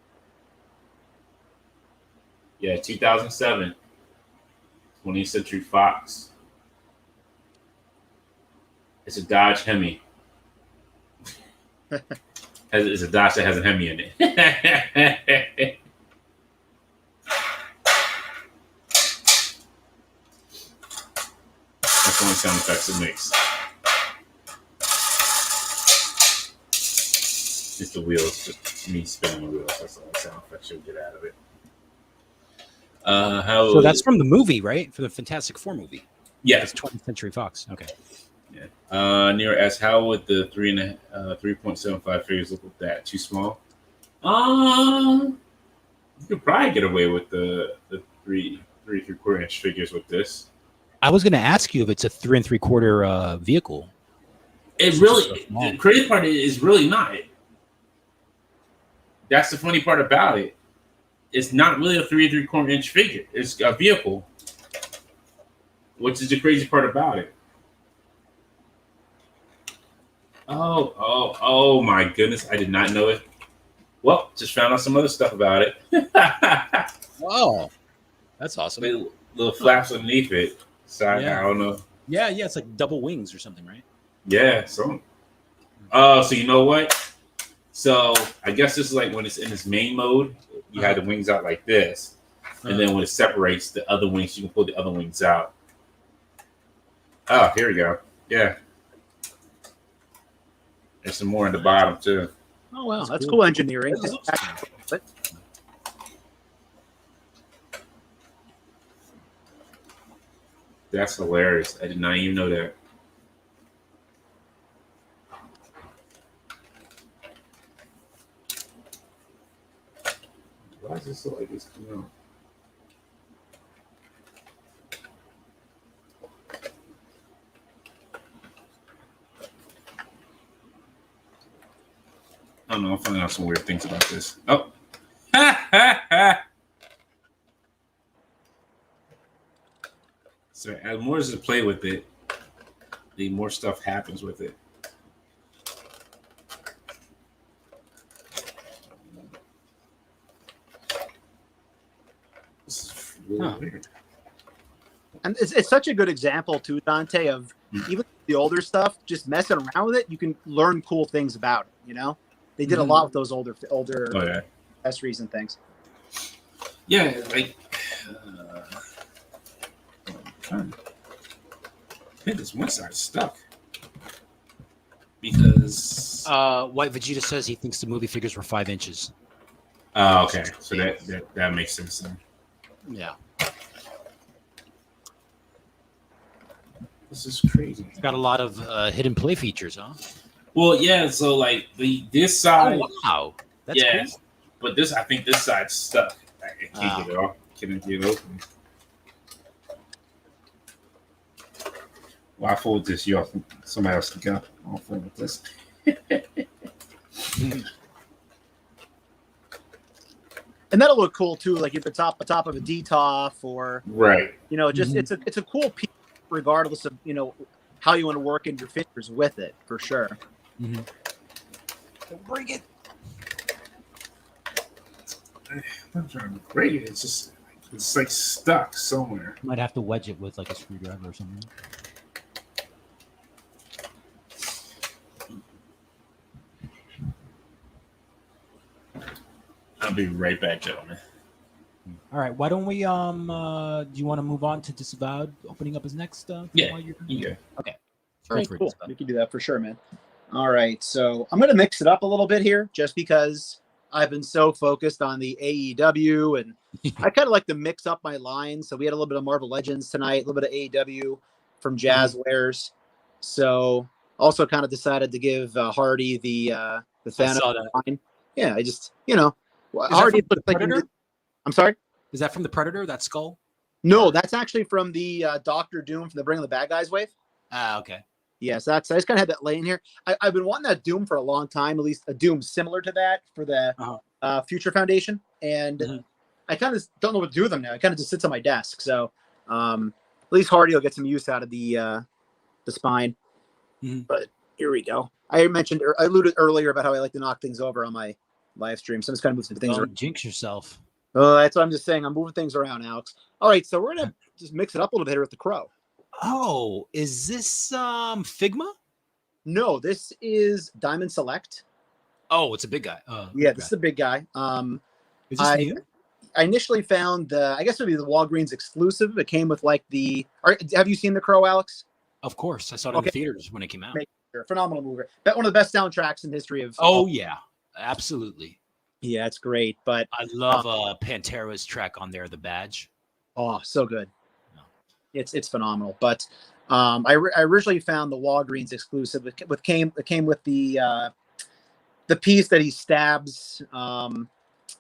Yeah, 2007. 20th Century Fox. It's a Dodge Hemi. It's a Dodge that has a Hemi in it. That's the only sound effects it makes. It's the wheels, just me spinning the wheels. That's all the sound effects you'll get out of it. So that's from the movie, right? For the Fantastic Four movie. yes. It's 20th Century Fox. Okay. Near as how would the 3.75 figures look with that? Too small? You could probably get away with the 3.75 inch figures with this. I was going to ask you if it's a 3 3/4 vehicle. It really, the crazy part is really not. That's the funny part about it. It's not really a 3 3/4 inch figure. It's a vehicle, which is the crazy part about it. Oh my goodness! I did not know it. Well, just found out some other stuff about it. Oh, that's awesome. Little flaps underneath it. So I don't know. Yeah, it's like double wings or something, right? Yeah. So you know what? So I guess this is like when it's in its main mode, you have the wings out like this, and then when it separates the other wings, you can pull the other wings out. Oh, here we go. Yeah. There's some more in the bottom too. Oh wow, that's cool engineering. That's hilarious. I did not even know that. Why does this look like it's coming out? I don't know. I'm finding out some weird things about this. Oh. So as more as to play with it, the more stuff happens with it. This is really weird. And it's such a good example too, Dante, of even the older stuff, just messing around with it, you can learn cool things about it, you know? They did a lot with those older accessories and things. Yeah, like I think this one side is stuck because White Vegeta says he thinks the movie figures were 5 inches. Oh, okay. So that makes sense then. Yeah, This is crazy. it's got a lot of hidden play features, huh? Well, yeah. So like this side, Oh wow, that's yeah. cool. But I think this side's stuck. I can't get it off. Can't get it open. Well, I fold this. You off. Somebody else can go. I'll fold this. And that'll look cool too, like if it's top of a DTOF or Right. you know, just it's a cool piece regardless of, you know, how you want to work in your figures with it for sure. Bring it. I'm trying to break it. It's like stuck somewhere. Might have to wedge it with like a screwdriver or something. I'll be right back, gentlemen. All right, why don't we do you want to move on to Disavowed opening up his next Yeah. while you're- Yeah. Okay. All right, for it, cool. Disavowed. We can do that for sure, man. All right, so I'm gonna mix it up a little bit here, just because I've been so focused on the AEW, and I kind of like to mix up my lines. So we had a little bit of Marvel Legends tonight, a little bit of AEW from Jazzwares. So also kind of decided to give Hardy the saw Thanos that. line. Yeah, I just that Hardy from the looks like Predator? I'm sorry. Is that from the Predator? That skull? No, that's actually from the Doctor Doom from the Bring of the Bad Guys wave. Ah, okay. Yes, I just kind of had that laying here. I've been wanting that Doom for a long time, at least a Doom similar to that for the Future Foundation, and I kind of don't know what to do with them now. It kind of just sits on my desk, so at least Hardy will get some use out of the spine. But here we go. I alluded earlier about how I like to knock things over on my live stream, so I'm just kind of moving things around. Don't jinx yourself. That's what I'm just saying. I'm moving things around, Alex. All right, so we're gonna just mix it up a little bit here with the Crow. Oh, is this Figma? No, this is Diamond Select. Oh, it's a big guy. Yeah, this is a big guy. Is this new? I initially found I guess it would be the Walgreens exclusive. It came with like have you seen The Crow, Alex? Of course, I saw it in the theaters when it came out. Phenomenal movie. One of the best soundtracks in history of. Oh yeah, absolutely. Yeah, it's great. But I love Pantera's track on there, The Badge. oh, so good. It's phenomenal. But I originally found the Walgreens exclusive. It came with the piece that he stabs the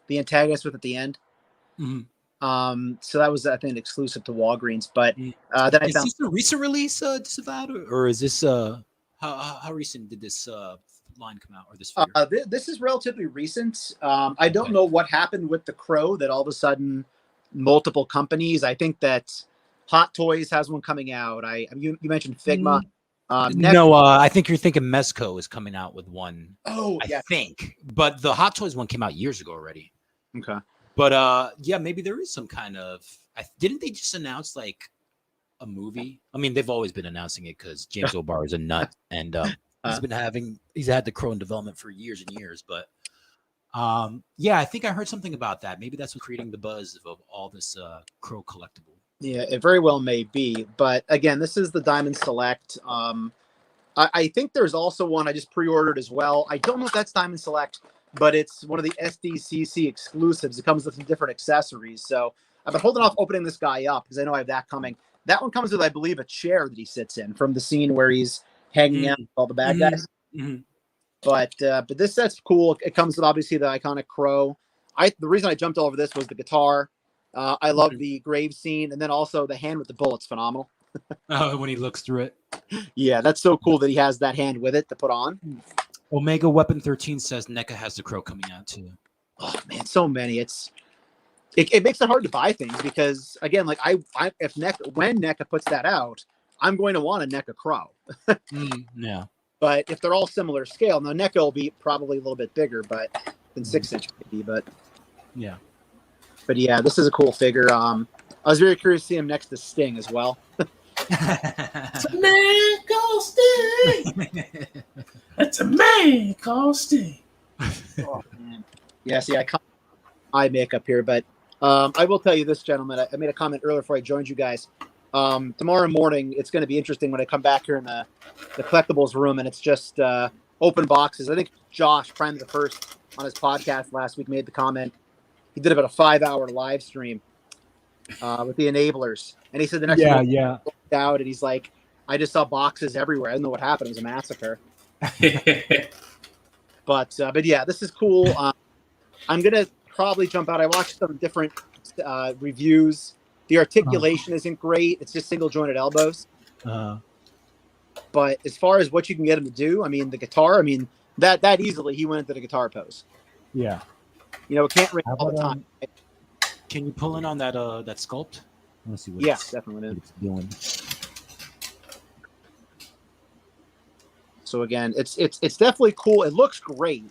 antagonist with at the end. So that was, I think, exclusive to Walgreens. But then I Is found this a recent release, Disavowed, or is this how How recent did this line come out, or this Uh, figure? this is relatively recent. I don't Okay. know what happened with the Crow that all of a sudden multiple companies. I think that Hot Toys has one coming out. You mentioned Figma. Next, No, I think you're thinking Mezco is coming out with one. oh I yeah, think, but the Hot Toys one came out years ago already. okay. But yeah, maybe there is some kind of. Didn't they just announce like a movie? I mean, they've always been announcing it because James O'Barr is a nut, and he's had the Crow in development for years and years. But yeah, I think I heard something about that. Maybe that's what's creating the buzz of all this Crow collectible. Yeah, it very well may be. But again, this is the Diamond Select. I think there's also one I just pre-ordered as well. I don't know if that's Diamond Select, but it's one of the SDCC exclusives. It comes with some different accessories. So I've been holding off opening this guy up because I know I have that coming. That one comes with, I believe, a chair that he sits in from the scene where he's hanging out with all the bad guys. But this set's cool. It comes with obviously the iconic Crow. The reason I jumped all over this was the guitar. I love the grave scene, and then also the hand with the bullet's phenomenal. When he looks through it. Yeah, that's so cool that he has that hand with it to put on. Omega Weapon 13 says NECA has the Crow coming out too. Oh man, so many. It makes it hard to buy things because again, like when NECA puts that out, I'm going to want a NECA Crow. Yeah. But if they're all similar scale, now NECA will be probably a little bit bigger, but than 6-inch maybe. But Yeah. yeah, this is a cool figure. I was very curious to see him next to Sting as well. It's a man called Sting. It's a man called Sting. Oh, man. Yeah, see, I can't eye makeup here, but I will tell you this, gentlemen. I made a comment earlier before I joined you guys. Tomorrow morning, it's going to be interesting when I come back here in the collectibles room, and it's just open boxes. I think Josh, Prime the First, on his podcast last week, made the comment. He did about a 5-hour live stream with the enablers, and he said the next morning he looked out, and he's like, "I just saw boxes everywhere. I don't know what happened. It was a massacre." But yeah, this is cool. I'm gonna probably jump out. I watched some different reviews. The articulation isn't great. It's just single jointed elbows. But as far as what you can get him to do, I mean, the guitar, I mean, that easily he went into the guitar pose. Yeah. You know, it can't ring How all the about, time. Can you pull in on that that sculpt? Let's see what Yeah, it's, definitely. what it's doing. So again, it's definitely cool. It looks great,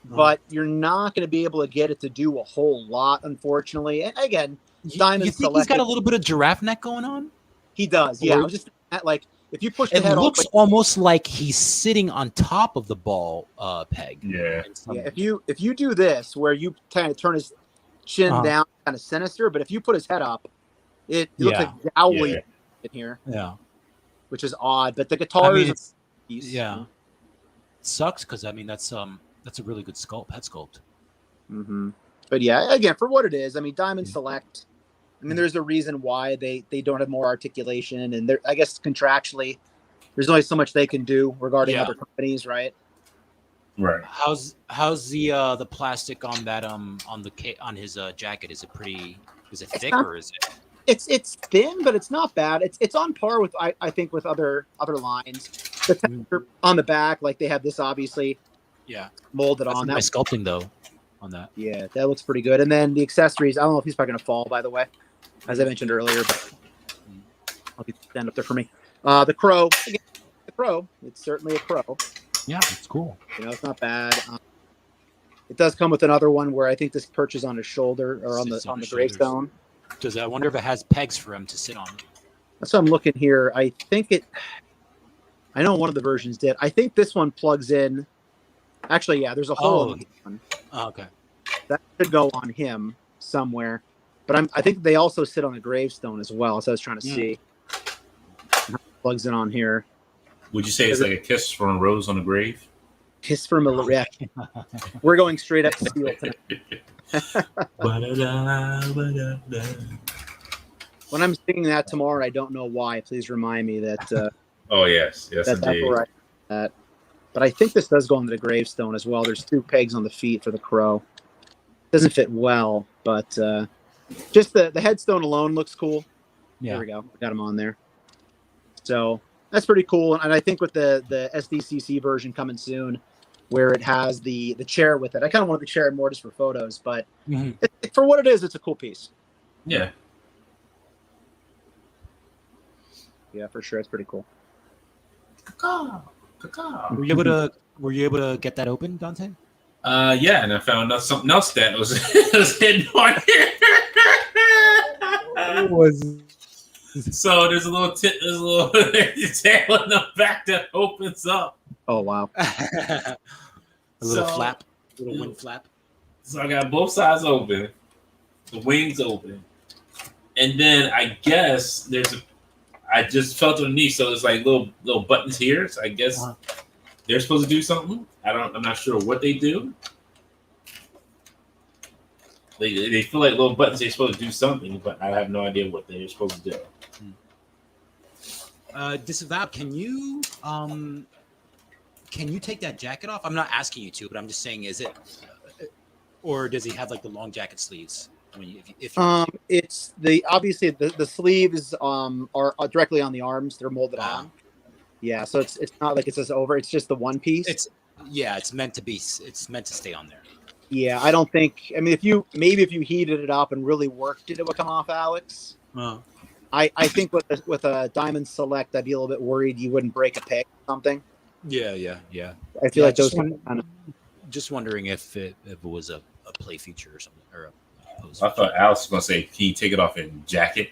but you're not going to be able to get it to do a whole lot, unfortunately. And again, Diamond You think he's got a little bit of giraffe neck going on? He does. Yeah, Or- I was just like, if you push the It head all looks the way, almost like he's sitting on top of the ball peg. Yeah. yeah, if you do this where you kind of turn his chin down, kind of sinister, but if you put his head up, it looks like jowly Yeah. in here, Yeah. which is odd. But the guitar I mean, is it's, yeah. It sucks because I mean that's a really good head sculpt. Mm-hmm. But yeah, again, for what it is, I mean, Diamond Select. I mean, there's a reason why they don't have more articulation, and I guess contractually, there's only so much they can do regarding other companies, right? Right. How's the plastic on that on his jacket? Is it thick not- or is it? It's thin, but it's not bad. It's on par with I think with other lines. The texture on the back, like they have this obviously molded That's on. nice sculpting though on that. Yeah, that looks pretty good. And then the accessories, I don't know if he's probably gonna fall, by the way, as I mentioned earlier, but I'll stand up there for me. The Crow, again, it's certainly a Crow. Yeah, it's cool. You know, it's not bad. It does come with another one where I think this perches on his shoulder or on Sits on the his shoulders. gravestone. I wonder if it has pegs for him to sit on? That's what I'm looking here. I know one of the versions did. I think this one plugs in. Actually, yeah, there's a hole in this one. Oh, okay. That should go on him somewhere. But I think they also sit on a gravestone as well. So I was trying to see. How it plugs in on here. Would you say it's like a kiss from a rose on a grave? Kiss from a yeah. We're going straight up steel tonight. When I'm singing that tomorrow, I don't know why. Please remind me that. Oh yes, that's indeed. where I. But I think this does go into the gravestone as well. There's 2 pegs on the feet for the Crow. Doesn't fit well, but just the headstone alone looks cool. Yeah. There we go. Got him on there. So That's pretty cool. And I think with the SDCC version coming soon, where it has the chair with it, I kind of wanted the chair more just for photos, but for what it is, it's a cool piece. Yeah. Yeah, for sure. It's pretty cool. Caw, caw. Were you able to get that open, Dante? Yeah, and I found out something else that was, was hidden on here. So there's a little there's a little tail in the back that opens up. Oh wow. A little flap, little wing flap. So I got both sides open, the wings open, and then I guess I just felt underneath, so there's like little buttons here. So I guess they're supposed to do something. I'm not sure what they do. They feel like little buttons. They're supposed to do something, but I have no idea what they're supposed to do. Disavow, can you take that jacket off? I'm not asking you to, but I'm just saying, is it, or does he have like the long jacket sleeves? I mean, if it's obviously the sleeves are directly on the arms. They're molded on. Yeah, so it's not like it says over. It's just the one piece. it's meant to stay on there. Yeah, I don't think. I mean, if you heated it up and really worked it, it would come off, Alex. I think with a Diamond Select, I'd be a little bit worried you wouldn't break a peg or something. Yeah. I feel like just those kind of. Just wondering if it was a play feature or something, or a pose I feature. thought Alex was gonna say, "Can you take it off in jacket?"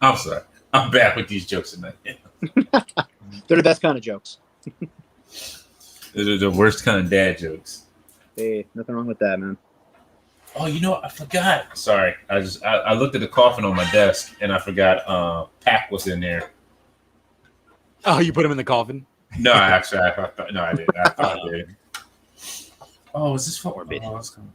I'm sorry. I'm bad with these jokes tonight. They're the best kind of jokes. They're the worst kind of dad jokes. Hey, nothing wrong with that, man. Oh, you know what? I forgot. Sorry. I looked at the coffin on my desk and I forgot Pac was in there. Oh, you put him in the coffin? No, actually, I thought no, I didn't. I thought I did. Oh, is this for Morbid. Oh, it's coming.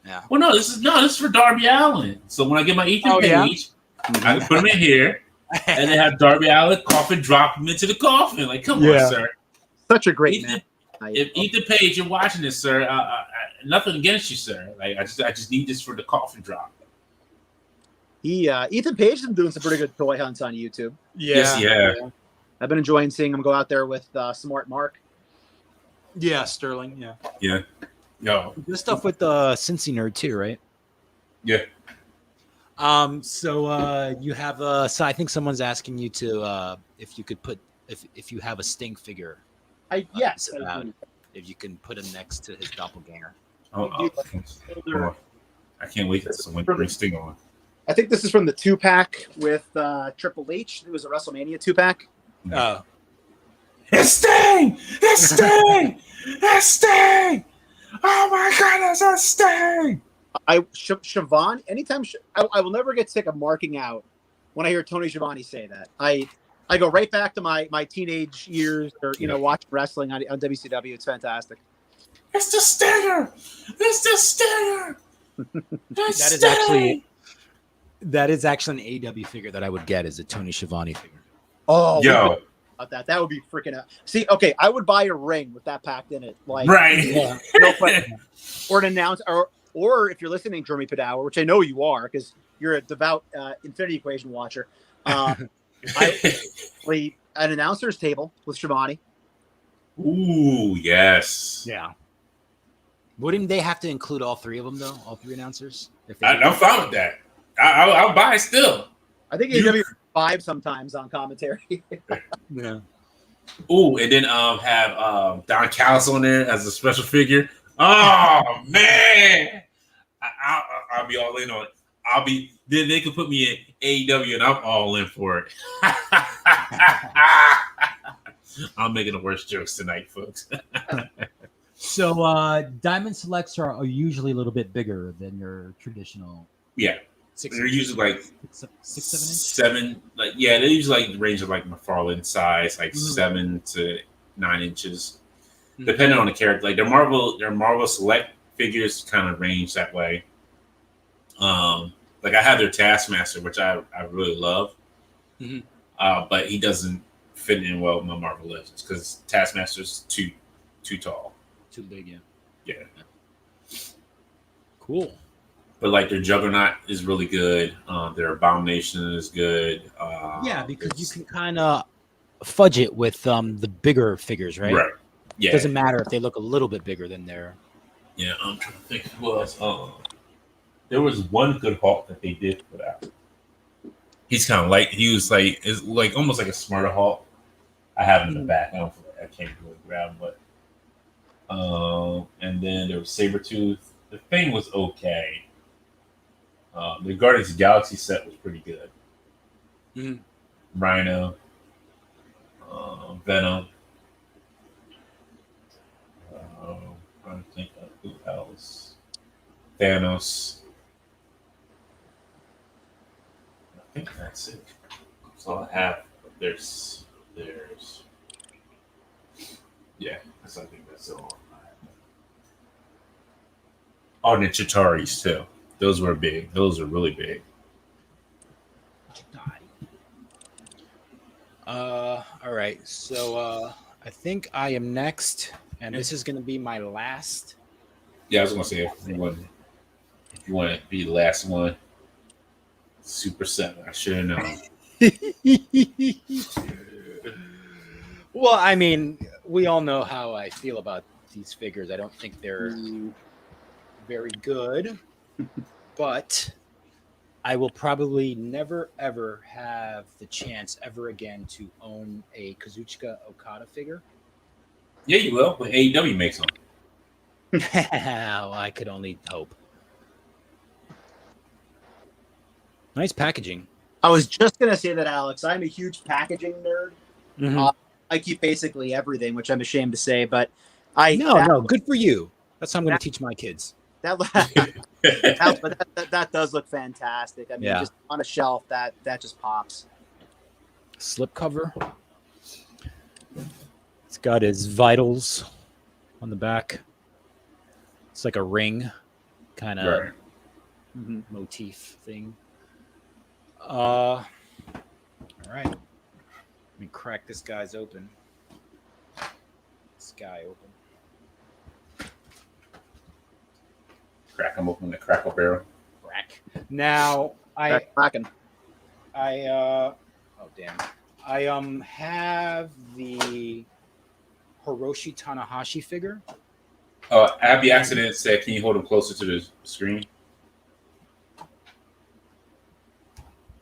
Yeah. Well, no, this is for Darby Allin. So when I get my Ethan Oh, yeah? Page, I can put him in here and then have Darby Allin coffin drop him into the coffin. Like, come Yeah. on, sir. Such a great Ethan, man. if Ethan Page, you're watching this, sir. Nothing against you, sir. Like, I just need this for the coffin drop. Ethan Page has been doing some pretty good toy hunts on YouTube. Yes, yeah. I've been enjoying seeing him go out there with Smart Mark. Yeah, Sterling. Yeah. Yeah. Yo. This stuff with the Cincy Nerd too, right? Yeah. So you have so I think someone's asking you to if you could put if you have a Sting figure, Yes. if you can put him next to his doppelganger. Oh, hold on. I can't wait for someone to bring Sting on. I think this is from the 2-pack with Triple H. It was a WrestleMania 2-pack. It's Sting! It's Sting! It's Sting! Oh my goodness, it's Sting! Schiavone, anytime I will never get sick of marking out when I hear Tony Schiavone say that. I go right back to my teenage years, or watching wrestling on WCW. It's fantastic. It's the Stinger! It's the Stinger! That is actually an AW figure that I would get, is a Tony Schiavone figure. Oh, Yo. that would be freaking out. See, okay, I would buy a ring with that packed in it, like Right. Yeah, no question. Or an announce, or if you're listening, Jeremy Padawa, which I know you are because you're a devout Infinity Equation watcher. I an announcer's table with Schiavone. Ooh, yes. Yeah. Wouldn't they have to include all three of them though? All three announcers? I'm fine with that. I'll buy it still. I think AEW 5 sometimes on commentary. Yeah. Ooh, and then have Don Callis on there as a special figure. Oh man, I'll be all in on it. Then they could put me in AEW and I'm all in for it. I'm making the worst jokes tonight, folks. So Diamond Selects are usually a little bit bigger than your traditional. Yeah, they're usually like 6, 7 inch. 7. Like they're usually like the range of like McFarlane size, like 7 to 9 inches, depending on the character. Like their Marvel Select figures kind of range that way. Like I have their Taskmaster, which I really love, but he doesn't fit in well with my Marvel Legends because Taskmaster's too tall. Too big, yeah. Yeah. Cool. but like their Juggernaut is really good. Their Abomination is good. Yeah, because you it's- can kind of fudge it with the bigger figures, right? right. Yeah, Doesn't matter if they look a little bit bigger than their. yeah. I'm trying to think who else. There was one good Hulk that they did put out. He's kind of like he was like is like almost like a smarter Hulk. I have him in the back. I can't really grab him, but and then there was Sabretooth. The thing was okay. The Guardians of the Galaxy set was pretty good. Mhm. Rhino, Venom. Trying to think of who else. Thanos. I think that's it. That's all I have. There's yeah, I think that's all. Oh, and the Chitaris too. Those were big. Those are really big. All right. So I think I am next, and this is going to be my last. Yeah, I was gonna say if you want to be the last one, Super 7. I should have known. Well, I mean, we all know how I feel about these figures. I don't think they're very good, but I will probably never ever have the chance ever again to own a Kazuchika Okada figure. Yeah, you will. But AEW makes them. Well, I could only hope. Nice packaging. I was just gonna say that, Alex. I'm a huge packaging nerd. Mhm. I keep basically everything, which I'm ashamed to say, but No, good for you. That's how I'm going to teach my kids. that that does look fantastic. I mean, Yeah. just on a shelf, that just pops. Slip cover. It's got his vitals on the back. It's like a ring kind of Right. motif thing. All right. Let me crack this guy's open. This guy open. Crack them open the Crackle Barrel. Crack. Now Cracking. oh damn. I have the Hiroshi Tanahashi figure. Abby Accident said, "Can you hold him closer to the screen?"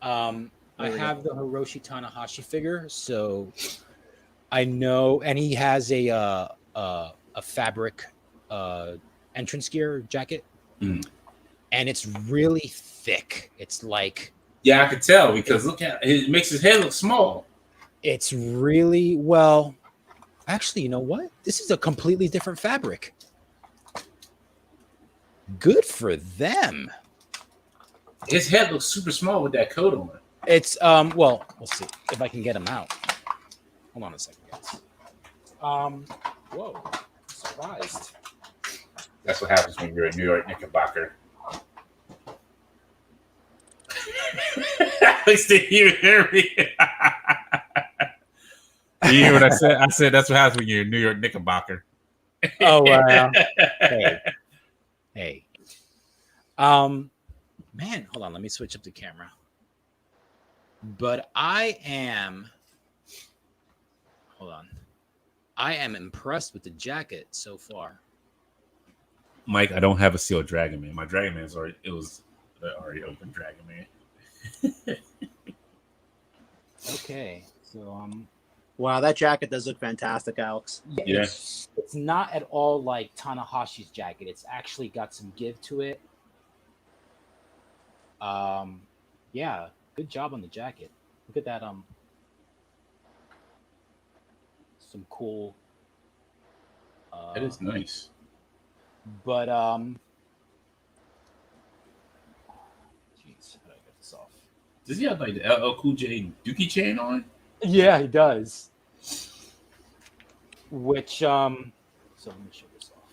I There we go. have the Hiroshi Tanahashi figure, so I know, and he has a fabric entrance gear jacket, Mhm. and it's really thick. It's like Yeah, I could tell because look at it makes his head look small. it's really well. Actually, you know what? This is a completely different fabric. Good for them. His head looks super small with that coat on. It's well, we'll see if I can get him out. Hold on a second, guys. Whoa, surprised. That's what happens when you're a New York Knickerbocker. Alex, did you hear me? You hear what I said? I said that's what happens when you're a New York Knickerbocker. Oh wow. Hey. Man, hold on, let me switch up the camera. But I am impressed with the jacket so far. Mike, I don't have a sealed Dragon Man. My Dragon Man's already open Dragon Man. Okay. So Wow, that jacket does look fantastic, Alex. Yeah. it's not at all like Tanahashi's jacket. It's actually got some give to it. Yeah, good job on the jacket. Look at that some cool That is nice. but jeez, how do I get this off? Does he have like the LL Cool J Dookie chain on? Yeah, he does. Which so let me show this off.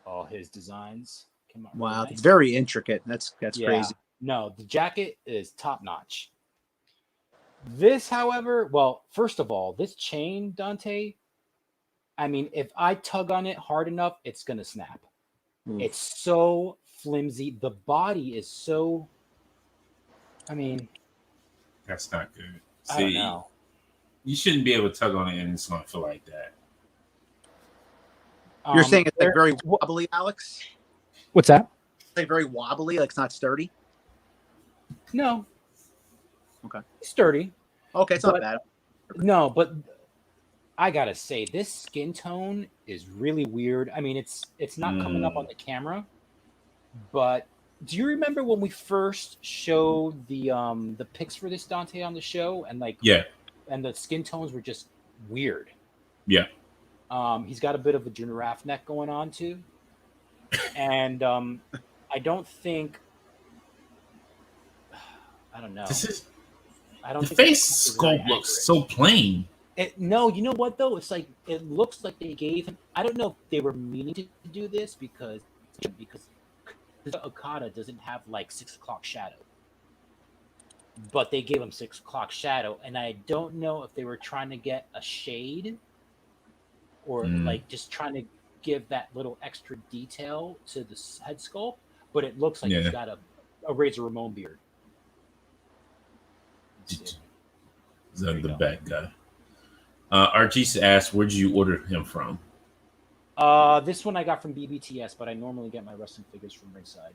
All his designs came out. really Wow, nice. it's very intricate. That's Yeah. crazy. No, the jacket is top notch. This, however, well, first of all, this chain, Dante, I mean, if I tug on it hard enough, it's gonna snap. Hmm. It's so flimsy. The body is so. I mean, That's not good. I don't See, know. you shouldn't be able to tug on it and it's going to feel like that. You're saying it's like there- very wha- wobbly, Alex? What's that? It's like very wobbly, like it's not sturdy. No. Okay. Sturdy. Okay, it's not But- bad. No, but I gotta say, this skin tone is really weird. I mean, it's not coming up on the camera, but do you remember when we first showed the pics for this Dante on the show, and like Yeah. and the skin tones were just weird. Yeah. He's got a bit of a giraffe neck going on too, and I don't think. I don't know. This is I don't the think face this is very sculpt looks accurate. so plain. No, you know what though? It's like it looks like they gave him. I don't know if they were meaning to do this because Okada doesn't have like 6 o'clock shadow, but they gave him 6 o'clock shadow, and I don't know if they were trying to get a shade or like just trying to give that little extra detail to the head sculpt. But it looks like Yeah. he's got a Razor Ramon beard. Is There that you the go. bad guy? Archie asked, "Where'd you order him from?" This one I got from BBTS, but I normally get my wrestling figures from Ringside.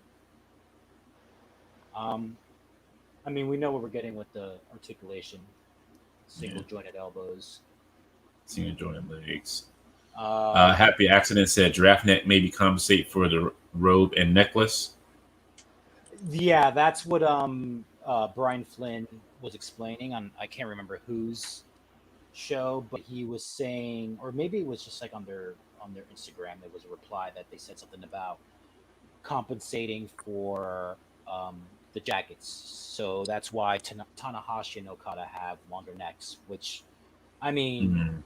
I mean, we know what we're getting with the articulation, single jointed elbows. Single jointed legs. Uh, Happy Accident said, "Giraffe neck maybe compensate for the robe and necklace." yeah, that's what Brian Flynn was explaining on, I can't remember whose show, but he was saying, or maybe it was just like on their Instagram, there was a reply that they said something about compensating for the jackets. So that's why Tanahashi and Okada have longer necks, which, I mean, Mhm.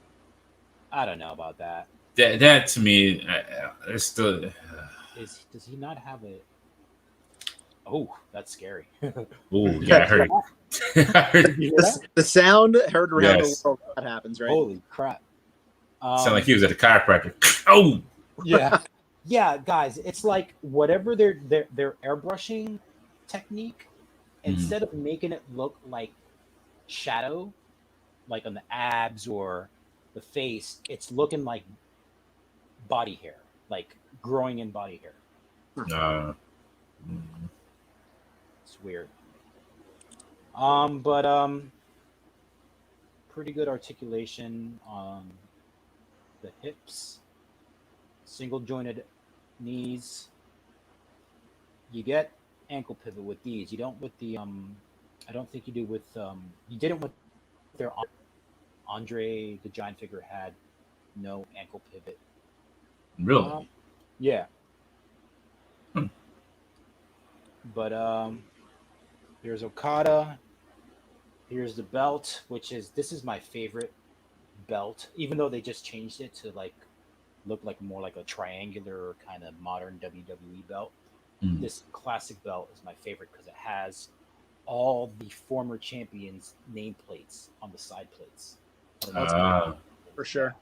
I don't know about that. That to me, it's still. Does he not have a? Oh, that's scary. Oh yeah, I heard. I heard You hear that? The sound heard around Yes. the world. That happens, right? Holy crap! sound like he was at a chiropractor. Oh, Yeah, yeah, guys, it's like whatever their airbrushing technique, instead of making it look like shadow, like on the abs or the face, it's looking like body hair, like growing in body hair. It's weird. But pretty good articulation on the hips, single jointed knees. You get ankle pivot with these. You don't with the I don't think you do with you didn't with their Andre the Giant figure had no ankle pivot. really? Yeah. Hmm. But here's Okada. Here's the belt, which is this is my favorite belt, even though they just changed it to like look like more like a triangular kind of modern WWE belt. Mhm. This classic belt is my favorite because it has all the former champions' nameplates on the side plates. I don't know, it's Ah. For sure.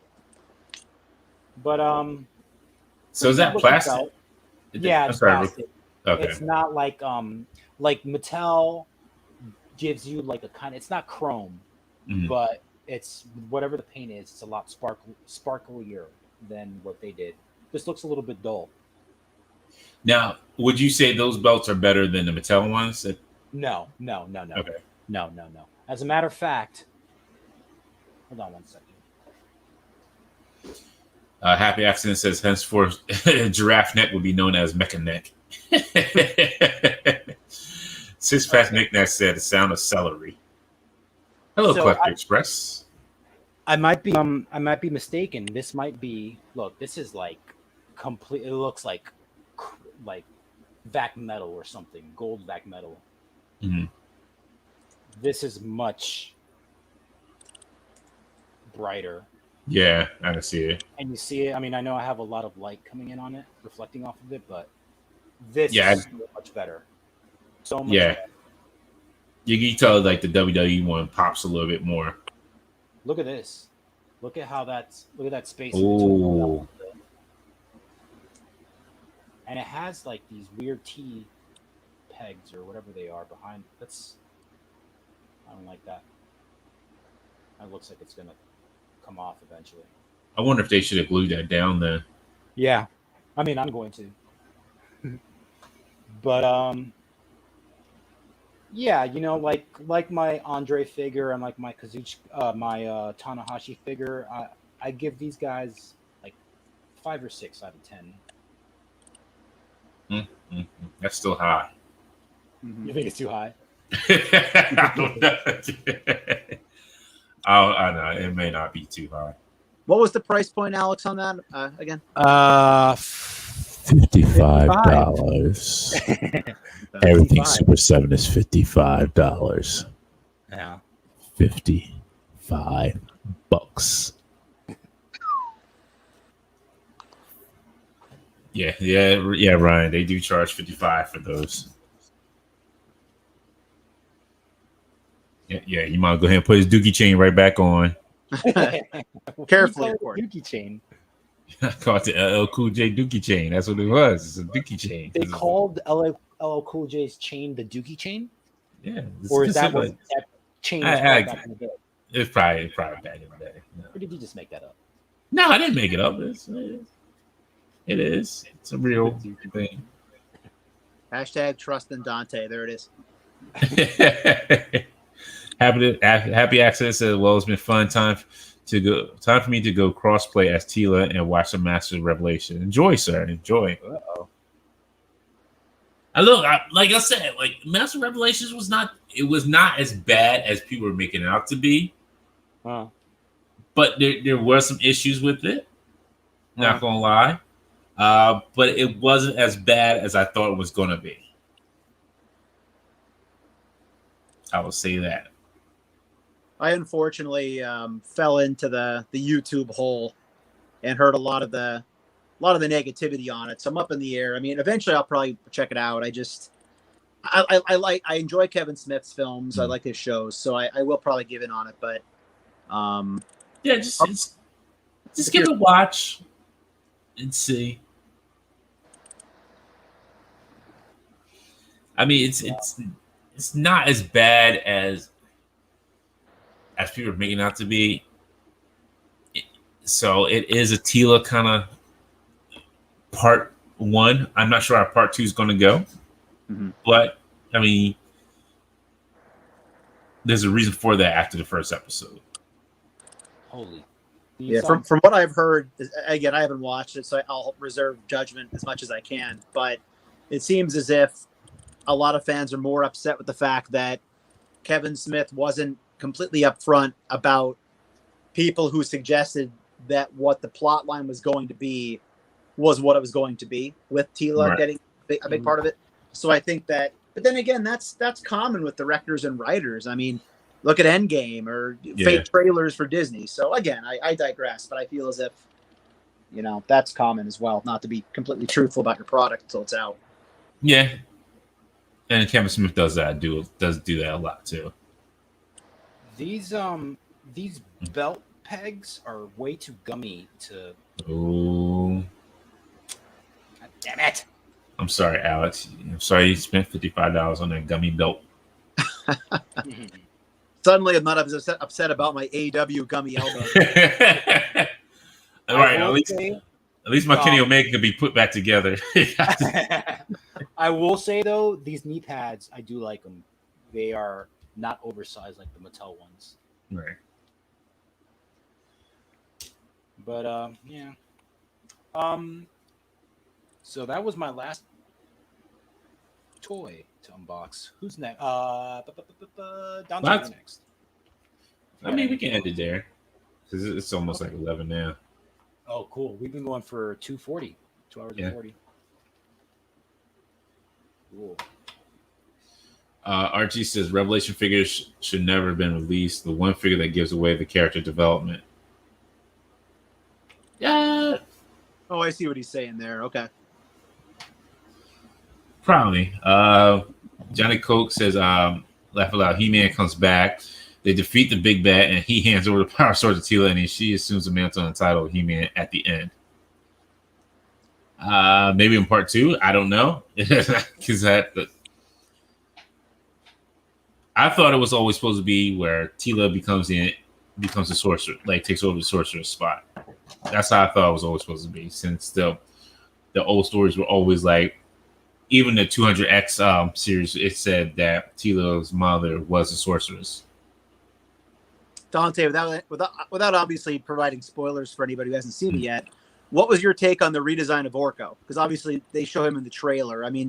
But So is that looking plastic? belt. Yeah, I'm it's sorry. plastic. Okay. It's not like Mattel gives you like a kind of, it's not chrome, Mhm. but it's whatever the paint is, it's a lot sparklier than what they did. This looks a little bit dull. Now, would you say those belts are better than the Mattel ones? No. Okay. No. As a matter of fact, hold on one second. Happy Accident says, henceforth, giraffe neck will be known as mecha neck. Six Pack Knickknack said, the sound of celery. Hello, So Collector Express. I might be mistaken. This might be, look, this is like complete, it looks like vac metal or something, gold vac metal. Mhm. This is much brighter. Yeah, I can see it. And you see it. I mean, I know I have a lot of light coming in on it, reflecting off of it, but this Yeah, is so much better. So much Yeah. better. You can tell like the WWE one pops a little bit more. Look at this. Look at that space. In between. Oh, And it has like these weird T pegs or whatever they are behind. I don't like that. It looks like it's gonna come off eventually. I wonder if they should have glued that down there. Yeah, I mean, I'm going to. But yeah, like my Andre figure and like my Tanahashi figure, I give these guys like 5 or 6 out of 10. That's still high. You think it's too high? I don't know. I know it may not be too high. What was the price point, Alex, on that again? $55. Everything Super 7 is $55. Yeah. $55. Yeah, Ryan. They do charge 55 for those. Yeah. You might go ahead and put his Dookie chain right back on. Carefully, What of course. do you call it? Dookie chain. I call it the LL Cool J Dookie chain. That's what it was. It's a Dookie chain. They called LL Cool J's chain the Dookie chain, yeah. or is that considered- what that chain was I- called back in the day? It's probably back in the day. No. Or did you just make that up? No, I didn't make it up. It is. It's a real thing. Hashtag trust in Dante. There it is. Happy access as well. It's been fun. Time for me to go crossplay as Tila and watch some Master Revelation. Enjoy, sir. Enjoy. Uh-oh. Like I said, like Master Revelations was not as bad as people were making it out to be. Huh. But there were some issues with it. Not gonna lie. But it wasn't as bad as I thought it was gonna be. I will say that. I unfortunately fell into the YouTube hole and heard a lot of the negativity on it. So I'm up in the air. I mean, eventually I'll probably check it out. I enjoy Kevin Smith's films. I like his shows, so I will probably give in on it. But Yeah, just give it a watch and see. I mean, it's not as bad as people are making it out to be. So it is a Tila kind of part 1. I'm not sure how part 2 is going to go, but I mean, there's a reason for that after the first episode. Holy. yeah, from what I've heard, again, I haven't watched it, so I'll reserve judgment as much as I can. But it seems as if a lot of fans are more upset with the fact that Kevin Smith wasn't completely upfront about people who suggested that what the plot line was going to be was what it was going to be, with Tila getting a big part of it. So I think that, but then again, that's common with directors and writers. I mean, look at Endgame or fake trailers for Disney. So again, I digress, but I feel as if, that's common as well, not to be completely truthful about your product until it's out. Yeah. And Kevin Smith does do that a lot too. These belt pegs are way too gummy to. Oh, God damn it! I'm sorry, Alex. I'm sorry you spent $55 on that gummy belt. Suddenly, I'm not upset about my AEW gummy elbow. All right, at least my Kenny Omega can be put back together. I will say though, these knee pads, I do like them. They are not oversized like the Mattel ones. Right. But yeah. So that was my last toy to unbox. Who's next? Dante next. I mean, we can end it there because it's almost like 11 now. Oh, cool. We've been going for 2:40. 2 hours and 40. Cool. Archie says Revelation figures should never have been released. The one figure that gives away the character development. Yeah. Oh, I see what he's saying there. Okay. Probably. Johnny Coke says, laugh aloud, He-Man comes back. They defeat the Big Bad, and he hands over the Power Sword to Tila, and she assumes the mantle and title of He-Man at the end. Maybe in part 2, I don't know, because I thought it was always supposed to be where Tila becomes the sorcerer, like takes over the sorcerer's spot. That's how I thought it was always supposed to be, since the old stories were always like, even the 200X series, it said that Tila's mother was a sorceress. Dante, without obviously providing spoilers for anybody who hasn't seen it yet, what was your take on the redesign of Orko? Because obviously they show him in the trailer. I mean,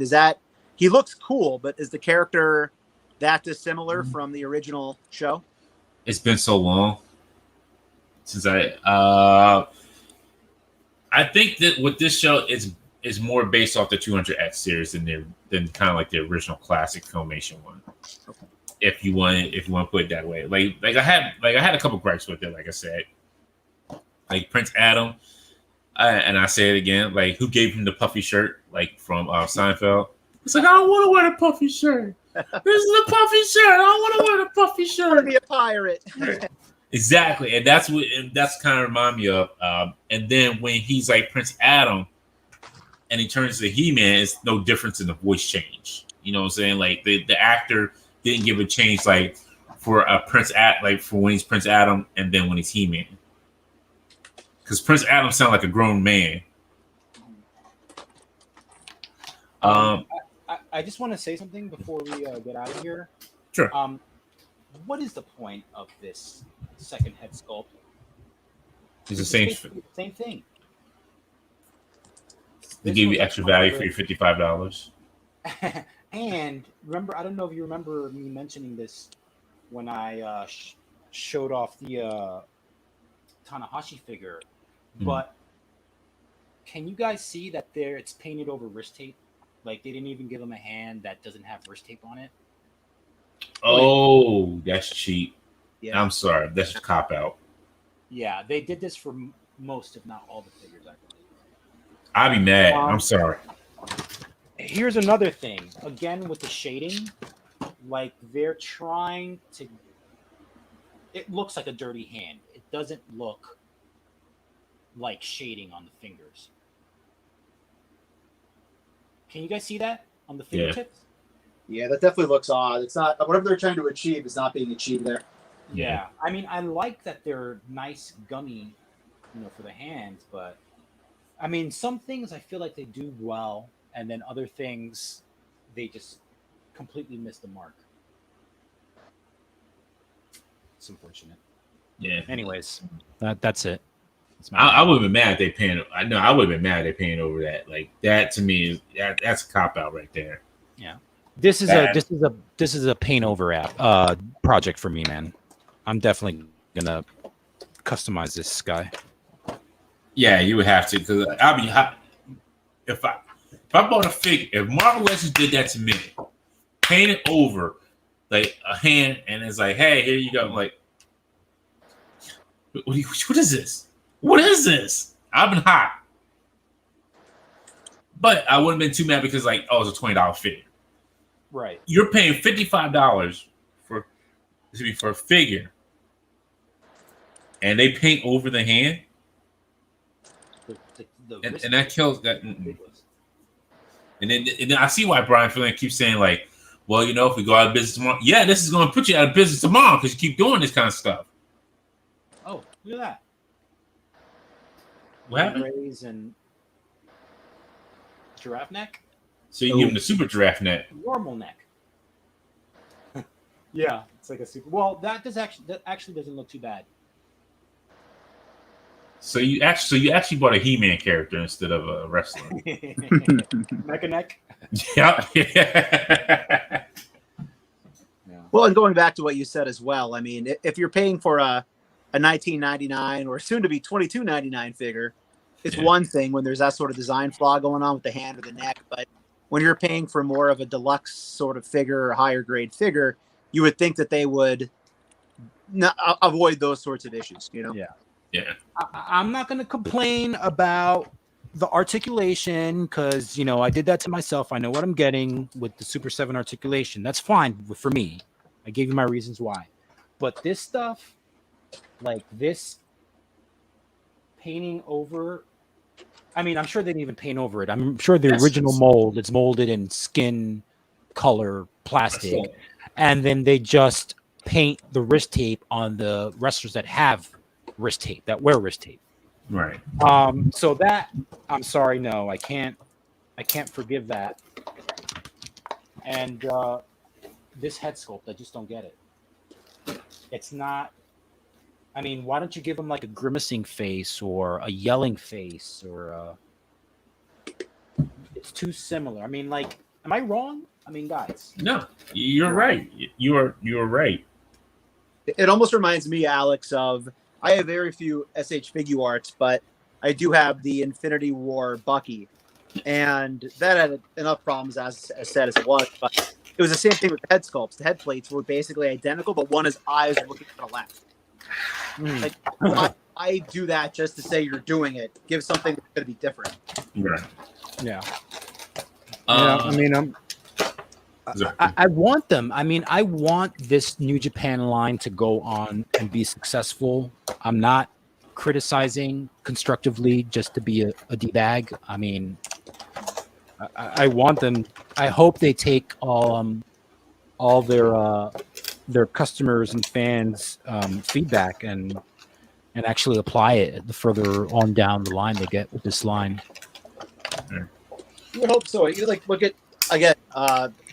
he looks cool, but is the character that dissimilar from the original show? It's been so long since I think that with this show is more based off the 200X series than kind of like the original classic Filmation one. Okay. If you want to put it that way, like I had a couple gripes with it. Like I said, like Prince Adam, and I say it again, like who gave him the puffy shirt, like from Seinfeld? It's like, I don't want to wear the puffy shirt. This is the puffy shirt. I don't want to wear the puffy shirt. I want to be a pirate. Exactly, and that's kind of remind me of. And then when he's like Prince Adam, and he turns to He-Man, it's no difference in the voice change. You know what I'm saying? Like the actor didn't give a change like for for when he's Prince Adam and then when he's He-Man. Because Prince Adam sounds like a grown man. I just want to say something before we get out of here. Sure. What is the point of this second head sculpt? It's the same. Same thing. They gave you extra value for your $55. And remember, I don't know if you remember me mentioning this when I showed off the Tanahashi figure, but can you guys see that it's painted over wrist tape? Like they didn't even give him a hand that doesn't have wrist tape on it. Oh, that's cheap. Yeah. I'm sorry, that's a cop out. Yeah, they did this for most, if not all, the figures, I believe. I'd be mad. I'm sorry. Here's another thing. Again, with the shading, like they're trying to. It looks like a dirty hand. It doesn't look like shading on the fingers. Can you guys see that on the fingertips? Yeah, that definitely looks odd. It's not whatever they're trying to achieve is not being achieved there. Yeah. I mean, I like that they're nice, gummy, for the hands, but I mean, some things I feel like they do well, and then other things they just completely miss the mark. It's unfortunate. Yeah. Anyways, that's it. I would have been mad if they paying. I would have been mad if they paying over that. Like that to me, that's a cop out right there. Yeah. This is a paint over app project for me, man. I'm definitely gonna customize this guy. Yeah, you would have to, because I'll be hot if I bought a figure. If Marvel Legends did that to me, paint it over like a hand, and it's like, hey, here you go. I'm like, what is this? What is this? I've been hot, but I wouldn't have been too mad because like, oh, it's a $20 figure. Right. You're paying $55 for a figure, and they paint over the hand. And that kills that. And then I see why Brian Flynn keeps saying like, well, if we go out of business tomorrow, yeah, this is going to put you out of business tomorrow because you keep doing this kind of stuff. Oh, look at that. What happened? Rays and giraffe neck. So you give him the super giraffe neck. Normal neck. Yeah, it's like a super. Well, that actually doesn't look too bad. So you actually bought a He-Man character instead of a wrestler. Mecha neck. Yeah. Yeah. Well, and going back to what you said as well, I mean, if you're paying for a $19.99 or soon to be $22.99 figure, it's one thing when there's that sort of design flaw going on with the hand or the neck. But when you're paying for more of a deluxe sort of figure or higher grade figure, you would think that they would not avoid those sorts of issues, Yeah. Yeah. I'm not going to complain about the articulation because, I did that to myself. I know what I'm getting with the Super 7 articulation. That's fine for me. I gave you my reasons why. But this stuff, like this painting over, I mean, I'm sure they didn't even paint over it. I'm sure the Yes, original it's- mold is molded in skin color plastic, and then they just paint the wrist tape on the wrestlers that have wrist tape, that wear wrist tape. Right. So that, I'm sorry, no, I can't forgive that. And this head sculpt, I just don't get it. It's not. I mean, why don't you give him like a grimacing face or a yelling face or it's too similar. I mean, like, am I wrong? I mean, guys. No, you're right. You're right. It almost reminds me, Alex, of I have very few SH figure arts, but I do have the Infinity War Bucky, and that had enough problems as sad as it was. But it was the same thing with the head sculpts. The head plates were basically identical, but one is eyes looking to the left. Like, I do that just to say you're doing it. Give something that's going to be different. Right. Yeah. Um, I mean, I want them. I mean, I want this New Japan line to go on and be successful. I'm not criticizing constructively just to be a D-bag. I mean, I want them. I hope they take all their customers and fans feedback and actually apply it the further on down the line they get with this line. You would hope so. You like look at again,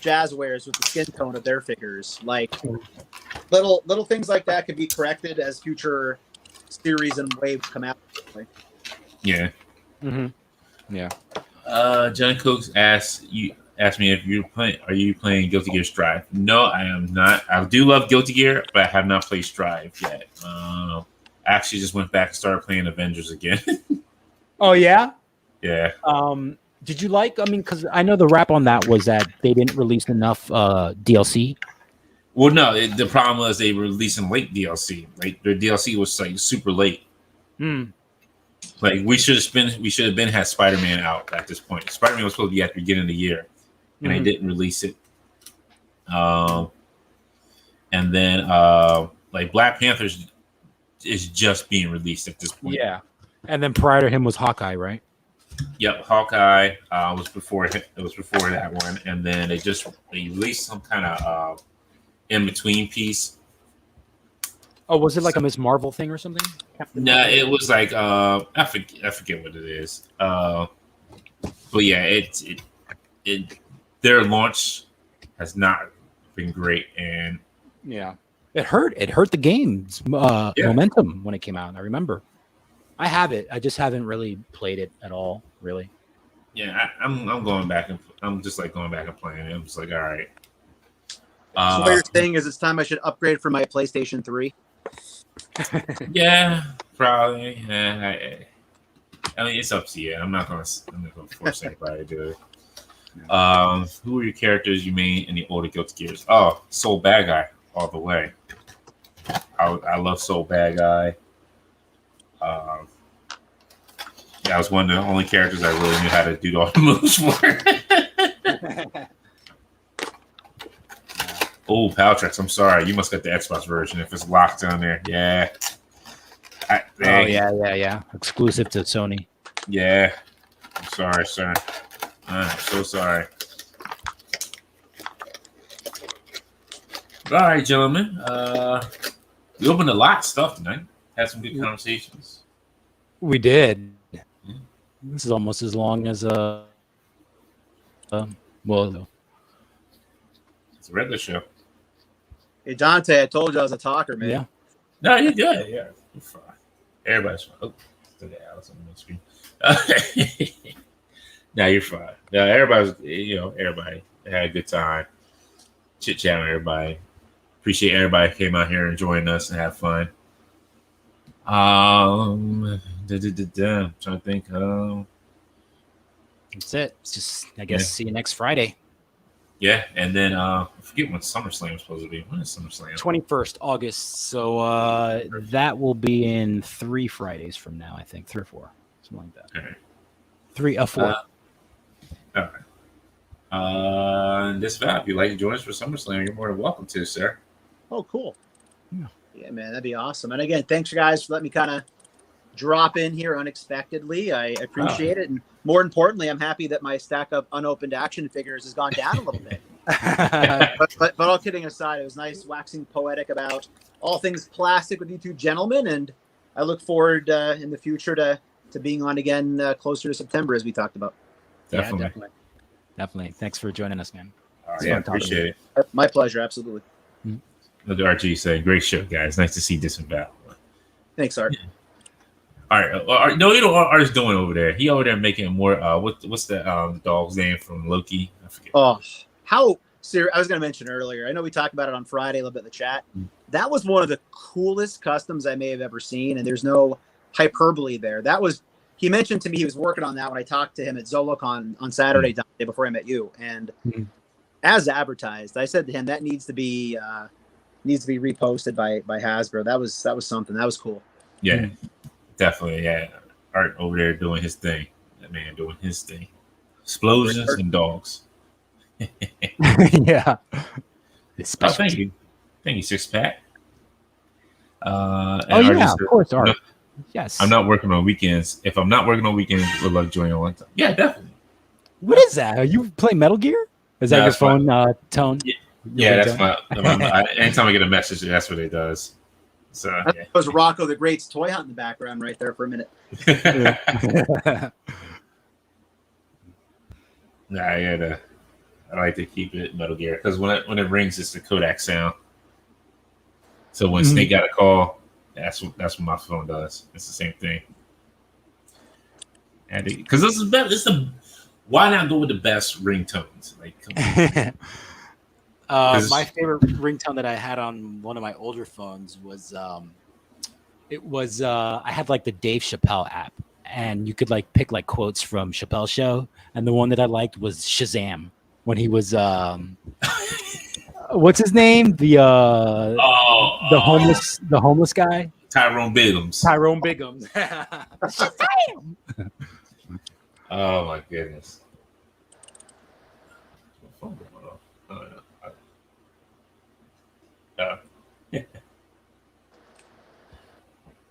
Jazz wears with the skin tone of their figures. Like little things like that could be corrected as future series and waves come out. yeah. Mm-hmm. Yeah. John Cooks asked me if are you playing Guilty Gear Strive? No, I am not. I do love Guilty Gear, but I have not played Strive yet. I actually just went back and started playing Avengers again. Oh yeah. Yeah. Did you like? I mean, because I know the rap on that was that they didn't release enough DLC. Well, no, the problem was they were releasing late DLC. Like their DLC was like super late. Like we should have been had Spider-Man out at this point. Spider-Man was supposed to be at the beginning of the year, and they didn't release it. And then like Black Panthers is just being released at this point. Yeah. And then prior to him was Hawkeye, right? Yep, Hawkeye was before it was before that one, and then they released some kind of in between piece. Oh, was it like a Miss Marvel thing or something? No, it was like I forget what it is. But yeah, it their launch has not been great, and Yeah. It hurt the game's momentum when it came out. I remember. I have it. I just haven't really played it at all, really. yeah, I'm going back and I'm just like going back and playing it. I'm just like, all right. So what you're saying is it's time I should upgrade for my PlayStation 3? Yeah, probably. Yeah, I mean, it's up to you. I'm not gonna force anybody to do it. Who are your characters you made in the older Guilty Gears? Oh, Soul Bad Guy all the way. I love Soul Bad Guy. Yeah, I was one of the only characters I really knew how to do all the moves for. Oh, Paltrex, I'm sorry. You must get the Xbox version if it's locked down there. Yeah. Yeah. Exclusive to Sony. Yeah. I'm sorry, sir. I'm so sorry. All right, gentlemen. We opened a lot of stuff tonight. Had some good conversations. We did. This is almost as long as well. It's a regular show. Hey Dante, I told you I was a talker, man. Yeah. No, you're good. Yeah, you're fine. Everybody's fine. Oh, still got Alice on the screen. No, you're fine. No, everybody had a good time. Chit chat with everybody. Appreciate everybody came out here and joined us and have fun. I'm trying to think. That's it. It's just, I guess, see you next Friday. Yeah, and then I forget when SummerSlam is supposed to be. When is SummerSlam? 21st August. So that will be in 3 Fridays from now, I think. 3 or 4. Something like that. All right. 4. All right. This Val, if you'd like to join us for SummerSlam, you're more than welcome to, sir. Oh, cool. Yeah, man, that'd be awesome. And again, thanks, guys, for letting me kind of drop in here unexpectedly. I appreciate it. And more importantly, I'm happy that my stack of unopened action figures has gone down a little bit. But all kidding aside, it was nice waxing poetic about all things plastic with you two gentlemen. And I look forward in the future to being on again closer to September, as we talked about. Definitely. Yeah, definitely. Thanks for joining us, man. All right, It's yeah, fun talking appreciate to it. My pleasure. Absolutely. Look at RG saying, great show, guys. Nice to see this in battle. Thanks, Art. All right. No, you know what Art's doing over there? He over there making more. What's the dog's name from Loki? I forget. Oh, how serious. I was going to mention earlier. I know we talked about it on Friday a little bit in the chat. That was one of the coolest customs I may have ever seen. And there's no hyperbole there. He mentioned to me he was working on that when I talked to him at ZoloCon on Saturday, Dante, before I met you. And as advertised, I said to him, that needs to be reposted by Hasbro. That was something. That was cool. Yeah, definitely. Yeah, Art over there doing his thing. That man doing his thing. Explosions and dogs. Yeah. Oh, thank you, Six Pack. Oh yeah, of course, Art. Yes. I'm not working on weekends. If I'm not working on weekends, would love to join you one time. Yeah, definitely. What is that? Are you playing Metal Gear? Is that No, your that's my- phone tone? Yeah, that's anytime I get a message, that's what it does. So That was Rocco the Great's toy hunt in the background right there for a minute. I like to keep it Metal Gear because when it rings, it's the Kodak sound. So when Snake got a call, that's what my phone does. It's the same thing. And because this is better, why not go with the best ringtones? Like, come on. My favorite ringtone that I had on one of my older phones was I had like the Dave Chappelle app, and you could like pick like quotes from Chappelle's show, and the one that I liked was Shazam when he was what's his name, the homeless guy, Tyrone Biggums. Shazam! Oh my goodness.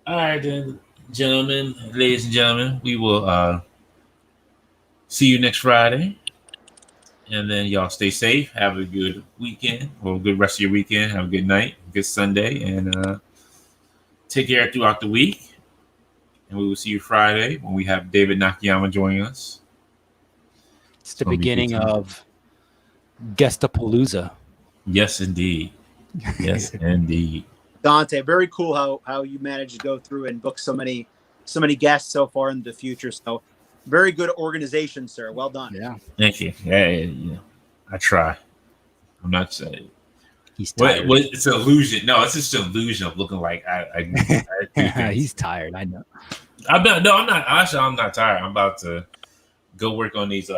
All right, then, ladies and gentlemen, we will see you next Friday. And then y'all stay safe. Have a good weekend or a good rest of your weekend. Have a good night, good Sunday, and take care throughout the week. And we will see you Friday when we have David Nakayama joining us. It's the beginning of Guestapalooza. Yes, indeed. Yes, indeed. Dante, very cool how you managed to go through and book so many guests so far in the future. So very good organization, sir. Well done. Yeah. Thank you. Yeah. I try. I'm not saying. He's tired. It's an illusion. No, it's just an illusion of looking like I do things. He's tired. I know. I'm not. Actually, I'm not tired. I'm about to go work on these.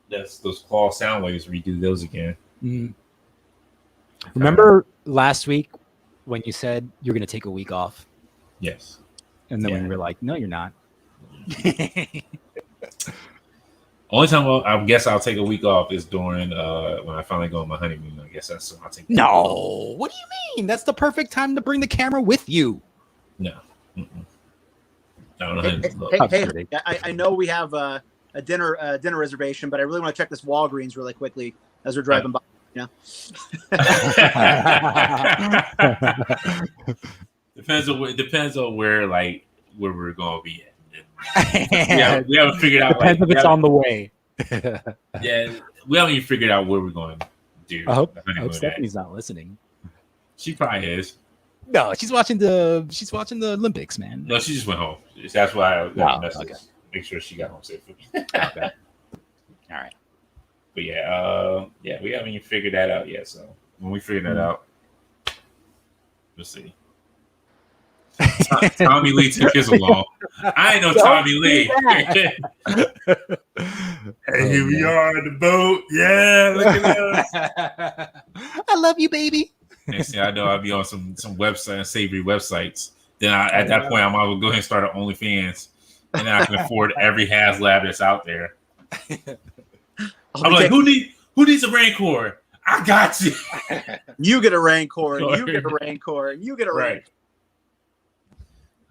Those claw sound waves. Redo those again. Mm. Remember last week when you said you're going to take a week off, Yes. and then when you were like, "No, you're not." Only time I guess I'll take a week off is during when I finally go on my honeymoon. I guess that's when I'll take. No. What do you mean? That's the perfect time to bring the camera with you. No. Mm-mm. I don't know. Hey, I know we have a dinner reservation, but I really want to check this Walgreens really quickly as we're driving by. Yeah. Depends on where we're gonna be at. We haven't figured out. Depends if it's on the way. Yeah, we haven't even figured out where we're going to do. I hope honeymoon at. Stephanie's not listening. She probably is. No, she's watching the Olympics, man. No, she just went home. That's why I got a message. Okay. Make sure she got home safely. Okay. All right. But yeah, we haven't even figured that out yet. So when we figure that out, we'll see. Tommy Lee took his along. I ain't no Tommy Lee. Hey, here we are on the boat. Yeah, look at us. I love you, baby. Next thing I know, I'll be on some website, savory websites. Then at that point, I might as well go ahead and start an OnlyFans, and then I can afford every HasLab that's out there. I'm like, who needs a Rancor? I got you. You get a Rancor, and you get a Rancor, and you get a Right. Rancor.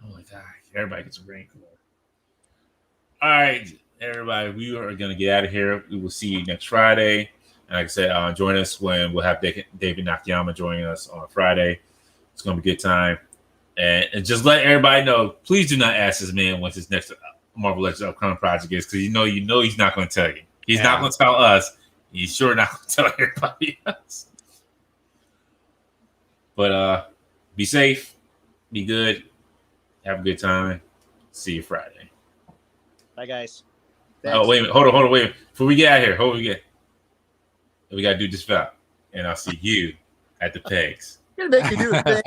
Oh my God. Everybody gets a Rancor. All right, everybody. We are going to get out of here. We will see you next Friday. And like I said, join us when we'll have David Nakayama joining us on Friday. It's going to be a good time. And just let everybody know, please do not ask this man what his next Marvel Legends upcoming project is, because you know he's not going to tell you. He's not going to tell us. He's sure not going to tell everybody else. But be safe, be good, have a good time. See you Friday. Bye, guys. Oh, wait a minute. Hold on, wait a minute. Before we get out of here, we got to do this vow. And I'll see you at the pegs. You're gonna make me do a thing.